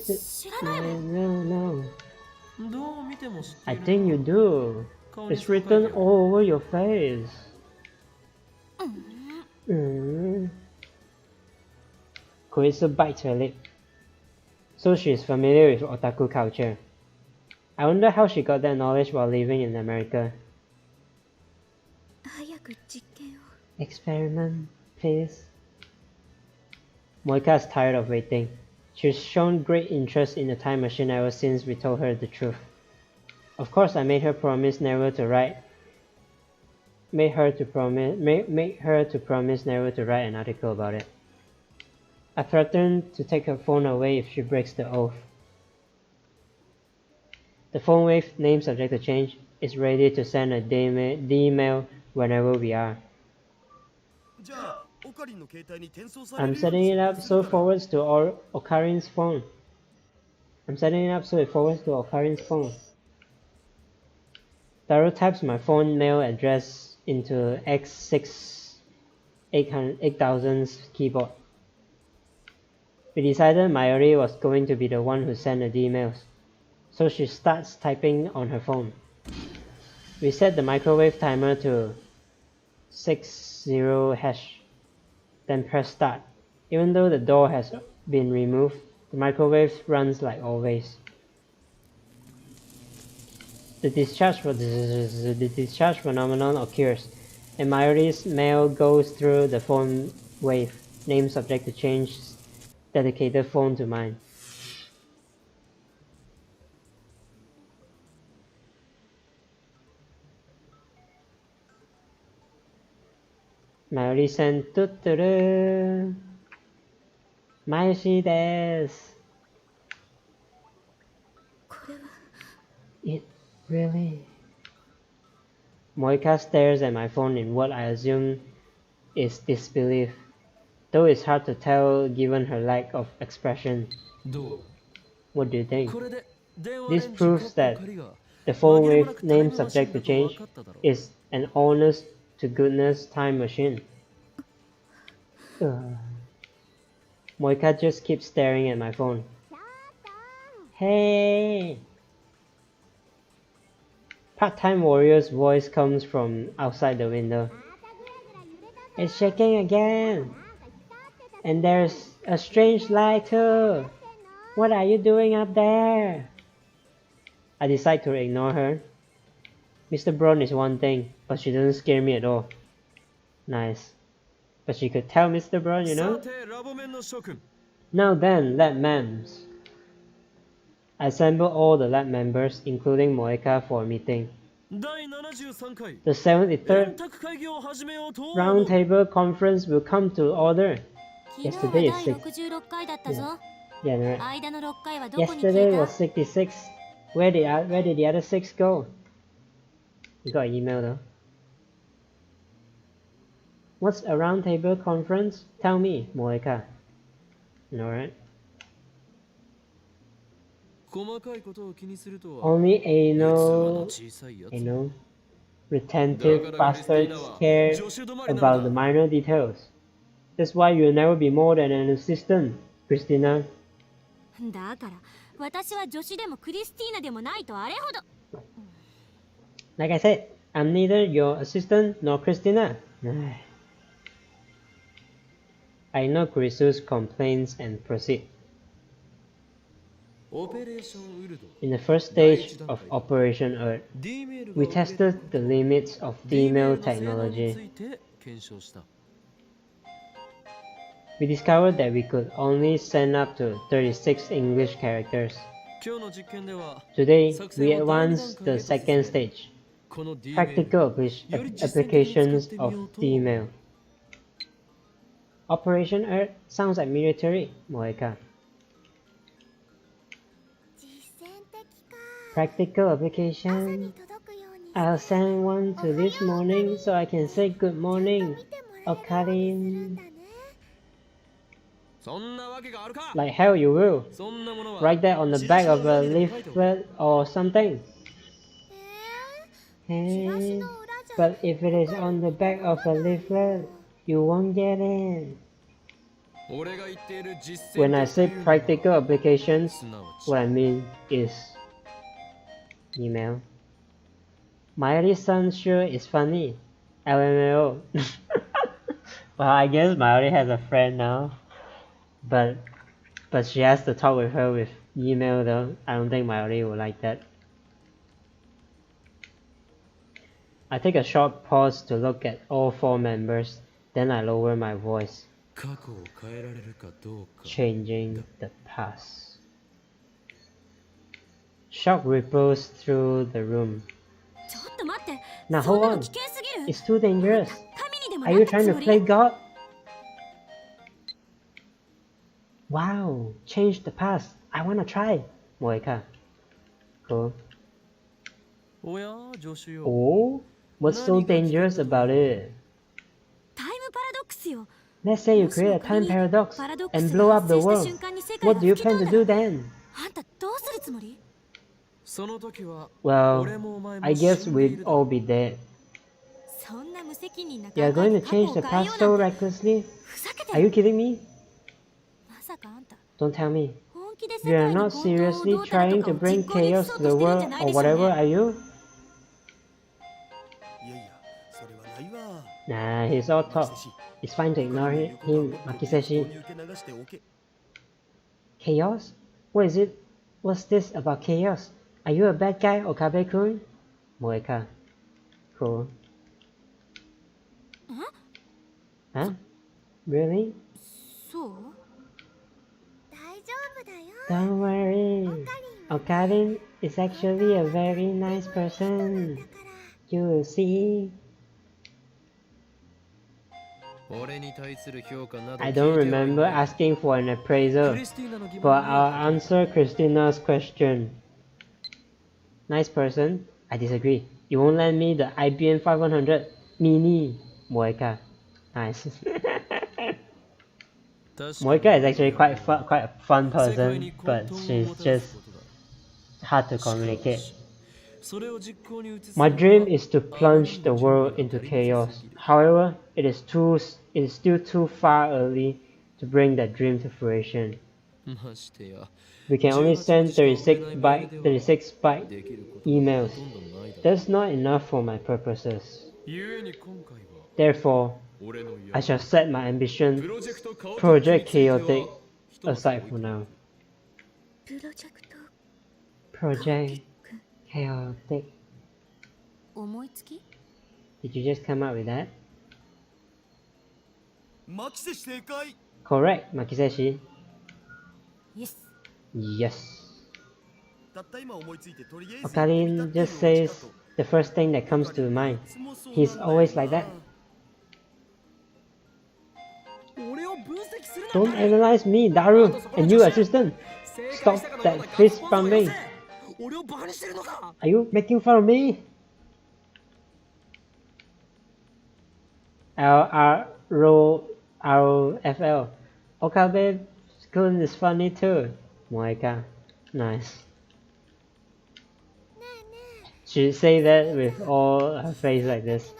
I think you do. It's written all over your face. Koizu bites her lip. So she is familiar with otaku culture. I wonder how she got that knowledge while living in America. Experiment, please. Moika is tired of waiting. She's shown great interest in the time machine ever since we told her the truth. Of course, I made her promise never to write. Made her to promise never to write an article about it. I threatened to take her phone away if she breaks the oath. The phone wave, name subject to change, is ready to send a D-mail whenever we are. I'm setting it up so it forwards to Okarin's phone. Taro types my phone mail address into X8000's keyboard. We decided Mayuri was going to be the one who sent the emails, so she starts typing on her phone. We set the microwave timer to 60#, then press start. Even though the door has been removed, the microwave runs like always. The discharge phenomenon occurs, and Mayuri's mail goes through the phone wave, name subject to change, dedicated phone to mine. Mayuri sent Mayoshi desu. It really... Moika stares at my phone in what I assume is disbelief, though it's hard to tell given her lack of expression. What do you think? This proves that the phone with name subject to change is an honest to goodness time machine. Moika just keeps staring at my phone. Hey! Part-time warrior's voice comes from outside the window. It's shaking again! And there's a strange light too! What are you doing up there? I decide to ignore her. Mr. Brown is one thing, but she doesn't scare me at all. Nice. But she could tell Mr. Brown, you know? Now then, lab members. I assemble all the lab members, including Moeka, for a meeting. The 73rd Roundtable Conference will come to order. Yesterday is 6. Yeah, right. Yesterday was 66. Where did the other 6 go? You got an email though. What's a roundtable conference? Tell me, Moeka. Alright. Only anal, retentive bastards care about the minor details. That's why you'll never be more than an assistant, Christina. Like I said, I'm neither your assistant nor Christina. I ignore Kurisu's complaints and proceed. In the first stage of Operation Earth, we tested the limits of female technology. We discovered that we could only send up to 36 English characters. Today, we advanced the second stage, practical applications of female. Operation Earth sounds like military, Moeka. Practical application. I'll send one to this morning so I can say good morning, Okarin. Like hell you will. Write that on the back of a leaflet or something. Hey, but if it is on the back of a leaflet, you won't get it. When I say practical applications, what I mean is email. Mayuri-san sure is funny. LMAO. Well, I guess Mayuri has a friend now. But she has to talk with her with email though. I don't think Mayuri will like that. I take a short pause to look at all 4 members, then I lower my voice. Changing the past. Shock ripples through the room. Now hold on. It's too dangerous. Are you trying to play God? Wow, change the past. I wanna try. Moeka. Cool. Oh? What's so dangerous about it? Let's say you create a time paradox and blow up the world. What do you plan to do then? Well, I guess we'd all be dead. You're going to change the past so recklessly? Are you kidding me? Don't tell me. You're not seriously trying to bring chaos to the world or whatever, are you? Nah, he's all talk. It's fine to ignore him, Makiseshi. Chaos? What is it? What's this about chaos? Are you a bad guy, Okabe-kun? Moeka. Cool. Huh? Really? Don't worry. Okarin is actually a very nice person. You will see. I don't remember asking for an appraisal, but I'll answer Christina's question. Nice person. I disagree. You won't lend me the IBM 500 Mini. Moeka. Nice. Moeka is actually quite a fun person, but she's just hard to communicate. My dream is to plunge the world into chaos. However, it is still too far early to bring that dream to fruition. We can only send 36-byte emails. That's not enough for my purposes. Therefore, I shall set my ambition, Project Chaotic, aside for now. Project Chaotic. Did you just come up with that? Correct, Makiseshi. Yes. Okalin just says the first thing that comes to mind. He's always like that. Don't analyze me, Daru, and you, assistant. Stop that fist pumping. Are you making fun of me? ROFL. Okabe School is funny too. Moeka. Nice. She say that with all her face like this.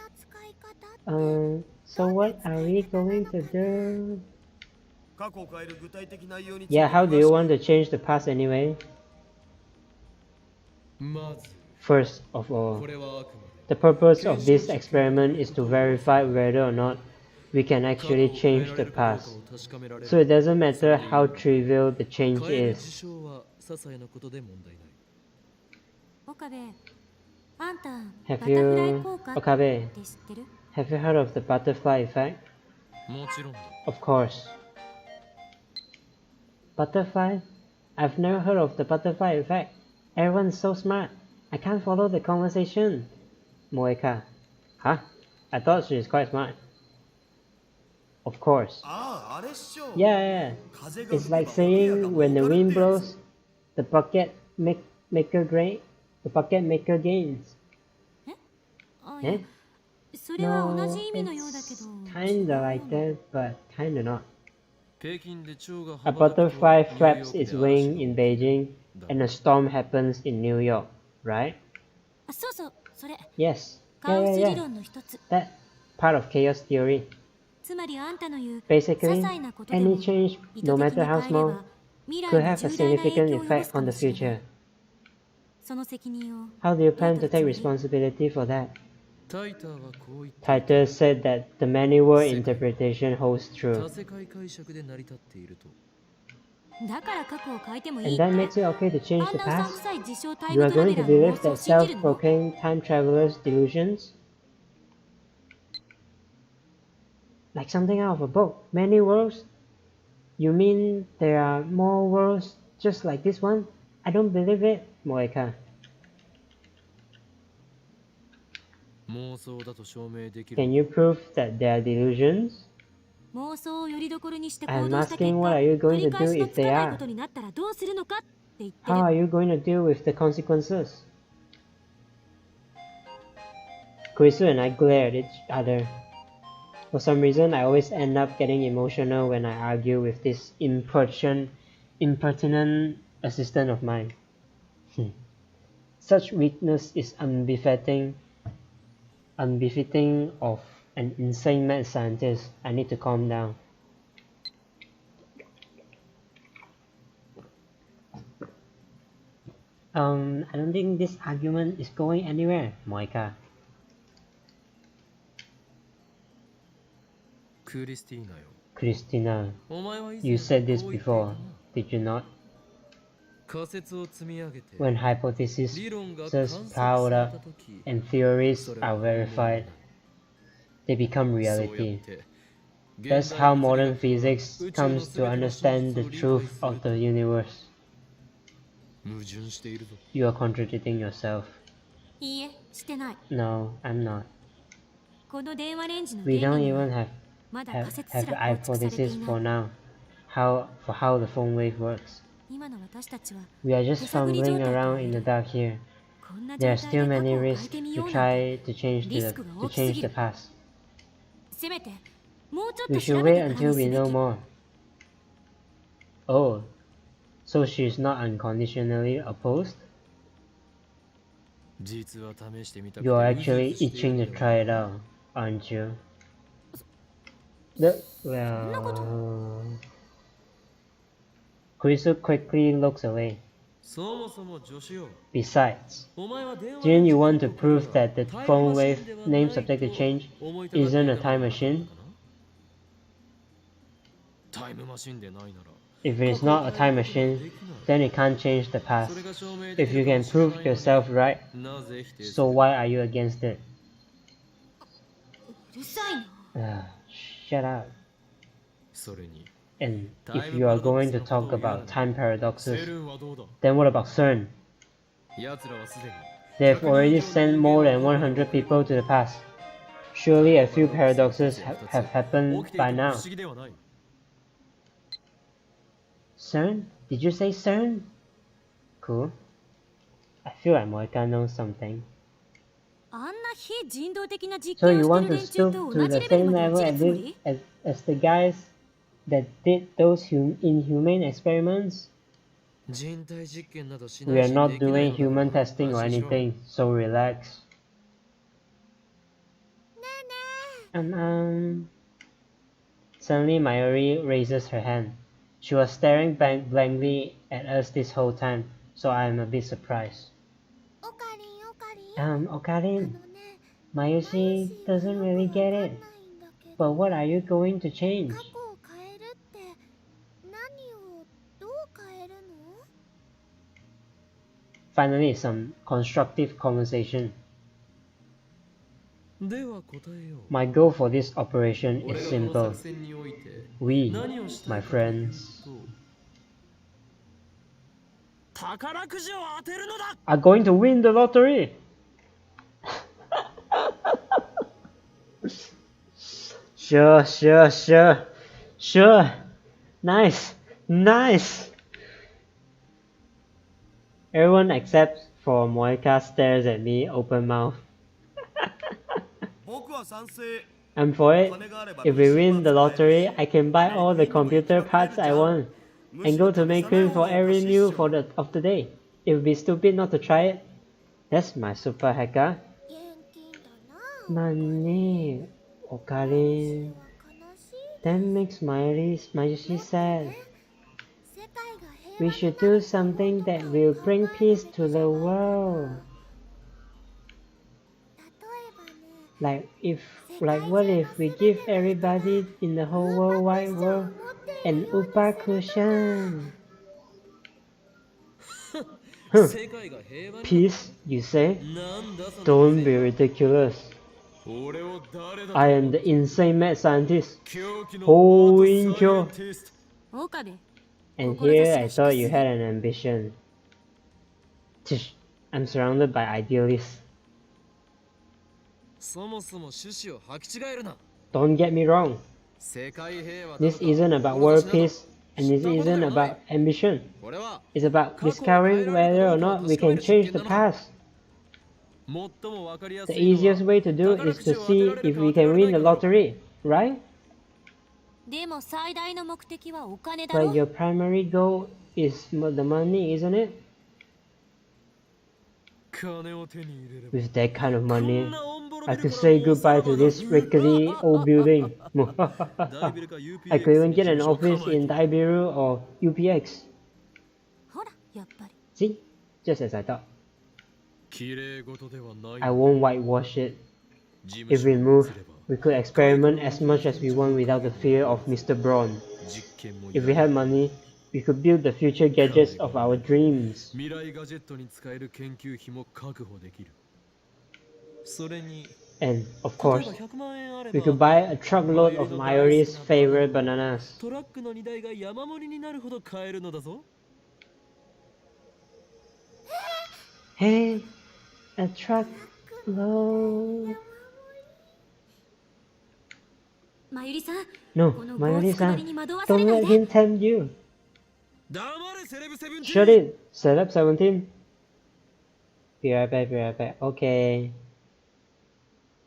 So what are we going to do? Yeah, how do you want to change the past anyway? First of all, the purpose of this experiment is to verify whether or not we can actually change the past. So it doesn't matter how trivial the change is. Okabe, have you heard of the butterfly effect? Of course. Butterfly? I've never heard of the butterfly effect. Everyone's so smart. I can't follow the conversation. Moeka. Huh? I thought she is quite smart. Of course. Yeah. It's like saying when the wind blows, the bucket maker gains. Eh? No, it's kinda like that, but kinda not. A butterfly flaps its wing in Beijing, and a storm happens in New York, right? Yes. Yeah. That part of chaos theory. Basically, any change, no matter how small, could have a significant effect on the future. How do you plan to take responsibility for that? Titus said that the many-word interpretation holds true. And that makes it okay to change the past? You are going to believe that self-proclaimed time travelers' delusions? Like something out of a book. Many worlds? You mean there are more worlds just like this one? I don't believe it, Moeka. Can you prove that they are delusions? I'm asking, what are you going to do if they are? How are you going to deal with the consequences? Kurisu and I glare at each other. For some reason, I always end up getting emotional when I argue with this impertinent assistant of mine. Such weakness is unbefitting of an insane mad scientist. I need to calm down. I don't think this argument is going anywhere, Moeka. Christina, you said this before, did you not? When hypotheses pile up and theories are verified, they become reality. That's how modern physics comes to understand the truth of the universe. You are contradicting yourself. No, I'm not. We don't even have hypothesis for now, for how the phone wave works. We are just fumbling around in the dark here. There are still many risks to try to change the past. せめてもうちょっ We と should 調べ wait てから until にす we べ know き。 more. Oh, so she's not unconditionally opposed? 実は試してみたく You're て actually うずうずしてい itching る to んだ try よ it out, aren't you? そんなこと Well... Kurisu quickly looks away. そもそも助手よ Besides, お前は電話 didn't you の want 時 to のこれ prove が that the タイム phone マシ wave ンでは name ない subject to と change 思いたがってい isn't a た time から machine? タイムマシンでないなら If it is not a time machine, then it can't change the past. If you can prove yourself right, なぜ否定す so る why are you against it? うるさいな。 Shut up. それに And if you are going to talk about time セ paradoxes, ルンはどうだ then what about CERN? 奴らはすでに They've already sent more than 100 people to the past. Surely a few paradoxes have happened 起きてい by ても now. 不思議ではない CERN? Did you say CERN? Cool. I feel like Moika knows something. あんな非人道的な実 So 験 you をして want る to 連中 stoop と to 同じ the レベル same まで level 落ち as, るつもり as the guys that did those inhumane experiments? 人体実験などし We ない are し not できない doing のだ human testing or 安心しろ anything, so relax. Suddenly Mayuri raises her hand. She was staring blankly at us this whole time, so I am a bit surprised. おかりんおかりん Okarin, ね Mayushi doesn't really get it. But what are you going to change? 過去を変えるって何をどう変えるの Finally, some constructive conversation. では答えよう My goal for this operation 俺 is がこの simple. 作戦において We, 何をした my いかという friends, と宝くじを当てるのだ are going to win the lottery! Sure. Nice. Everyone except for Moika stares at me open mouth. 僕は賛成 I'm for it. If we win the lottery, I can buy all the computer parts I want and go to Makerin for every meal of the day. It would be stupid not to try it. That's my super hacker. 現金だな Money, Okarin. 悲しい That makes Mayushi sad. 世界が平 We 和 should do something that will bring peace to the world. 例えばね What if we give everybody in the whole world wide world an Upa cushion? 世界が平和に Peace, you say? なんだその Don't be ridiculous. 俺を誰だ I am the insane mad scientist. 狂気の Oh, マー Incho. トサイエンティスト岡部 And here I thought you had an ambition. Tish, I'm surrounded by idealists. そもそも趣旨を履き違えるな Don't get me wrong. 世界平和 This isn't about world peace, and this isn't about ambition. これは It's about discovering whether or not we can change the past. 最もわかりやす The いのは easiest way to do it is to see if we can win the lottery, right? でも最大の目的はお金だ But ろ your primary goal is the money, isn't it? 金を手に入れれば With that kind of こ money, んなオンボロ I ビル could から say もう goodbye to this さらば rickety old building. 大ビルか UPX I could even get an に事務所を office 構えて in Daibiru or UPX. ほらやっぱり See? Just as I thought. 綺麗事ではない I won't whitewash it. 事 If 務 we 所を move, すれば we could experiment as much as we want without the fear of Mr. Braun. 実験も If we had money, we could build the future gadgets of our dreams. 未来ガジェットに使える研究費も確保できるそれに And, of 例え course, ば100万円あれ we ば could buy a truckload of Mayuri's favorite bananas. トラックの荷台が山盛りになるほど買えるのだぞ Hey, a truckload. まゆりさん No, この Mayuri 下 san, りに惑わさ don't れない let で him tempt you. 黙れセレブセブンティ Shut it, Celeb 17. Be right back, be right back. Okay.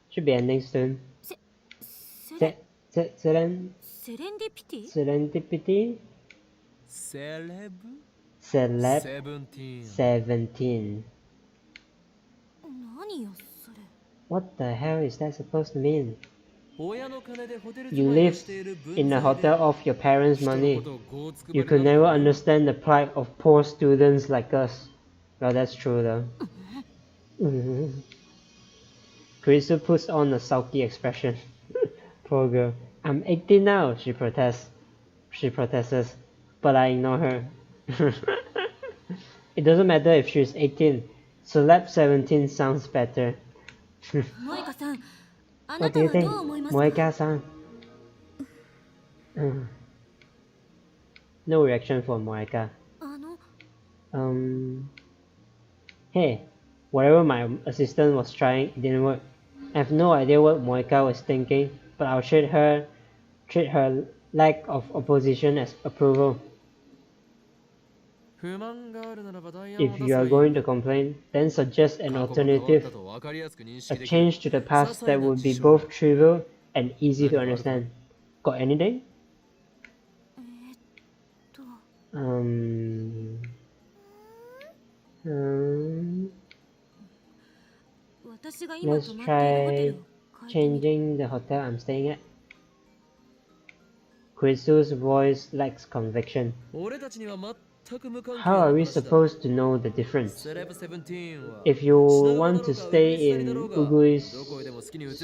Should be ending soon. セレ Serendipity? セレブ Celeb 17 17. 何よそれ。 What the hell is that supposed to mean? 親の金でホテル You 使いを live している分 in a 際で hotel off your parents' 人の money. ことをこうつくば You り could な never って understand the plight of poor students like us. Well, that's true though. Kurisu puts on a sulky expression. Poor girl. I'm 18 now, she protests. But I ignore her. It doesn't matter if she's 18. Celeb 17 sounds better. 萌香さん、あな What た do you はど think? う思いますか？ Moeka-san. No reaction for Moeka. あの、 Hey, whatever my assistant was trying, it didn't work. I have no idea what Moeka was thinking, but I'll treat her lack of opposition as approval. 不満があるならばダイヤを If 出 you せば are いい going to complain, then suggest an 過去が変わった alternative, と分かりやすく認 a 識できる change to the past that would be both trivial and easy to understand. Got anything? と、 私が今 Let's 泊まっているホテ try ルを変えてみる。 changing the hotel I'm staying at. Kurisu's voice lacks conviction. 俺たちには全く無関係 How な are we 話だ supposed to know the difference? セレブ17は If you 品川 want だろ to うが stay 海 in だろうが Uguis どこへでも好きに移ればいい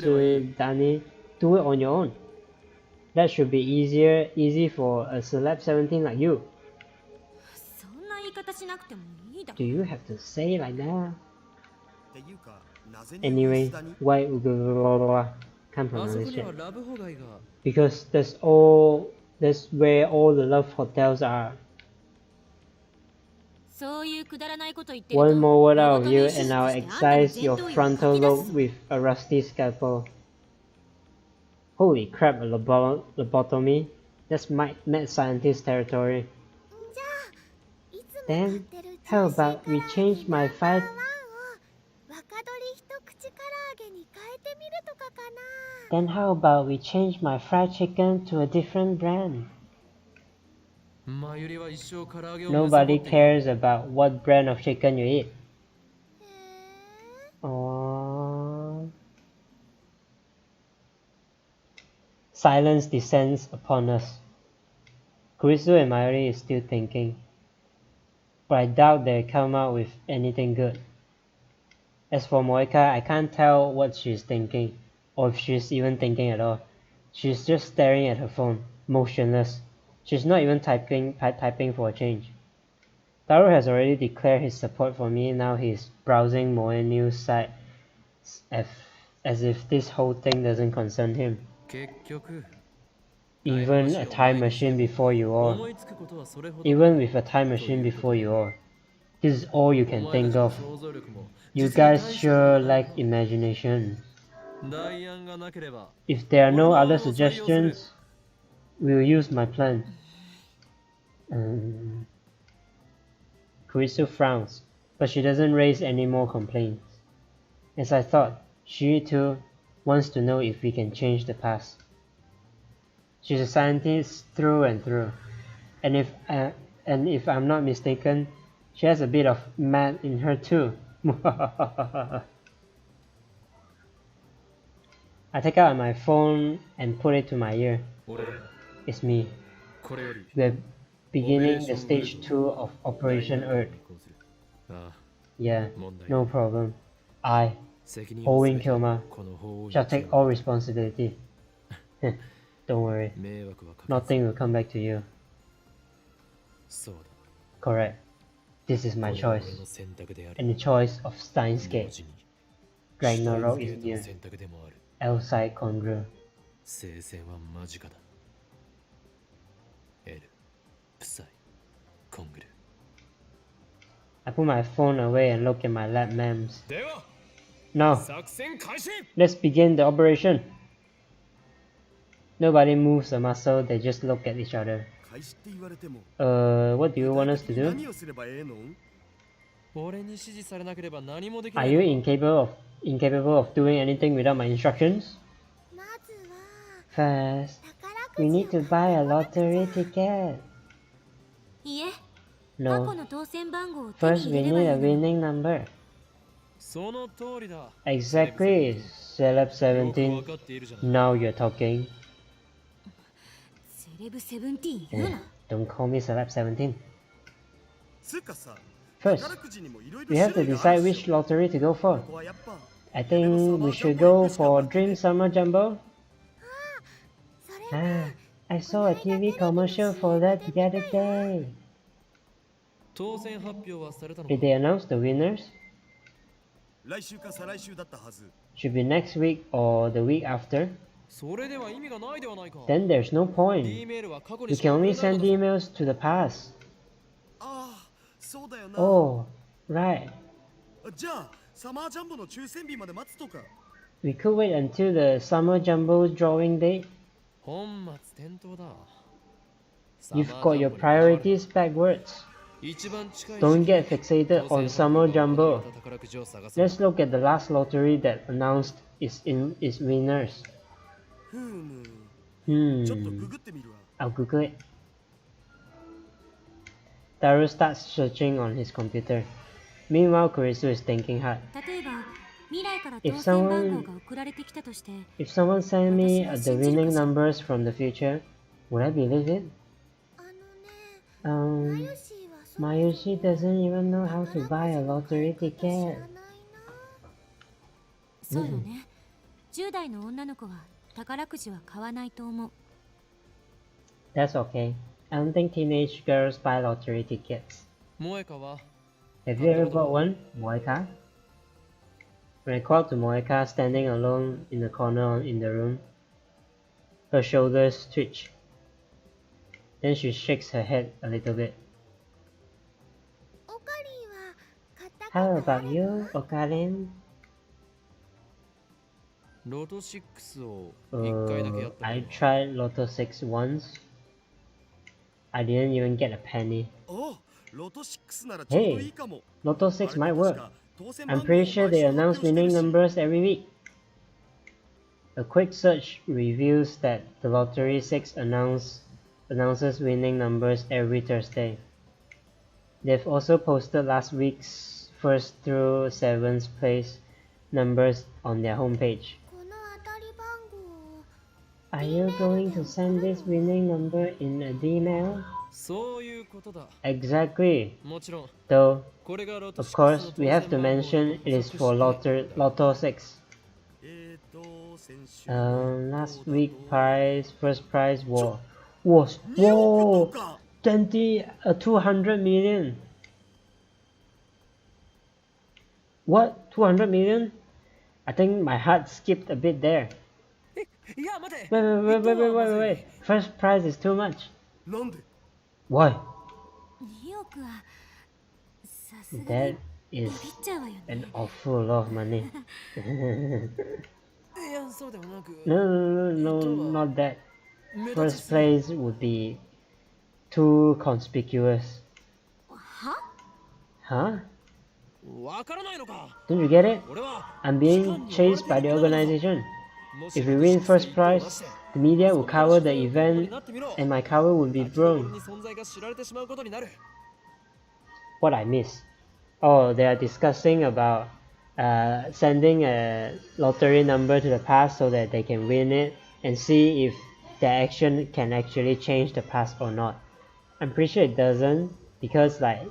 Sudani, do it on your own. That should be easy for a celeb 17 like you. そんな言い方しなくてもいいだろ Do。you have to say like that? っていうかなぜに Anyway, ウグイスダに why Uguis? Can't あそ pronounce こ it には yet. ラブホ街が Because that's where all the love hotels are. そういうくだらないこと言ってると、 One more word out of ロボトミ you ー手術 and I'll してあんたの excise 前 your 頭葉を frontal 吐き出 lobe す。 with a rusty scalpel. Holy crap, a lobotomy? That's mad scientist territory. じゃあいつも買 Then, ってる how 中心 about 唐 we 揚げ change my ナンバー fight? ワンを若鶏一口唐揚げに変えてみるとかかな。 Then how about we change my fried chicken to a different brand? 前よりは一生唐揚げをむさぼって Nobody cares about what brand of chicken you eat. へえ。 Aww. Silence descends upon us. Kurisu and Mayuri is still thinking, but I doubt they'll come out with anything good. As for Moeka, I can't tell what she's thinking, or if she's even thinking at all. She's just staring at her phone, motionless. She's not even typing for a change. Taro has already declared his support for me, now he's browsing Moe news site as if this whole thing doesn't concern him. 結局 Even a time machine before you all. 思いつくことはそれほど Even with a time machine before you all. This is all you お can 前た think ちの of. 想像力も You 実に guys 大した sure ものだ lack imagination. 代案がなければ If there are no other suggestions, we'll use my plan. Kurisu frowns, but she doesn't raise any more complaints. As I thought, she too wants to know if we can change the past. She's a scientist through and through, and if I'm not mistaken, she has a bit of mad in her too. I take out my phone and put it to my ear. 俺 It's me. これより We're beginning the stage 2 of Operation Earth. ああ Yeah, 問題 no problem. I, 責任は Owen 全て Kilmer, この法を shall take all responsibility. Don't worry, 迷惑はかけず nothing will come back to you. そうだ Correct. This is my これは choice, 俺の選択であり and the choice of Steins 同 Gate. 時に Ragnarok シュタインズゲ is ートの near. 選択でもある Elside Congrue. 聖戦は間近だエルプサイコングル I put my phone away and look at my lab mems. では Now, 作戦開始 let's begin the operation. Nobody moves a muscle, they just look at each other. 開始って言われても What do you want us to 具体的に do? 何をすればええの？俺に指示されなければ何もできな Are い you のか。 incapable of doing anything without my instructions? まずは First, 宝 we くじ need を to 買 buy って a こなくちゃ lottery ticket. いえ、過 No. 去の当選番号を手に First, 入 we れれば need い a いのよ。 winning number. その通りだ。 Exactly, Celeb よくわ17. かっているじゃない。 Now you're talking. セレブセブンティーン言う Eh, な。 don't call me Celeb 17. つうかさ、 First, 宝くじにもいろいろ we have 種 to 類があ decide るっし which ょ。 lottery to go こ for. こはやっぱ I think we should go for Dream Summer Jumbo. それは I saw a TV commercial for that the other day. 当選発表はされたの Did か。 they announce the winners? 来週か再来週だったはず。 Should be next week or the week after. それでは意味がないではないか。 Then there's no D point. メールは過去 We にし can か送れ only ないの send だぞ。 emails to the past. ああ、そうだよな。 Oh, right. じゃあ、サマージャンボの抽選日まで待つとか。 We could wait until the Summer Jumbo drawing date. 本末転倒だ。 You've got your priorities backwards. 一番近い Don't 時期 get fixated 当 on 選 Summer 発表が Jumbo. 行われた宝くじを探そう。 Let's look at the last lottery that announced its winners. ふむ。ちょっと Hmm. ググってみるわ。 I'll Google it. Daru starts searching on his computer. Meanwhile, Kurisu is thinking hard. 例えば、未来から If 当選番 someone- 号が送られてきたとして、 If someone sent me the winning numbers from the future, would I believe it? あのね、 Um, マヨシーはその Mayushi doesn't even know how to 宝 buy く a じの買い lottery 方知 ticket. らないな。そうよね。10代の女の子は宝くじは買わないと思う。 That's okay. I don't think teenage girls buy lottery tickets. 萌香は Have you ever bought one, Moeka? When I called to Moeka standing alone in the corner in the room, her shoulders twitch. Then she shakes her head a little bit. オカリンは買った How ことあ about る you, の？ Okarin? ロト6を1回だけやった I tried Lotto 6 once. I didn't even get a penny. おう、ロト6ならちょうどいいかも。 Lotto 6 might work. I'm pretty sure they announce winning numbers every week. A quick search reveals that the Lottery 6 announces winning numbers every Thursday. They've also posted last week's 1st through 7th place numbers on their homepage. この当たり番号を Are you going to send this winning number in a D-mail? そういうことだ。 Exactly. もちろん Though, これがロト of 6 course, の we have 当 to 選番号 mention と it is for 補足して Lotto 6. 先週 Last week first prize was 2億 whoa とか。 200 million. What? 200 million? I think my heart skipped a bit there. いや待て Wait. First prize is too much. なんで？ Why? 2億はさすが That にビビ is っちゃうわよね。 an awful lot of money. いやそうではなく No, not that. 目立ち First すぎ place would be too conspicuous. は？ Huh? わからないのか。 Don't you get it? 俺は I'm being chased by the organization. もし If we win first 一等 prize, 出して the media will そ cover ん the な人のことに event なってみろ and my cover will be 立ち上がり blown. に存在が知られてしまうことになる。 What I miss? Oh, they are discussing about sending a lottery number to the past so that they can win it and see if their action can actually change the past or not. I'm pretty sure it doesn't because like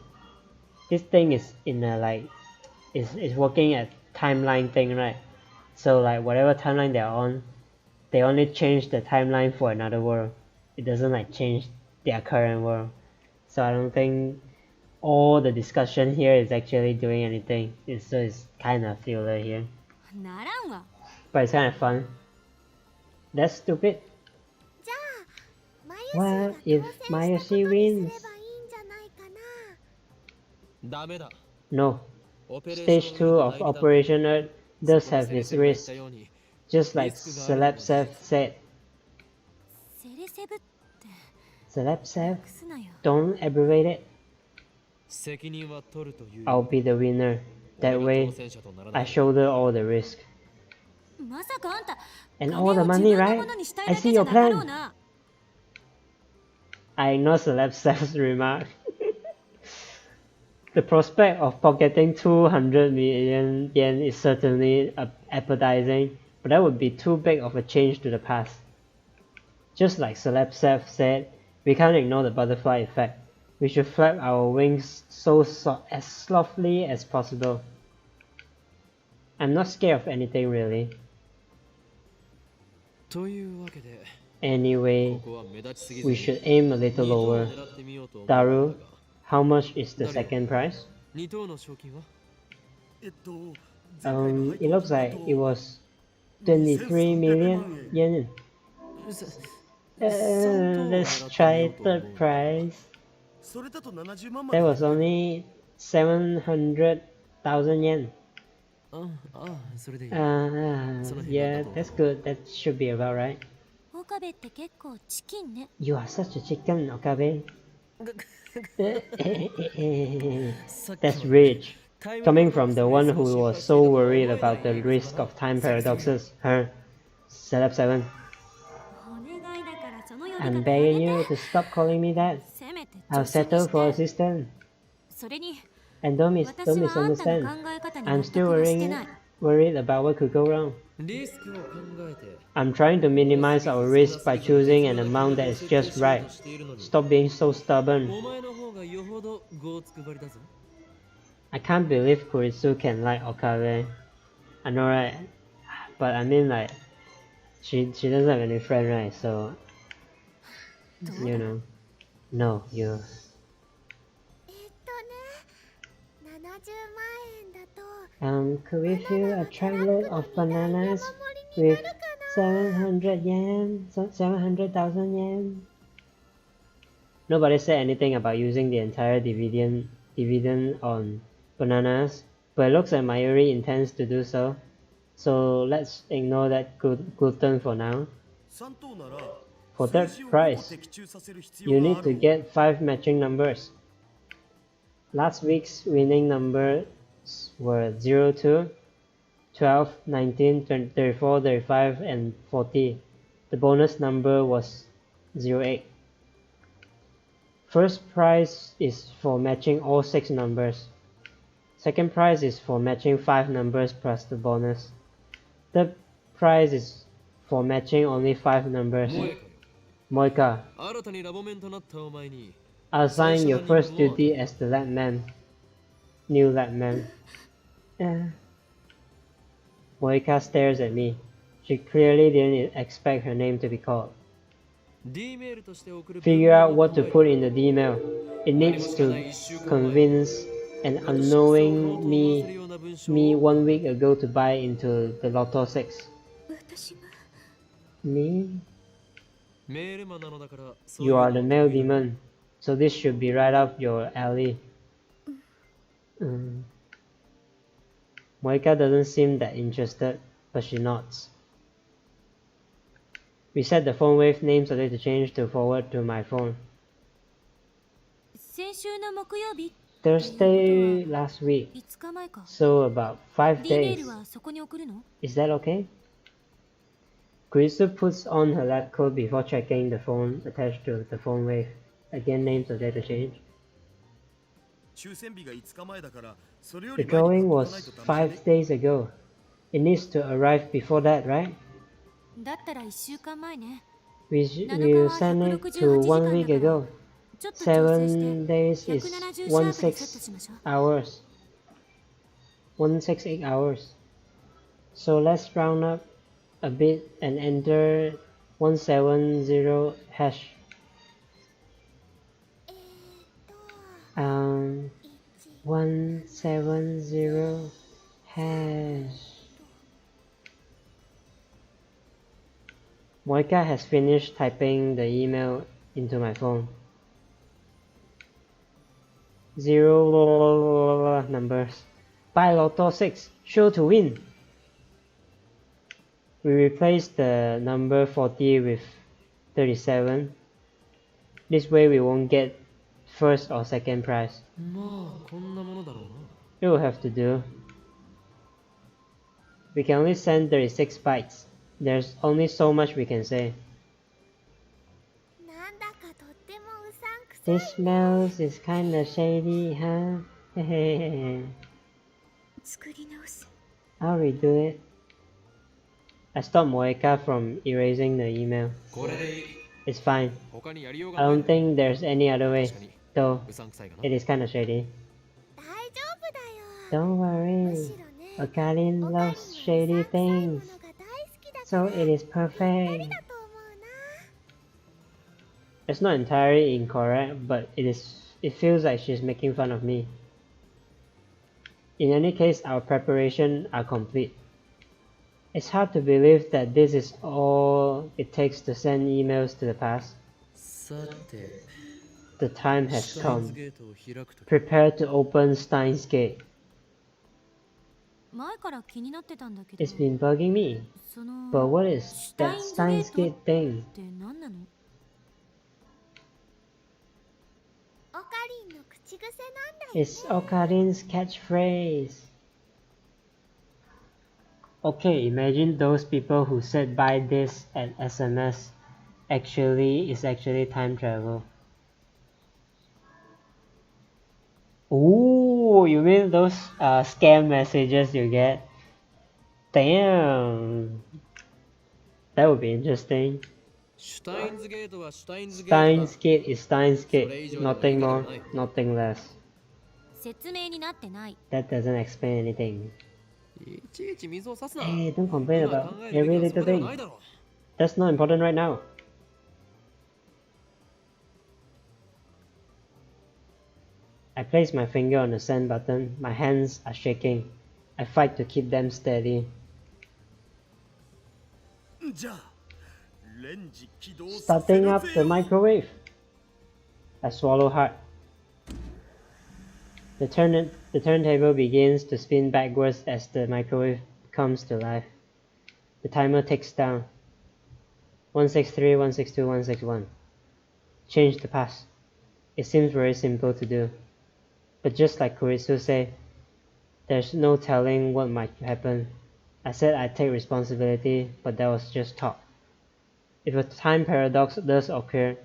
this thing is in a like is working at timeline thing, right? So like whatever timeline they're on, they only change the timeline for another world. It doesn't like change their current world. So I don't think all the discussion here is actually doing anything. It's kind of filler here. ならんわ。 But it's kind of fun. That's stupid. じゃあマ What ヨ if シーが当選したことにすればいいん Mayoshi wins? じゃないかな。ダメだ。 No. オペレーシ Stage ョン 2 の of 第二弾 Operation Earth does そこ have で its 先生が言っ risk, たように just like Celeb Seth said. セレセブって Celeb Seth, 隠すなよ。 don't abbreviate it. 責任は取るという。 I'll be the winner. That way, I shoulder all the risk. まさかあんた And 金 all を the 自 money, 分の right? ものにしたい I だ see けじゃ your なかろう plan. な。 I ignore Celeb Seth's remark. The prospect of pocketing 200 million yen is certainly appetizing, but that would be too big of a change to the past. Just like Celeb Seth said, we can't ignore the butterfly effect. We should flap our wings as softly as possible. I'm not scared of anything really. というわけで、 Anyway, ここは目立ちすぎず we に should aim a little 2等を lower. 狙ってみようと思うのだが Daru, how much is the second prize? 2等の賞金は It looks like it was 23 million yen. 3等を Let's 狙ってみ try ようと思う third prize. それだと70万ま That で was only 700,000 yen. ああ、それでいい。 Yeah, that's good. That should be about right. 岡部って結構チキンね。 You are such a chicken, Okabe. That's rich. Coming from the one who was so worried about the risk of time paradoxes, her. Celeb 7. お願いだからその呼び I'm 方や begging め you て。 to stop calling me that. せめて I'll 助手 settle に for して。 assistant. それに And don't 私はあんたの misunderstand. 考え方に I'm 納 still 得はしてない。 worried about what could go wrong. リスクを考えて I'm trying to minimize our risk by choosing an amount that is just right. Stop being so stubborn. お前の方がよほどごつくばりだぞ。 I can't believe Kurisu can like Okabe. I know, right? But I mean, like, she doesn't have any friend, right? So, you know. No, you. 70万円だと Could we fill a truckload of bananas with 700 yen? 700,000 yen? Nobody said anything about using the entire dividend on bananas, but it looks like Mayuri intends to do so. So let's ignore that gluten for now. 3等なら For third 数字を prize, 的中させる必 you 要が need あ to る get 5 matching numbers. Last week's winning numbers were 02, 12, 19, 34, 35, and 40. The bonus number was 08. First prize is for matching all 6 numbers. Second prize is for matching 5 numbers plus the bonus. Third prize is for matching only 5 numbers. Moika, 新たにラボメンとなったお前に assign your first duty as the lab man. New lab man. Moika stares at me. She clearly didn't expect her name to be called. D メールとして送る Figure out what to put in the D-mail. It needs to convince an unknowing me 1 week ago to buy into the Lotto 6. 私が Me? メールマンなのだから You are the mail demon, so this should be right up your alley. Moika doesn't seem that interested, but she nods. We set the phone wave name so that to change to forward to my phone. 先週の木曜日 Thursday last week, 5日前か so about 5 D メー days. ルはそこに送るの Is that okay? Kurisu puts on her lab coat before checking the phone attached to the phone wave. Again, names are there to change. 抽選日が5日前だからそれよ The り前に drawing 買っ was とかないとダメだね 5 days ago. It needs to arrive before that, right? だったら1週間前ね We'll send it to 1 week ago. ちょっと調整して 7 days is 170シャープにセットしましょう hours. 168 hours. So let's round up a bit and enter 170 hash. 170 hash. Moika has finished typing the email into my phone. 0 numbers. Buy Lotto 6, sure to win. We replace the number 40 with 37. This way we won't get first or second prize. まあこんなものだろうな。 It will have to do. We can only send 36 bytes. There's only so much we can say. なんだかとってもうさんくさい This smells is kinda shady, huh? Hehehe. 作り直す。 I'll redo it. I stopped Moeka from erasing the email. これでいい。 It's fine. 他にやりよう I がない don't think there's any other way. 確かに Though うさんくさいかな。 it is kinda shady. 大丈夫だよ Don't む worry. しろね Okalin オカリンは loves うさ shady んくさいも things. のが大好きだか So ら it is ぴったり perfect. だと思うな It's not entirely incorrect, but it feels like she's making fun of me. In any case, our preparations are complete. It's hard to believe that this is all it takes to send emails to the past. さて The time has スタインズ come. ゲートを開くとき Prepare to open Steins Gate. 前から気になってたんだけど、 It's been bugging me. その But what is that Steins Gate thing? って何なの？オカリンの口癖なんだよ It's Okarin's catchphrase. Okay, imagine those people who said buy this at SMS is actually time travel. Ooh, you mean those scam messages you get? Damn. That would be interesting. シュタインズゲートはシュタインズゲートだ Steins Gate is Steins Gate. Nothing more, nothing less. 説明になってない。 That doesn't explain anything. いちいち水を差すな Hey, don't complain 今 about 考える every べきは little そこでは thing. ないだろ That's not important right now. I place my finger on the send button. My hands are shaking. I fight to keep them steady. じゃあレンジ起動させ Starting る up ぜ the よ microwave. I swallow hard. The turntable begins to spin backwards as the microwave comes to life. The timer ticks down. 163, 162, 161. Change the past. It seems very simple to do. But just like Kurisu said, there's no telling what might happen. I said I'd take responsibility, but that was just talk. If a time paradox does occur,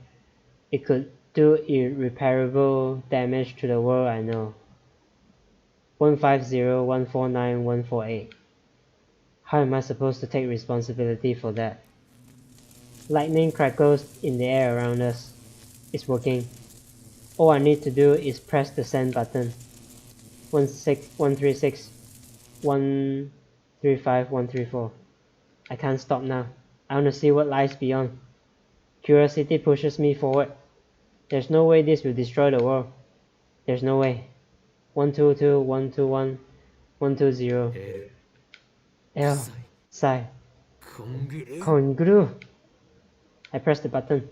it could do irreparable damage to the world I know. 150, 149, 148. How am I supposed to take responsibility for that? Lightning crackles in the air around us. It's working. All I need to do is press the send button. 136, 135, 134. I can't stop now. I want to see what lies beyond. Curiosity pushes me forward. There's no way this will destroy the world. There's no way. 122, 121, 120. L. Sai. コングル Kongru. I press the button.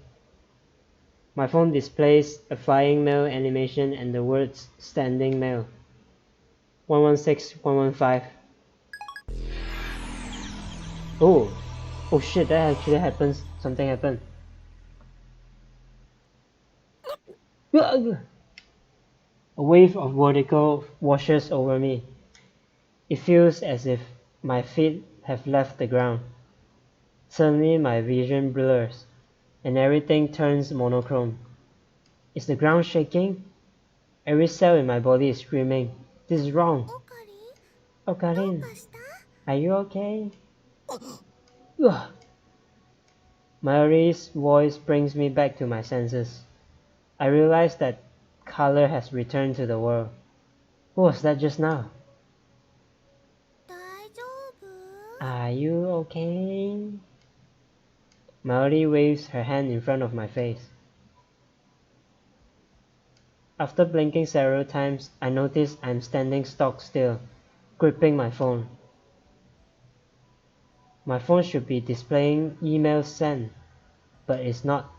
My phone displays a flying mail animation and the words standing mail. 116, 115. Oh. Oh shit, that actually happens. Something happened. A wave of vertical washes over me. It feels as if my feet have left the ground. Suddenly my vision blurs, and everything turns monochrome. Is the ground shaking? Every cell in my body is screaming, this is wrong. オカリン Okarin, どうかした are you okay? Ugh. Mayuri's voice brings me back to my senses. I realize that color has returned to the world. What was that just now? 大丈夫 Are you okay? Mayuri waves her hand in front of my face. After blinking several times, I notice I'm standing stock still, gripping my phone. My phone should be displaying email sent, but it's not.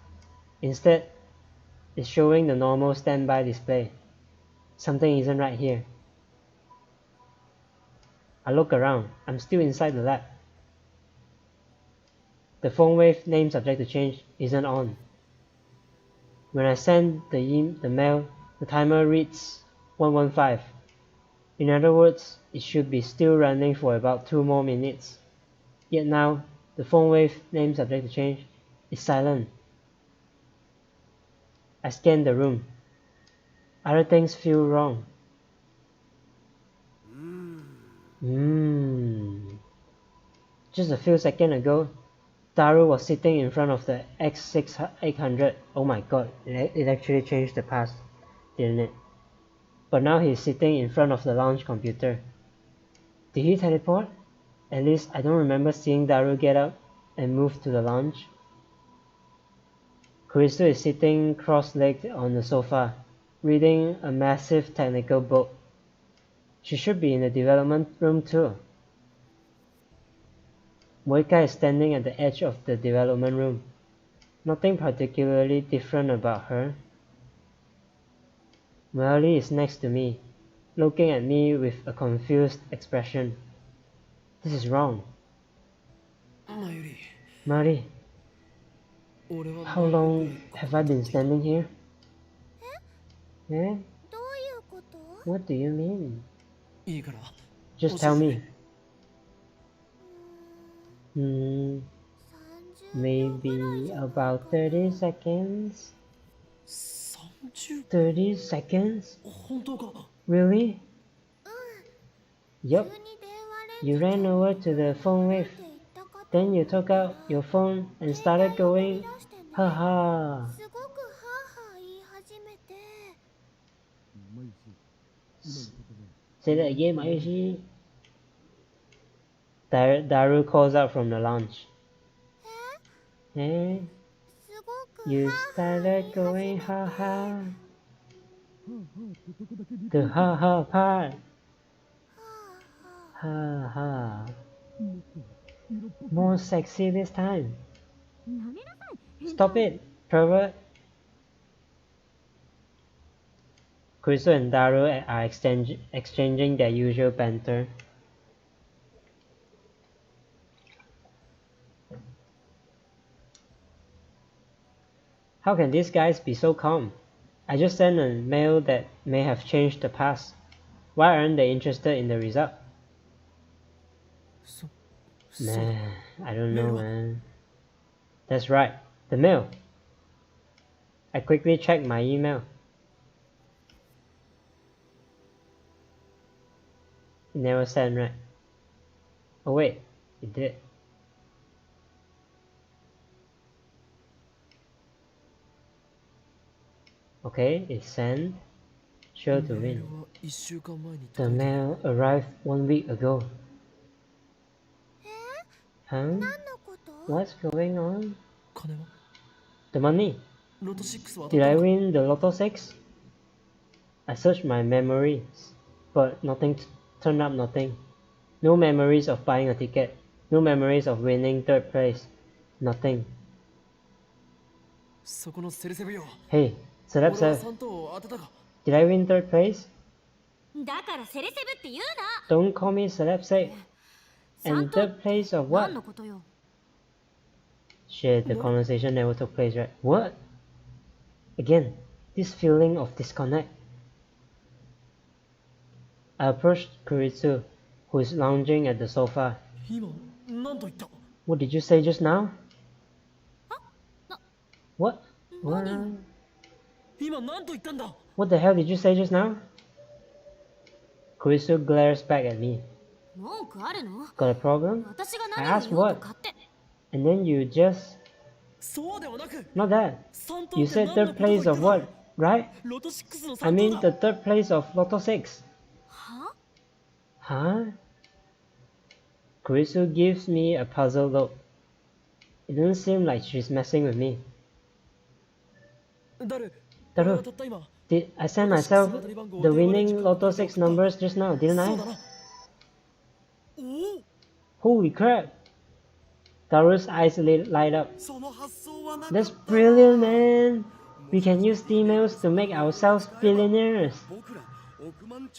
Instead, it's showing the normal standby display. Something isn't right here. I look around. I'm still inside the lab. The phone wave name subject to change isn't on. When I send the mail, the timer reads 115. In other words, it should be still running for about 2 more minutes. Yet now, the phone wave, name subject to change, is silent. I scan the room. Other things feel wrong. Just a few seconds ago, Daru was sitting in front of the X6800. Oh my god, it actually changed the past, didn't it? But now he's sitting in front of the lounge computer. Did he teleport? At least I don't remember seeing Daru get up and move to the lounge. Kurisu is sitting cross-legged on the sofa, reading a massive technical book. She should be in the development room too. Moika is standing at the edge of the development room. Nothing particularly different about her. Melody is next to me, looking at me with a confused expression. This is wrong. Melody, how long have I been standing here? Eh? What do you mean? Just tell me. Maybe about 30 seconds? 30 seconds? Really? Yup. You ran over to the phone wave. Then you took out your phone and started going, haha. Say that again, Mayushi. Daru calls out from the lounge. Eh? You started going haha. The haha part. Haha. More sexy this time. Stop it, pervert. Kurisu and Daru are exchanging their usual banter. How can these guys be so calm? I just sent a mail that may have changed the past. Why aren't they interested in the result? Nah, I don't know, man. That's right, the mail. I quickly checked my email. It never sent, right? Oh wait, it did. Okay, it's sent. Sure to win. The mail arrived 1 week ago. Huh? What's going on? The money. Did I win the Lotto 6? I searched my memories, but nothing turned up nothing. No memories of buying a ticket. No memories of winning 3rd place. Nothing. Hey, Celeb, did I win 3rd place? Don't call me Celeb. And 3rd place of what? Shit, the conversation never took place, right? What? Again, this feeling of disconnect. I approached Kurisu, who is lounging at the sofa. What did you say just now? What? What the hell did you say just now? Kurisu glares back at me. Got a problem? I asked what? And then you just... Not that. You said 3rd place of what, right? I mean the 3rd place of Lotto 6. Huh? Kurisu gives me a puzzled look. It doesn't seem like she's messing with me. Daru, did I send myself the winning Lotto 6 numbers just now, didn't I? Holy crap! Daru's eyes light up. That's brilliant, man! We can use emails to make ourselves billionaires!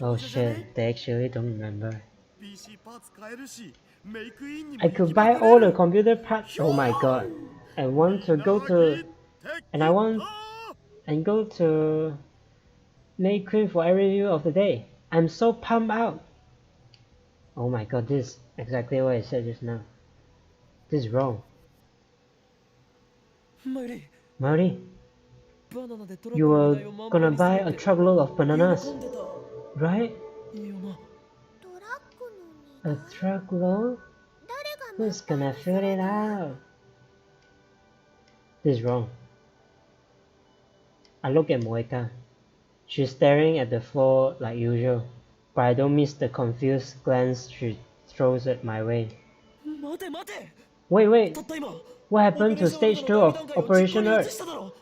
Oh shit, they actually don't remember. I could buy all the computer parts. Oh my god. I want to go to... And I want... and go to May Queen for every review of the day. I'm so pumped out. Oh my god, this is exactly what I said just now. This is wrong. マユリ Marty, バナナでトラック you の were 荷台を満 gonna 帆にする buy っ a て truckload of 喜 bananas, んでた right? いいよな トラックの荷 A 台 truckload? 誰が Who's gonna figure it out? This is wrong. I look at Moeka. She's staring at the floor like usual, but I don't miss the confused glance she throws at my way. 待て待て Wait, wait, たった今 what happened to stage 2 of オペレーショ Operation ン Earth を実行に移 Earth? しただろ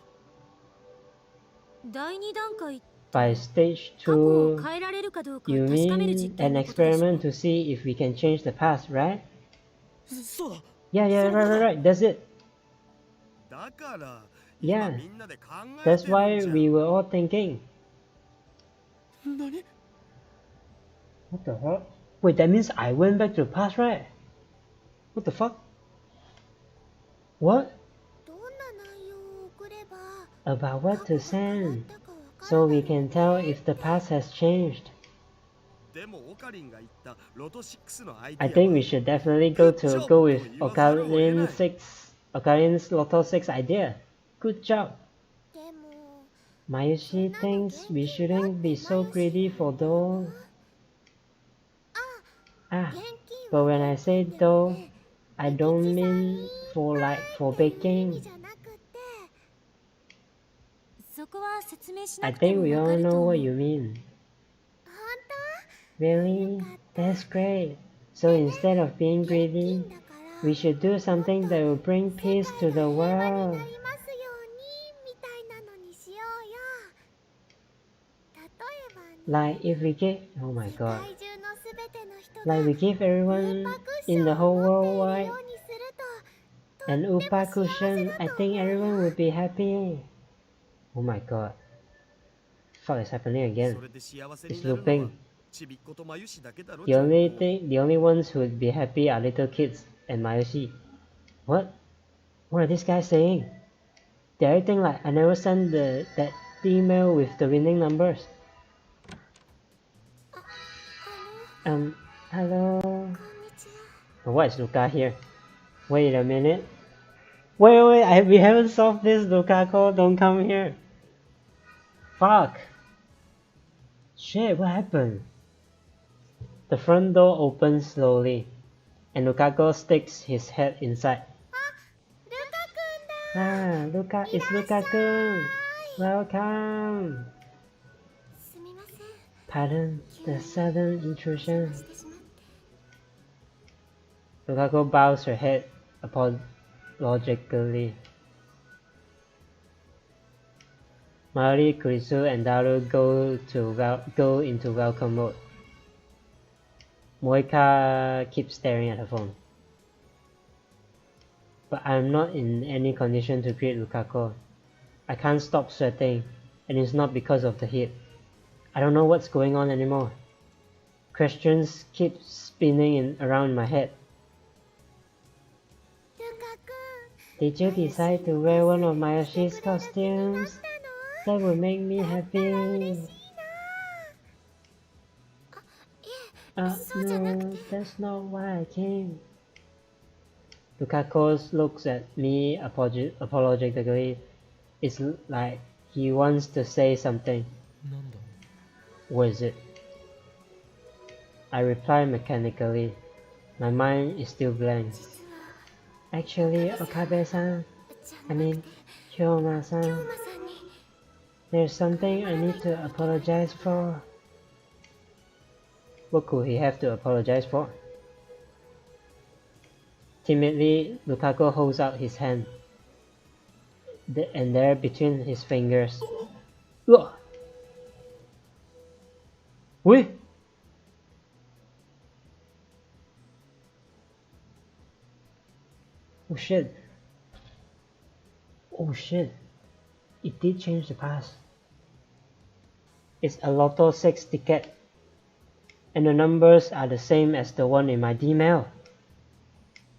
第2段階 By stage 過去を 2, 変えられるかどうか you 確かめる mean 実験 an のことでしょ experiment to see if we can change the past, right? そうだ Yeah, yeah, right, that's it. だから今 Yeah, みんなで考えて that's る why んじゃん we were all thinking. 何 What the fuck? Wait, that means I went back to the past, right? What the fuck? What? どんな内容を送れば About what 過 to 去が変わっ send? たかわか So る we だろ can tell if the past has changed. でもオカリンが言ったロト6のアイデ I ィア think は we should definitely go with Ocarin's Lotto 6 idea. Good job. でも Mayushi thinks we shouldn't be so greedy for dough. Ah, 現金 but は when I 現 say 金でも dough, ね I don't mean for for っていう意 baking. 味じゃなくてそこは説明しな I くて think も we わ all かると know 思 what う you mean. 本 Really? That's great. So instead of being 当現 greedy, 金だから we should do something that will bring 世 peace 界 to が the 平和に world. なりますようにみたいなのにしようよ。例えばね Like if we give, oh my 世 god. 界中のすべての人が Like we give ウー everyone パクッシ in ョ the ン whole を持ってい world る wide ようにするとと an っても Upa 幸せ cushion. だ I と think 思う everyone よ。 would be happy. Oh my god. Fuck is happening そ again. れで幸せに It's なるのは looping. ちびっことまゆしだけだろ The only ones who would be happy are little kids and Mayoshi. What? What are these guys saying? They're acting like I never sent that email with the winning numbers. あ Hello. こんにちは。 What is Luca here? Wait a minute. Wait, we haven't solved this, Lukaku. Don't come here. Fuck. Shit, what happened? The front door opens slowly, and Lukaku sticks his head inside. ルカくんだ。 Ah, it's Lukaku. Welcome. すみません。 Pardon the sudden intrusion. してしまって。 Lukaku bows her head apologetically. Mari, Kurisu, and Daru go into welcome mode. Moeka keeps staring at her phone. But I'm not in any condition to greet Lukaku. I can't stop sweating, and it's not because of the heat. I don't know what's going on anymore. Questions keep spinning around my head. ルカくん。 Did you decide to wear one of Mayoshi's してくれる気になっ costumes? たの？ That would make me だったら嬉 happy. しいな。あ、いえ、そうじゃなく No, て。 that's not why I came. Lukaku looks at me apologetically. It's like he wants to say something. なんだ What is it? I reply mechanically. My mind is still blank. 実は Actually, Okabe-san, じゃ I なく mean, て、 Hyoma-san, 京馬さんに there's something I need to apologize for. What could he have to apologize for? Timidly, Lukaku holds out his hand. And there between his fingers. Ugh! Wait! Oh shit. Oh shit. It did change the past. It's a Lotto 6 ticket. And the numbers are the same as the one in my D-mail.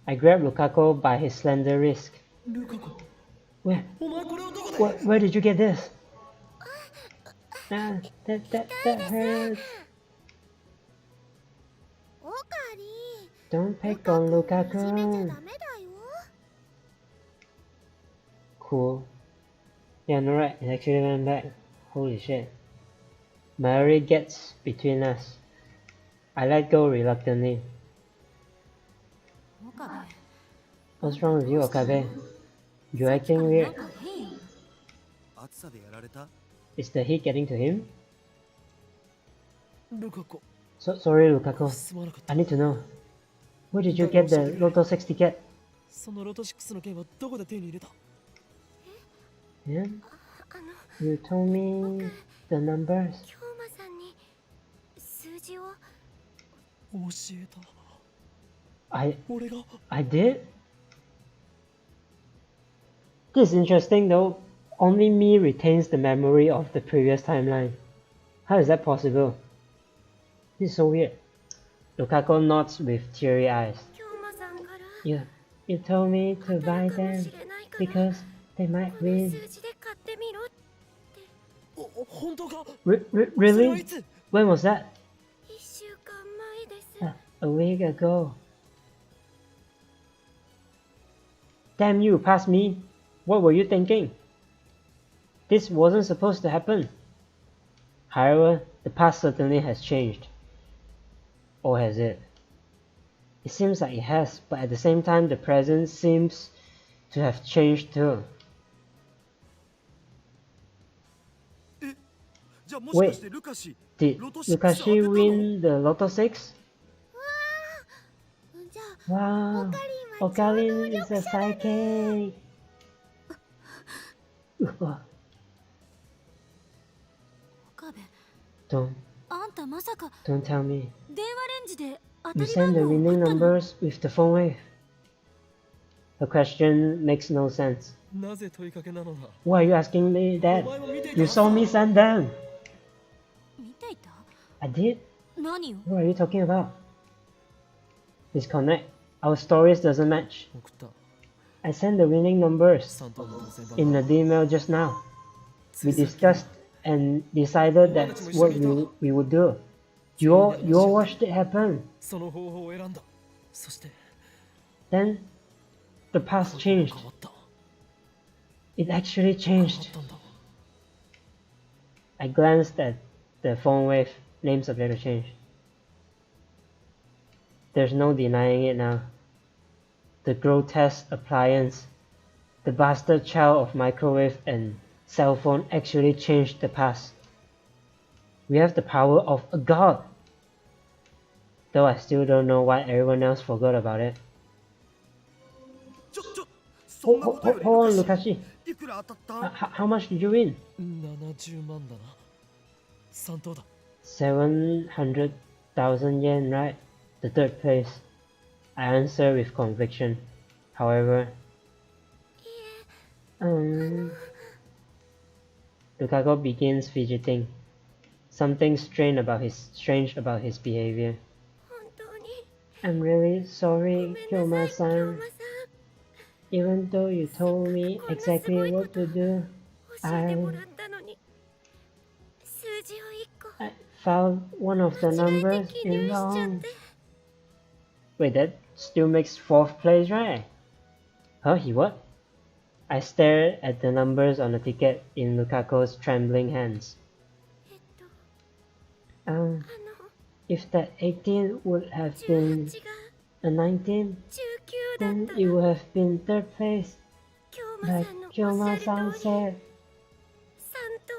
I grabbed Lukaku by his slender wrist. ルカ子 Where, お前これをどこで where did you get this? That hurts. オカリ Don't ル pick カ on 君をいじめちゃ Lukaku. ダメだよ Cool. Yeah, no right. It actually went back. Holy shit. Mary gets between us. I let go reluctantly. 岡部 What's wrong with you, Okabe? You さっき acting からなん weird? か変。暑さでやられた？ Is the heat getting to him? ルカ子 Sorry, Lukaku. すまなかった I need to know. Where did you get the Lotto 6 ticket? そのロト6の件はどこで手に入れた？ Yeah? あの You told me the numbers. 京馬さんに数字を教えた I 俺が did? This is interesting though. Only me retains the memory of the previous timeline. How is that possible? This is so weird. Lukaku nods with teary eyes. 京馬さんから You told me to 当た buy るかも them しれないから because they might この win. 数字で買ってみろって本当か Really? それはいつ When was that? 1週間前です A week ago. Damn you, past me. What were you thinking? This wasn't supposed to happen. However, the past certainly has changed. Or has it? It seems like it has, but at the same time, the present seems to have changed too. じゃあもしかしてルカシ Did ロト6 Lukashi 当てたの？ win the Lotto 6? じゃあ Wow, オカリン Okalin は超能 is 力 a 者だね psychic. Ugh. 岡部 Don't あんたまさか tell me. 電話レンジで当た You り send 番 the 号を winning 送ったの？ numbers with the phone wave. The question makes no sense. なぜ問いかけなのだ Why are you asking me お that? 前も見ていた You saw me send them. 見ていた？ I did? 何を？ What are you talking about? Disconnect. Our stories doesn't match. 送った I sent the winning numbers 3等の当選番 in 号 the email just now. We discussed and decided that's what we would do. You all watched it happen. その方法を選んだそして Then the past 変 changed. わった It actually 変わっ changed. たんだ I glanced at the phone wave. Names appear to change. There's no denying it now. The grotesque appliance, the bastard child of microwave and cell phone actually changed the past. We have the power of a god. Though I still don't know why everyone else forgot about it. そんなことより Hold on, ルカ Lukashi. シいくら当たった？ How much did you win? 70万だな3等だ 700,000 yen, right? The third place. I answer with conviction. However, Lukaku begins fidgeting. Something strange about his behavior. 本当に I'm really ご sorry, めんなさい京 Kyoma-san. 馬さん Even though you told me exactly what to do, 教えてもらったのに数字を1個 I found one of the 間違え numbers て記入 in しちゃっ wrong. て Wait, that still makes 4th place, right? Huh? He what? I stared at the numbers on the ticket in Lukaku's trembling hands. あの If that 18 would have been 18が a 19, 19だ then った it の would have been 3rd place. 京馬 Like さんのおっしゃ Kyoma-san る通り said. 3と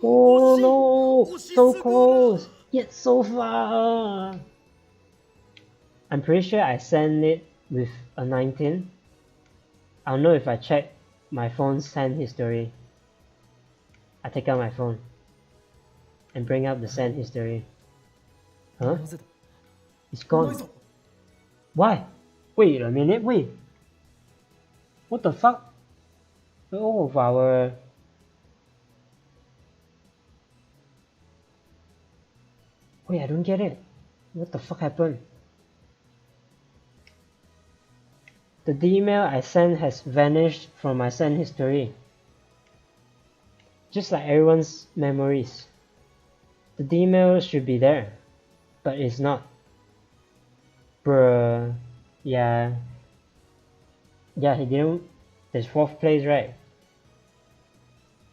Oh no! Oshi So suguru! close! Yet so far! I'm pretty sure I sent it with a 19. I'll know if I check my phone's send history. I take out my phone and bring up the send history. Huh? なぜだ It's ない gone. ぞ Why? Wait a minute, wait. What the fuck? All of our... Wait, I don't get it. What the fuck happened? The email I sent has vanished from my send history. Just like everyone's memories. The email should be there, but it's not. Bruh. Yeah, he didn't. There's 4th place, right?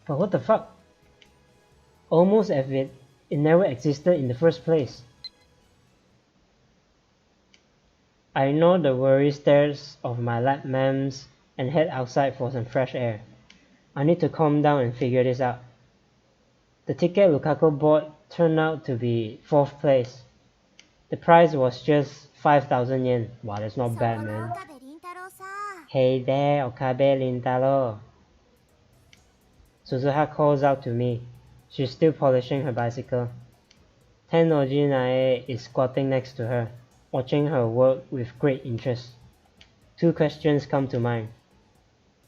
But what the fuck? Almost as if it never existed in the first place. I ignore the worried stares of my lab ma'ams and head outside for some fresh air. I need to calm down and figure this out. The ticket Lukaku bought turned out to be 4th place. The price was just 5,000 yen. Wow, that's not bad, man. Hey there, Okabe Rintaro. Suzuha calls out to me. She's still polishing her bicycle. Tennoji Nae is squatting next to her, watching her work with great interest. 2 questions come to mind.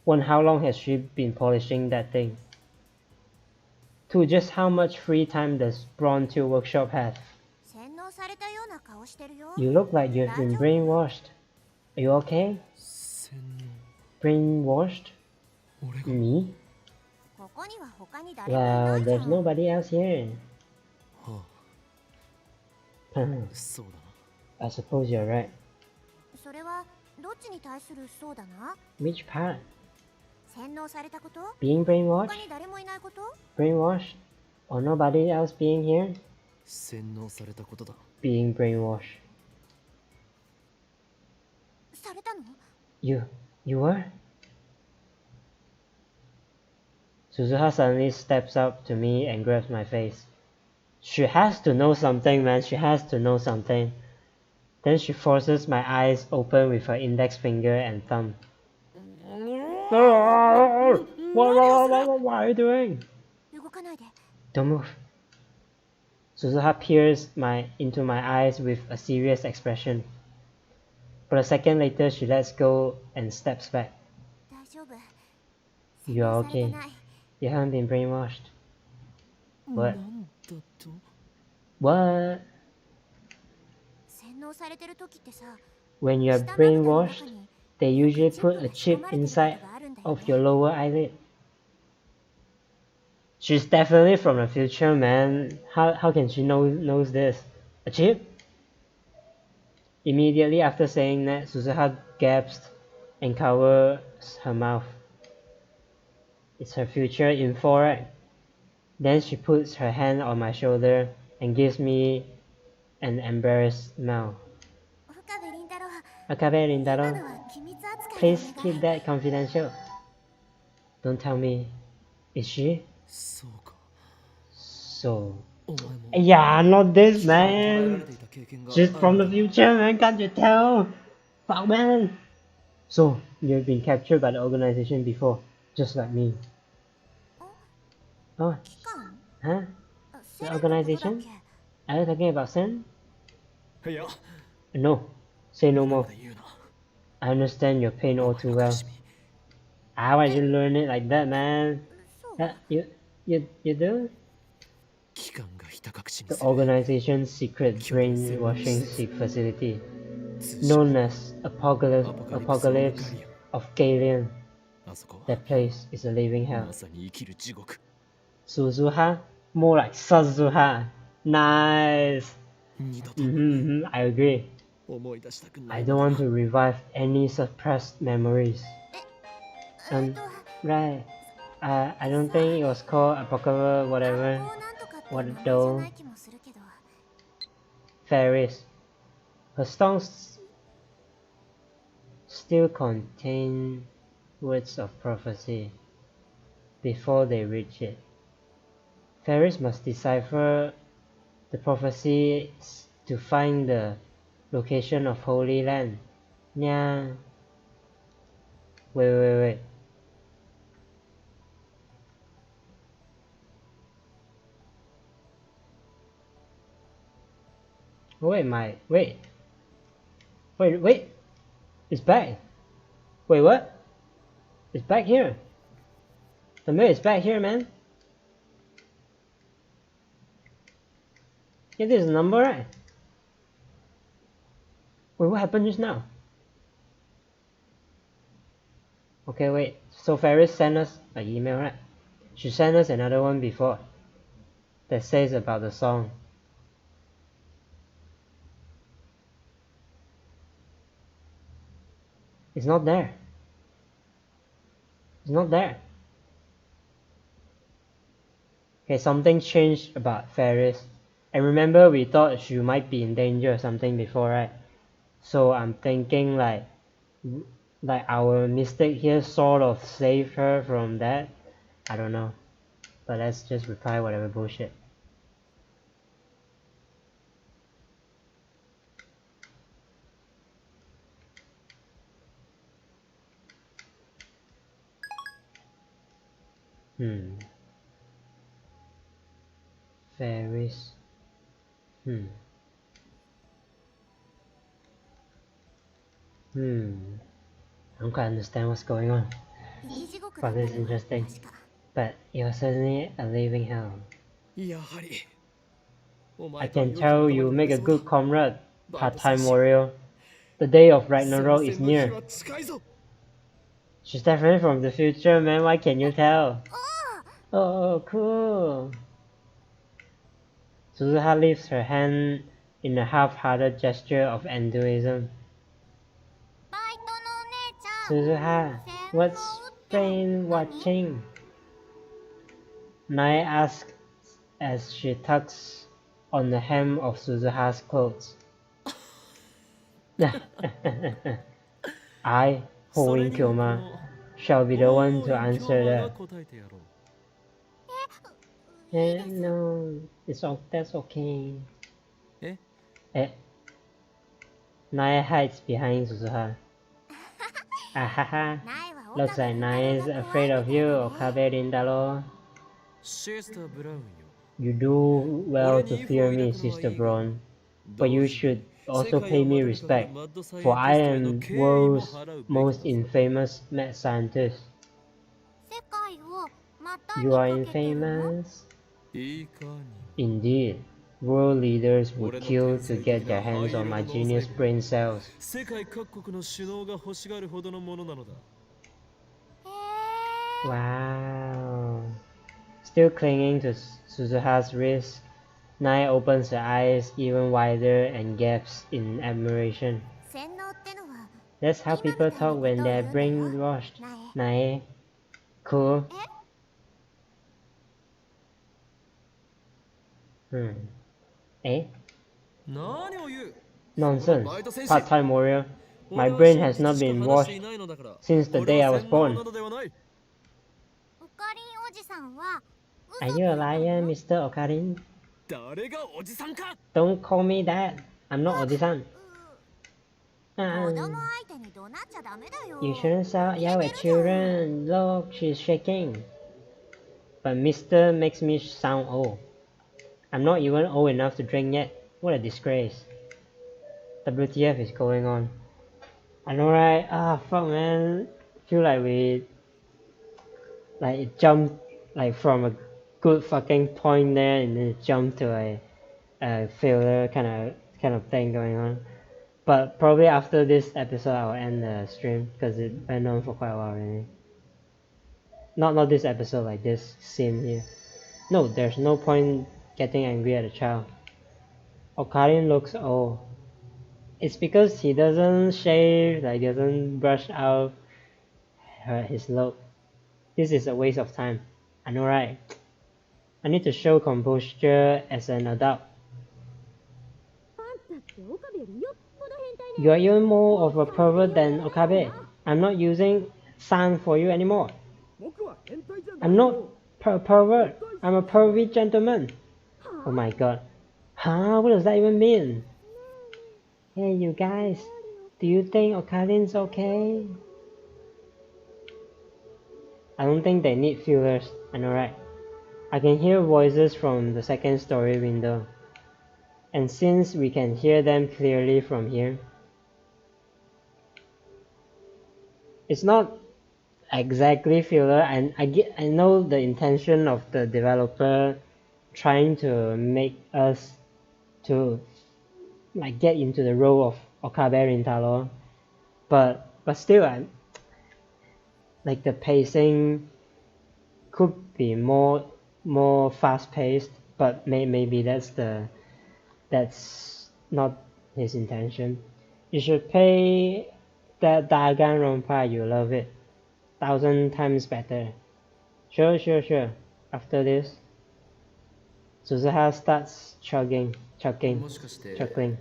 1. How long has she been polishing that thing? 2. Just how much free time does Bronze Workshop have? You look like you've been brainwashed. Are you okay? Brainwashed? Me? Well, there's nobody else here. I suppose you're right. Which part? Being brainwashed? Brainwashed? Or nobody else being here? Being brainwashed. You were? Suzuha suddenly steps up to me and grabs my face. She has to know something, man. She has to know something. Then she forces my eyes open with her index finger and thumb. What are you doing? Don't move. Suzuha peers into my eyes with a serious expression. But a second later, she lets go and steps back. You're okay. You haven't been brainwashed. What? What? When you're brainwashed, they usually put a chip inside of your lower eyelid. She's definitely from the future, man. How can she knows this? A chip? Immediately after saying that, Suzuha gasps and covers her mouth. It's her future info, right? Then she puts her hand on my shoulder and gives me an embarrassed smile. Okabe Rintaro, please keep that confidential. Don't tell me. Is she? So. Yeah, not this, man. She's from the future, man. Can't you tell? Fuck, man. So, you've been captured by the organization before, just like me. Oh. Huh? The organization? Are you talking about Sen? No. Say no more. I understand your pain all too well. Why'd you learn it like that, man? You do? The organization's secret brainwashing facility, known as Apocalypse of Galen. That place is a living hell. Suzuha? More like Sazuha. Nice! I agree. I don't want to revive any suppressed memories. Right. I don't think it was called Apocalypse whatever. What though? Ferris. Her songs still contain words of prophecy before they reach it. Ferris must decipher the prophecies to find the location of Holy Land. Yeah. Wait. Wait. It's back. Wait, what? It's back here. The mirror is back here, man. Yeah, this is a number, right? Wait, what happened just now? Okay, wait. So Ferris sent us an email, right? She sent us another one before that says about the song. It's not there. It's not there. Okay, something changed about Ferris. And remember we thought she might be in danger or something before, right? So I'm thinking like our mistake here sort of saved her from that. I don't know. But let's just reply whatever bullshit. Ferris. I don't quite understand what's going on. But it's interesting. But you're certainly a living hell. I can tell you make a good comrade, part-time warrior. The day of Ragnarok is near. She's definitely from the future, man. Why can't you tell? Oh, cool. Suzuha lifts her hand in a half-hearted gesture of enthusiasm. Suzuha, what's Spain watching? Nai asks as she tugs on the hem of Suzuha's clothes. I, Hoin Kyoma, shall be the one to answer that. No, that's okay. Nai hides behind Suzuha. Ahaha, looks like Nai is afraid of you, Okabe Rintaro. You do well to fear me, Sister Braun, but you should also pay me respect, for I am world's most infamous mad scientist. You are infamous? Indeed. World leaders would kill to get their hands on my genius brain cells. Wow. Still clinging to Suzuha's wrist, Nai opens her eyes even wider and gasps in admiration. That's how people talk when they're brainwashed. Nai. Cool. Nonsense. Part-time warrior. My brain has not been washed since the day I was born. Are you a liar, Mr. Okarin? Don't call me that. I'm not Oji-san. You shouldn't yell at children. Look, she's shaking. But Mr. makes me sound old. I'm not even old enough to drink yet. What a disgrace. WTF is going on? I know, right? Fuck, man. Feel like it jumped from a good fucking point there and then it jumped to a failure kind of thing going on. But probably after this episode I'll end the stream because it went on for quite a while already. Not this episode, like this scene here. No, there's no point getting angry at a child. Okarin looks old. It's because he doesn't shave, doesn't brush out his look. This is a waste of time. I know, right? I need to show composure as an adult. You are even more of a pervert than Okabe. I'm not using san for you anymore. I'm not pervert. I'm a pervy gentleman. Oh my god. Huh? What does that even mean? Hey, you guys. Do you think Okarin's okay? I don't think they need fillers. I know, right? I can hear voices from the second story window. And since we can hear them clearly from here, it's not exactly filler, and I know the intention of the developer trying to make us to get into the role of Okabe Rintaro, but still the pacing could be more fast-paced, but maybe that's not his intention. You should play that Danganronpa, you love it. 1,000 times better. Sure. After this, Suzuha starts chuckling. もしかして Chuckling.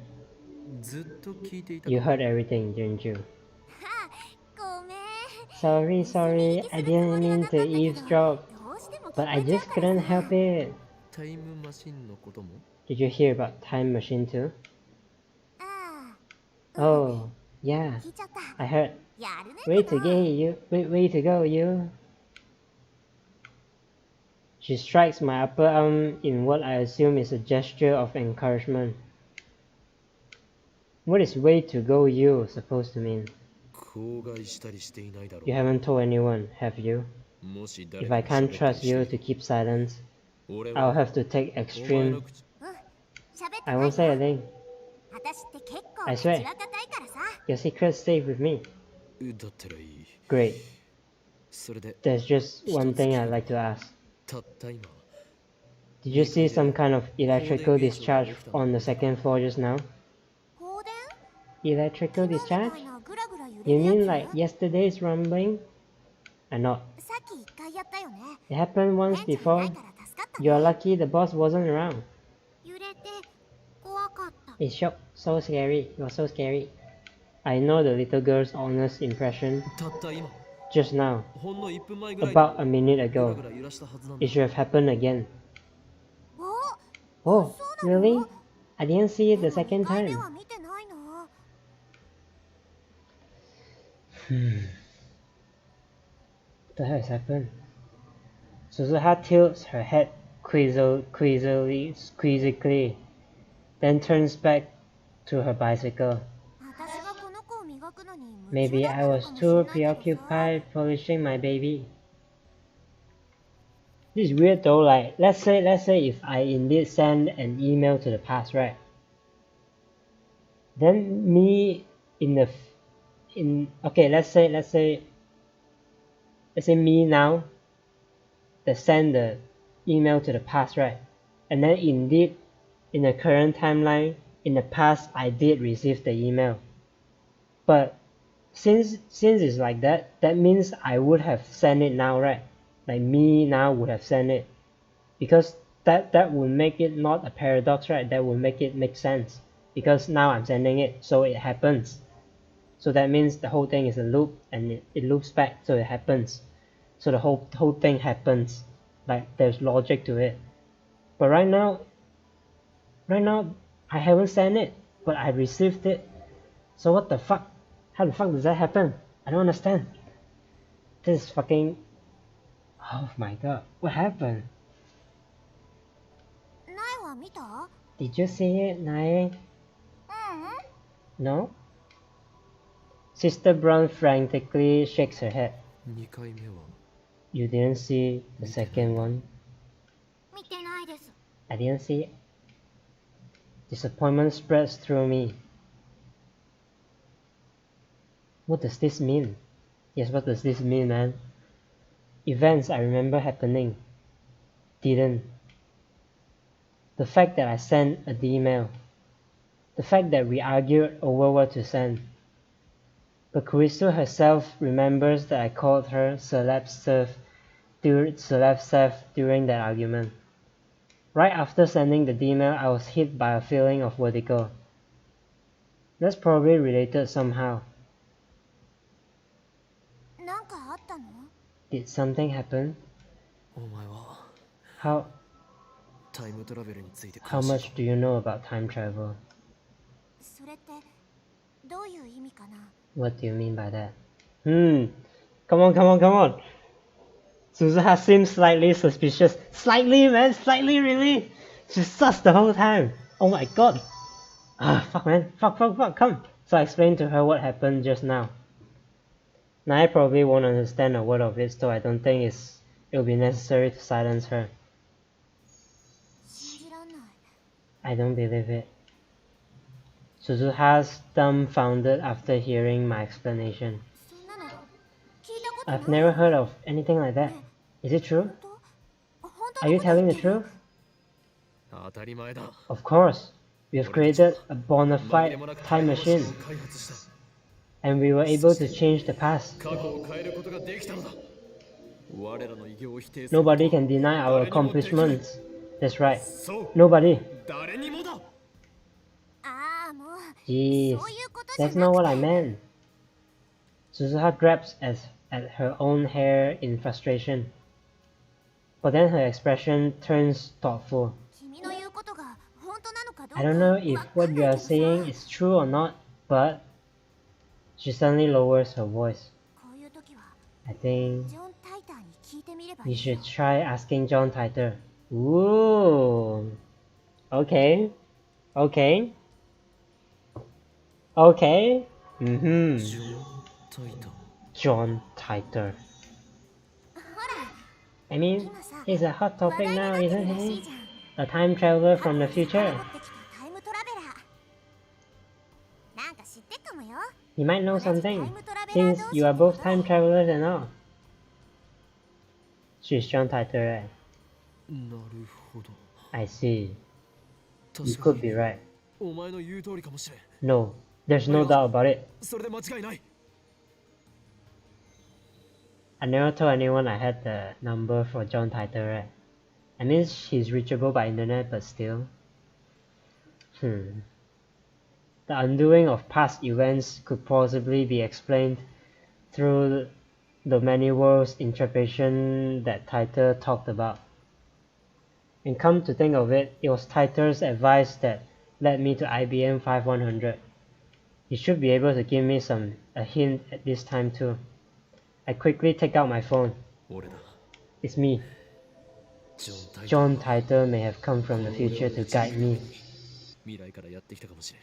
ずっと聞いていた You か heard everything, didn't you? ごめん Sorry, I didn't mean to eavesdrop, どうしても but I 聞こえちゃ just うから couldn't さ help it. タイムマシンのことも Did you hear about Time Machine too? あ Oh, yeah, あ聞いちゃった I heard. やるね Way こ to の go, you. Way to go, you. She strikes my upper arm in what I assume is a gesture of encouragement. What is way to go, you supposed to mean? 口外したりしていないだろ You う haven't told anyone, have you? もし誰 If か I に can't 喋ったり trust して you to keep silence, 俺 I'll は have to take お前 extreme. の口うん喋って I ない won't say a わ thing. 私って結構 I 口 swear. は固いからさ Your secret's safe with me. だったらいい Great. それで There's just one thing I'd like to ask. たった今 Did you see some kind of electrical discharge on the second floor just now? 放電 Electrical 昨日み discharge? たいなグラグラ揺 You れる mean や like yesterday's rumbling? Not. つさっき一回やったよね It happened once 店長いな before. いから助かったね You're lucky the boss wasn't around. 揺れて怖かった It shocked. So scary. It was so scary. I know the little girl's honest impression たった今 just now. ほんの1分前ぐらい About a minute グラ ago. グラ揺らしたはずなんだ It should have happened again. お Oh, really? I didn't see it the でも second 二回目 time. は見てないの What the hell has happened? Suzuha tilts her head quizzically, then turns back to her bicycle. 私がこの子を磨くのに夢中 Maybe だっ I たの was かもし too れないけどさ preoccupied polishing my baby. This is weird though, like let's say if I indeed send an email to the past, right? Then me okay, let's say me now that send the email to the past, right? And then indeed in the current timeline, in the past I did receive the email. But since it's like that, that means I would have sent it now, right? Like me now would have sent it. Because that would make it not a paradox, right? That would make it make sense. Because now I'm sending it, so it happens. So that means the whole thing is a loop and it loops back, so it happens. So the whole thing happens. Like there's logic to it. But right now I haven't sent it, but I received it. So what the fuck? How the fuck does that happen? I don't understand. This is fucking... Oh my god, what happened? 苗は見た Did you see it, Nae? う No? Sister Brown frantically shakes her head. 2回目は You didn't see the second one? 見てないです I didn't see it. Disappointment spreads through me. What does this mean? Yes, what does this mean, man? Events I remember happening didn't. The fact that I sent an email. The fact that we argued over what to send. But Kurisu herself remembers that I called her Celeb Seth during that argument. Right after sending the email, I was hit by a feeling of vertigo. That's probably related somehow. なんかあったの Did something happen? お前は How タイムトラベルについて how much do you know about time travel? それってどういう意味かな What do you mean by that? Come on. Suzuha seems slightly suspicious. Slightly, man, slightly, really? She's sus the whole time. Oh my god. Fuck, man. Fuck, come. So I explained to her what happened just now. Now I probably won't understand a word of it, so I don't think it'll be necessary to silence her. 信じらんない I don't believe it. Suzuha's dumbfounded after hearing my explanation. そんなの聞いたことない I've never heard of anything like that. Is it true? 本当 Are you telling the truth? 当たり前だ。 Of course. We have created a bona 紛 fide れもなく time タイムマシン machine, を開発した。 and we were able to change the past. 過去を変えることができたのだ。我らの偉業を否定すること Nobody は can deny our 誰にもできない。 accomplishments. That's right. そう Nobody. 誰にもだ。ああもう Jeez. そういうことじゃ That's な not く what I て meant. Suzuha grabs at her own hair in frustration. But then her expression turns thoughtful. 君の言うことが本当なのかどうか I don't know if わか what ん you ない are けどさ saying is true or not, but she suddenly lowers her voice. こういう時は I think ジョン・タイターに聞いてみればい you い should よ try asking John Titor. Ooh. Okay. Okay. Okay. Mm-hmm. ジョン・タイター。 John Titor. ほら I mean, 今さ he's a hot 話 topic 題にな now, ってる isn't らしい he? じゃん A time traveler 過 from 去 the に遡 future. ってきたタイムトラベラーなんか知ってっかもよ He might know 同じタイ something, ムトラベラー since 同士 you are ってこ both と time travelers and all. She's John Titor, right? なるほど。 I see. You 確か could be に right. お前の言う通りかもしれん。 No, there's no doubt about it. それで間違いない。 I never told anyone I had the number for John Titor, right? I mean, he's reachable by internet, but still. The undoing of past events could possibly be explained through the many worlds interpretation that Titor talked about. And come to think of it, it was Titor's advice that led me to IBM 5100. He should be able to give me a hint at this time too. I quickly take out my phone. 俺だ。 It's me. ジョン・タイター。 John Titor may have come from the future to guide me. 未来からやってきたかもしれん。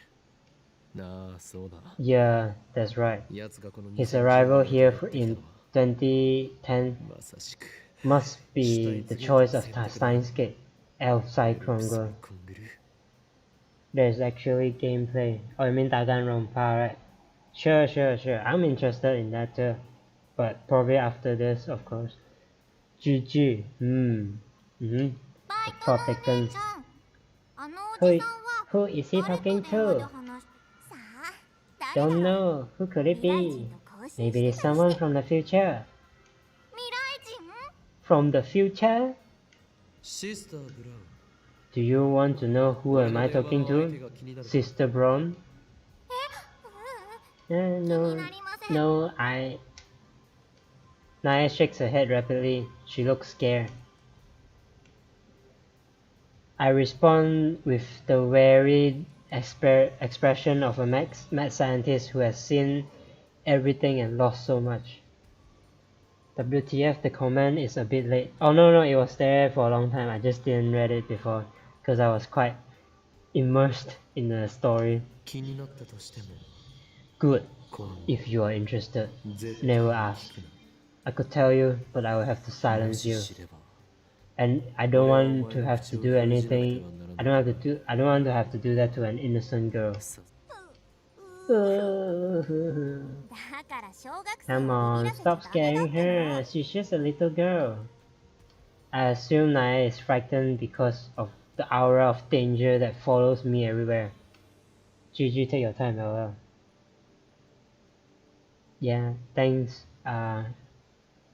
なあ、そうだ。 Yeah, that's right. 奴がこの His arrival here in 2010まさしく。 must be the choice of Steins Elf Cyclone Girl. コングル。 There's actually gameplay. Oh, you mean Danganronpa, right? Sure. I'm interested in that too. But probably after this, of course. GG. Mm-hmm. バイトのお Plot 姉 taken. ちゃんあのおじさんは Who is he 誰と talking 電話で to? 話しさあ誰 Don't だ know. ろう Who could it 未来 be? 人と交信 Maybe し it's てたり someone して from the future. 未来人 From the future? シスター・ブラウン。 Do you want to know who am I talking to? Sister Brown? 気に No, なりません no, Naya shakes her head rapidly. She looks scared. I respond with the weary expression of a mad scientist who has seen everything and lost so much. WTF, the comment is a bit late. Oh no, it was there for a long time. I just didn't read it before because I was quite immersed in the story. 気になったとしても、 Good, この if you are interested. 絶対 Never ask. I could tell you, but I will have to も silence し you. 知れば And I don't want to have to do anything. I don't want to have to do that to an innocent girl. さ だから小学生 Come を on, ビビらせちゃ stop ダメだ scaring っての her. She's just a little girl. I assume Naya is frightened because of the aura of danger that follows me everywhere. GG, take your time, LL. Yeah, thanks.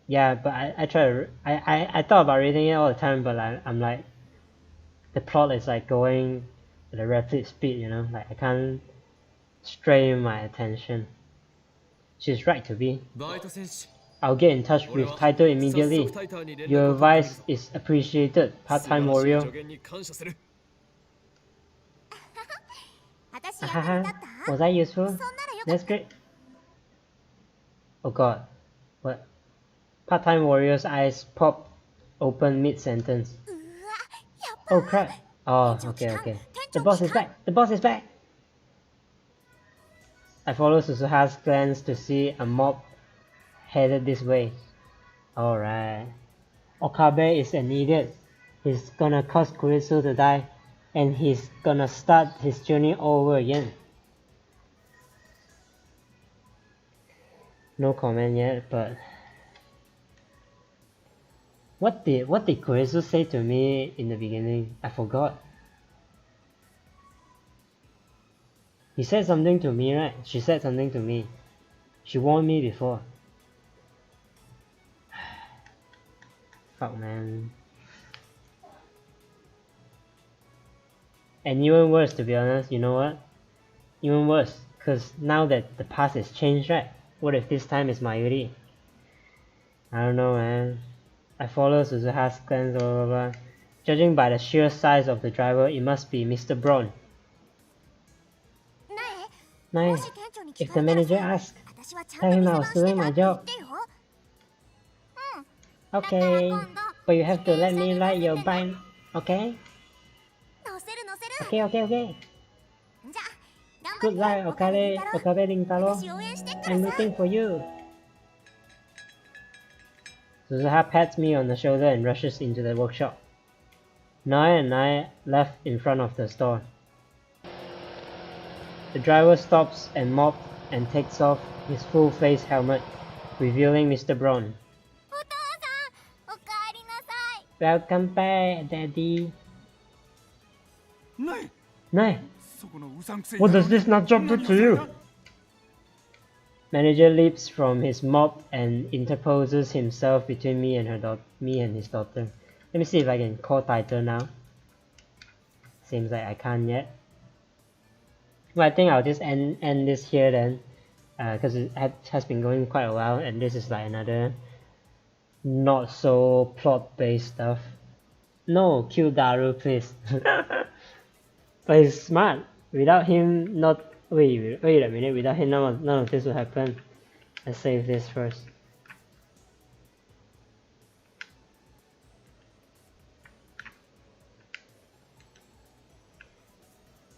Yeah, but I thought about reading it all the time, but I'm like, the plot is like going at a rapid speed, you know, like I can't strain my attention. She's right to be. バイト戦士。 I'll get in touch with Taito immediately. 早速タイターに連絡 Your を取ってみる advice is appreciated, 素晴 part-time らしい warrior. 助言に感謝する。私役に Haha, 立った was I useful? そんならよかっ That's great. Oh god, what? Part-time warrior's eyes pop open mid-sentence. たうわやっぱ Oh crap. Oh, okay. The boss is back. The boss is back. I follow Susuha's glance to see a mob headed this way. Alright. Okabe is an idiot. He's gonna cause Kurisu to die, and he's gonna start his journey over again. No comment yet, but What did Koresu say to me in the beginning? I forgot. He said something to me, right? She said something to me. She warned me before. Fuck, man. And even worse, to be honest, you know what? Even worse, because now that the past has changed, right? What if this time is Mayuri? I don't know, man. I follow Suzuha's plans, blah blah blah. Judging by the sheer size of the driver, it must be Mr. Braun. Nae, if the manager asks, tell him I was doing my job. Okay, but you have to let me ride your bike, okay? Okay. Good luck, Okabe Rintaro. I'm rooting for you. Suzuha pats me on the shoulder and rushes into the workshop. Nae and I left in front of the store. The driver stops and mops and takes off his full-face helmet, revealing Mr. Braun. Welcome back, Daddy. Nae, what does this nut job do to you? Manager leaps from his mop and interposes himself between me and his daughter. Let me see if I can call title now. Seems like I can't yet. Well, I think I'll just end this here then, because it has been going quite a while, and this is like another not so plot-based stuff. No, kill Daru, please. But he's smart. Without him, wait a minute. Without him, none of this would happen. Let's save this first.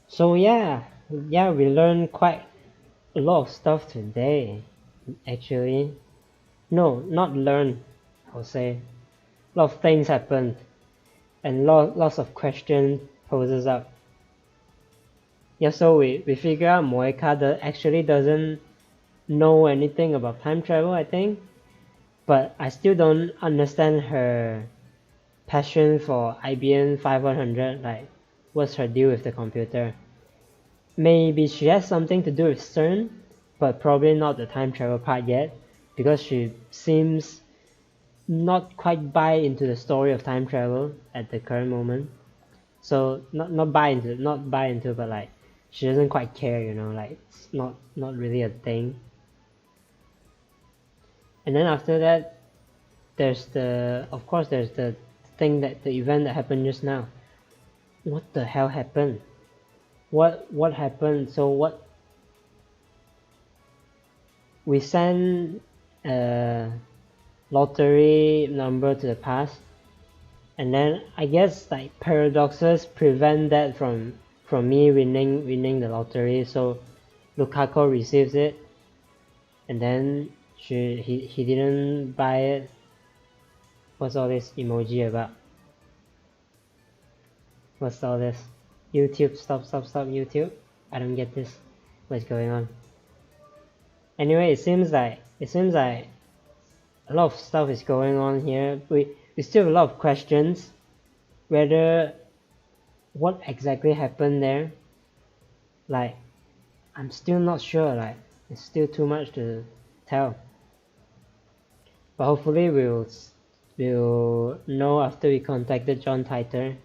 So yeah, we learned quite a lot of stuff today. Actually, no, not learn. I'll say, a lot of things happened, and lots of questions poses up. Yeah, so we figure out Moeka actually doesn't know anything about time travel, I think. But I still don't understand her passion for IBM 5100, like, what's her deal with the computer? Maybe she has something to do with CERN, but probably not the time travel part yet, because she seems not quite buy into the story of time travel at the current moment. So not buy into, but like, she doesn't quite care, you know, like, it's not really a thing. And then after that, there's the thing, that the event that happened just now. What the hell happened? What happened? So what? We send a lottery number to the past, and then I guess like paradoxes prevent that from me winning the lottery. So Lukaku receives it, and then he didn't buy it. What's all this emoji about? What's all this? YouTube, stop YouTube. I don't get this. What's going on? Anyway, it seems like a lot of stuff is going on here. We still have a lot of questions. Whether what exactly happened there, like, I'm still not sure. Like, it's still too much to tell. But hopefully we'll know after we contacted John Titor.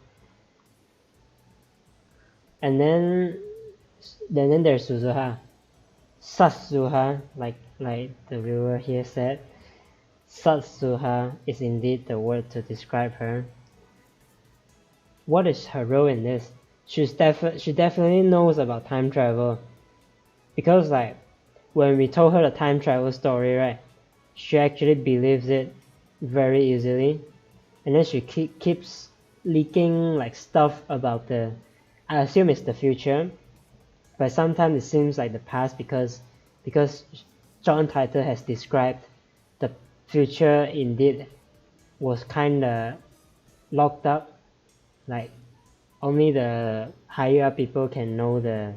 And then there's Suzuha. Satsuha, like the viewer here said. Satsuha is indeed the word to describe her. What is her role in this? She definitely knows about time travel, because like when we told her the time travel story, right, she actually believes it very easily, and then she keeps leaking like stuff about I assume it's the future, but sometimes it seems like the past, because John Titor has described the future indeed was kinda locked up. Like, only the higher up people can know the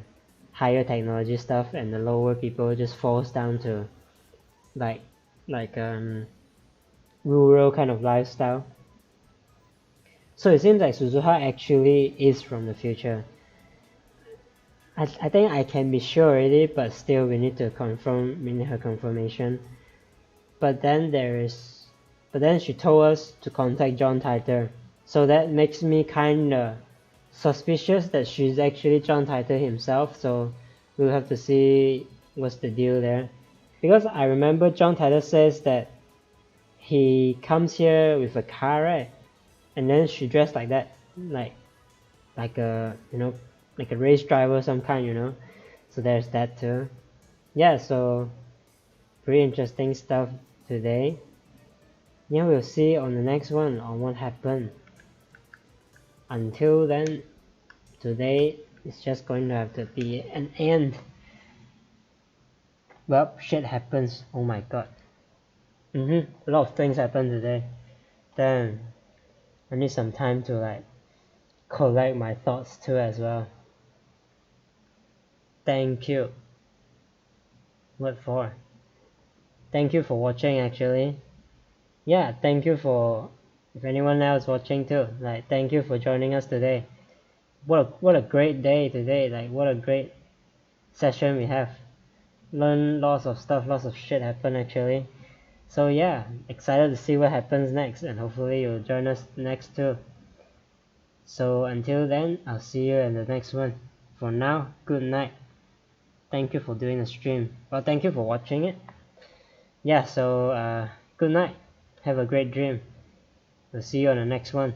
higher technology stuff, and the lower people just falls down to like rural kind of lifestyle. So it seems like Suzuha actually is from the future. I think I can be sure already, but still we need to confirm, we need her confirmation. But then she told us to contact John Titor. So that makes me kinda suspicious that she's actually John Titor himself, so we'll have to see what's the deal there. Because I remember John Titor says that he comes here with a car, right? And then she dressed like that, like a, you know, like a race driver of some kind, you know. So there's that too. Yeah, so pretty interesting stuff today. Yeah, we'll see on the next one on what happened. Until then, today is just going to have to be an end. Well, shit happens. Oh my god. A lot of things happened today. Damn. I need some time to like collect my thoughts too as well. Thank you. What for? Thank you for watching actually. Yeah, thank you for, if anyone else watching too, like thank you for joining us today. What a great day today, like what a great session we have. Learn lots of stuff, lots of shit happen actually. So yeah, excited to see what happens next, and hopefully you'll join us next too. So until then, I'll see you in the next one. For now, good night. Thank you for doing the stream. Well, thank you for watching it. Yeah, so good night. Have a great dream. We'll see you on the next one.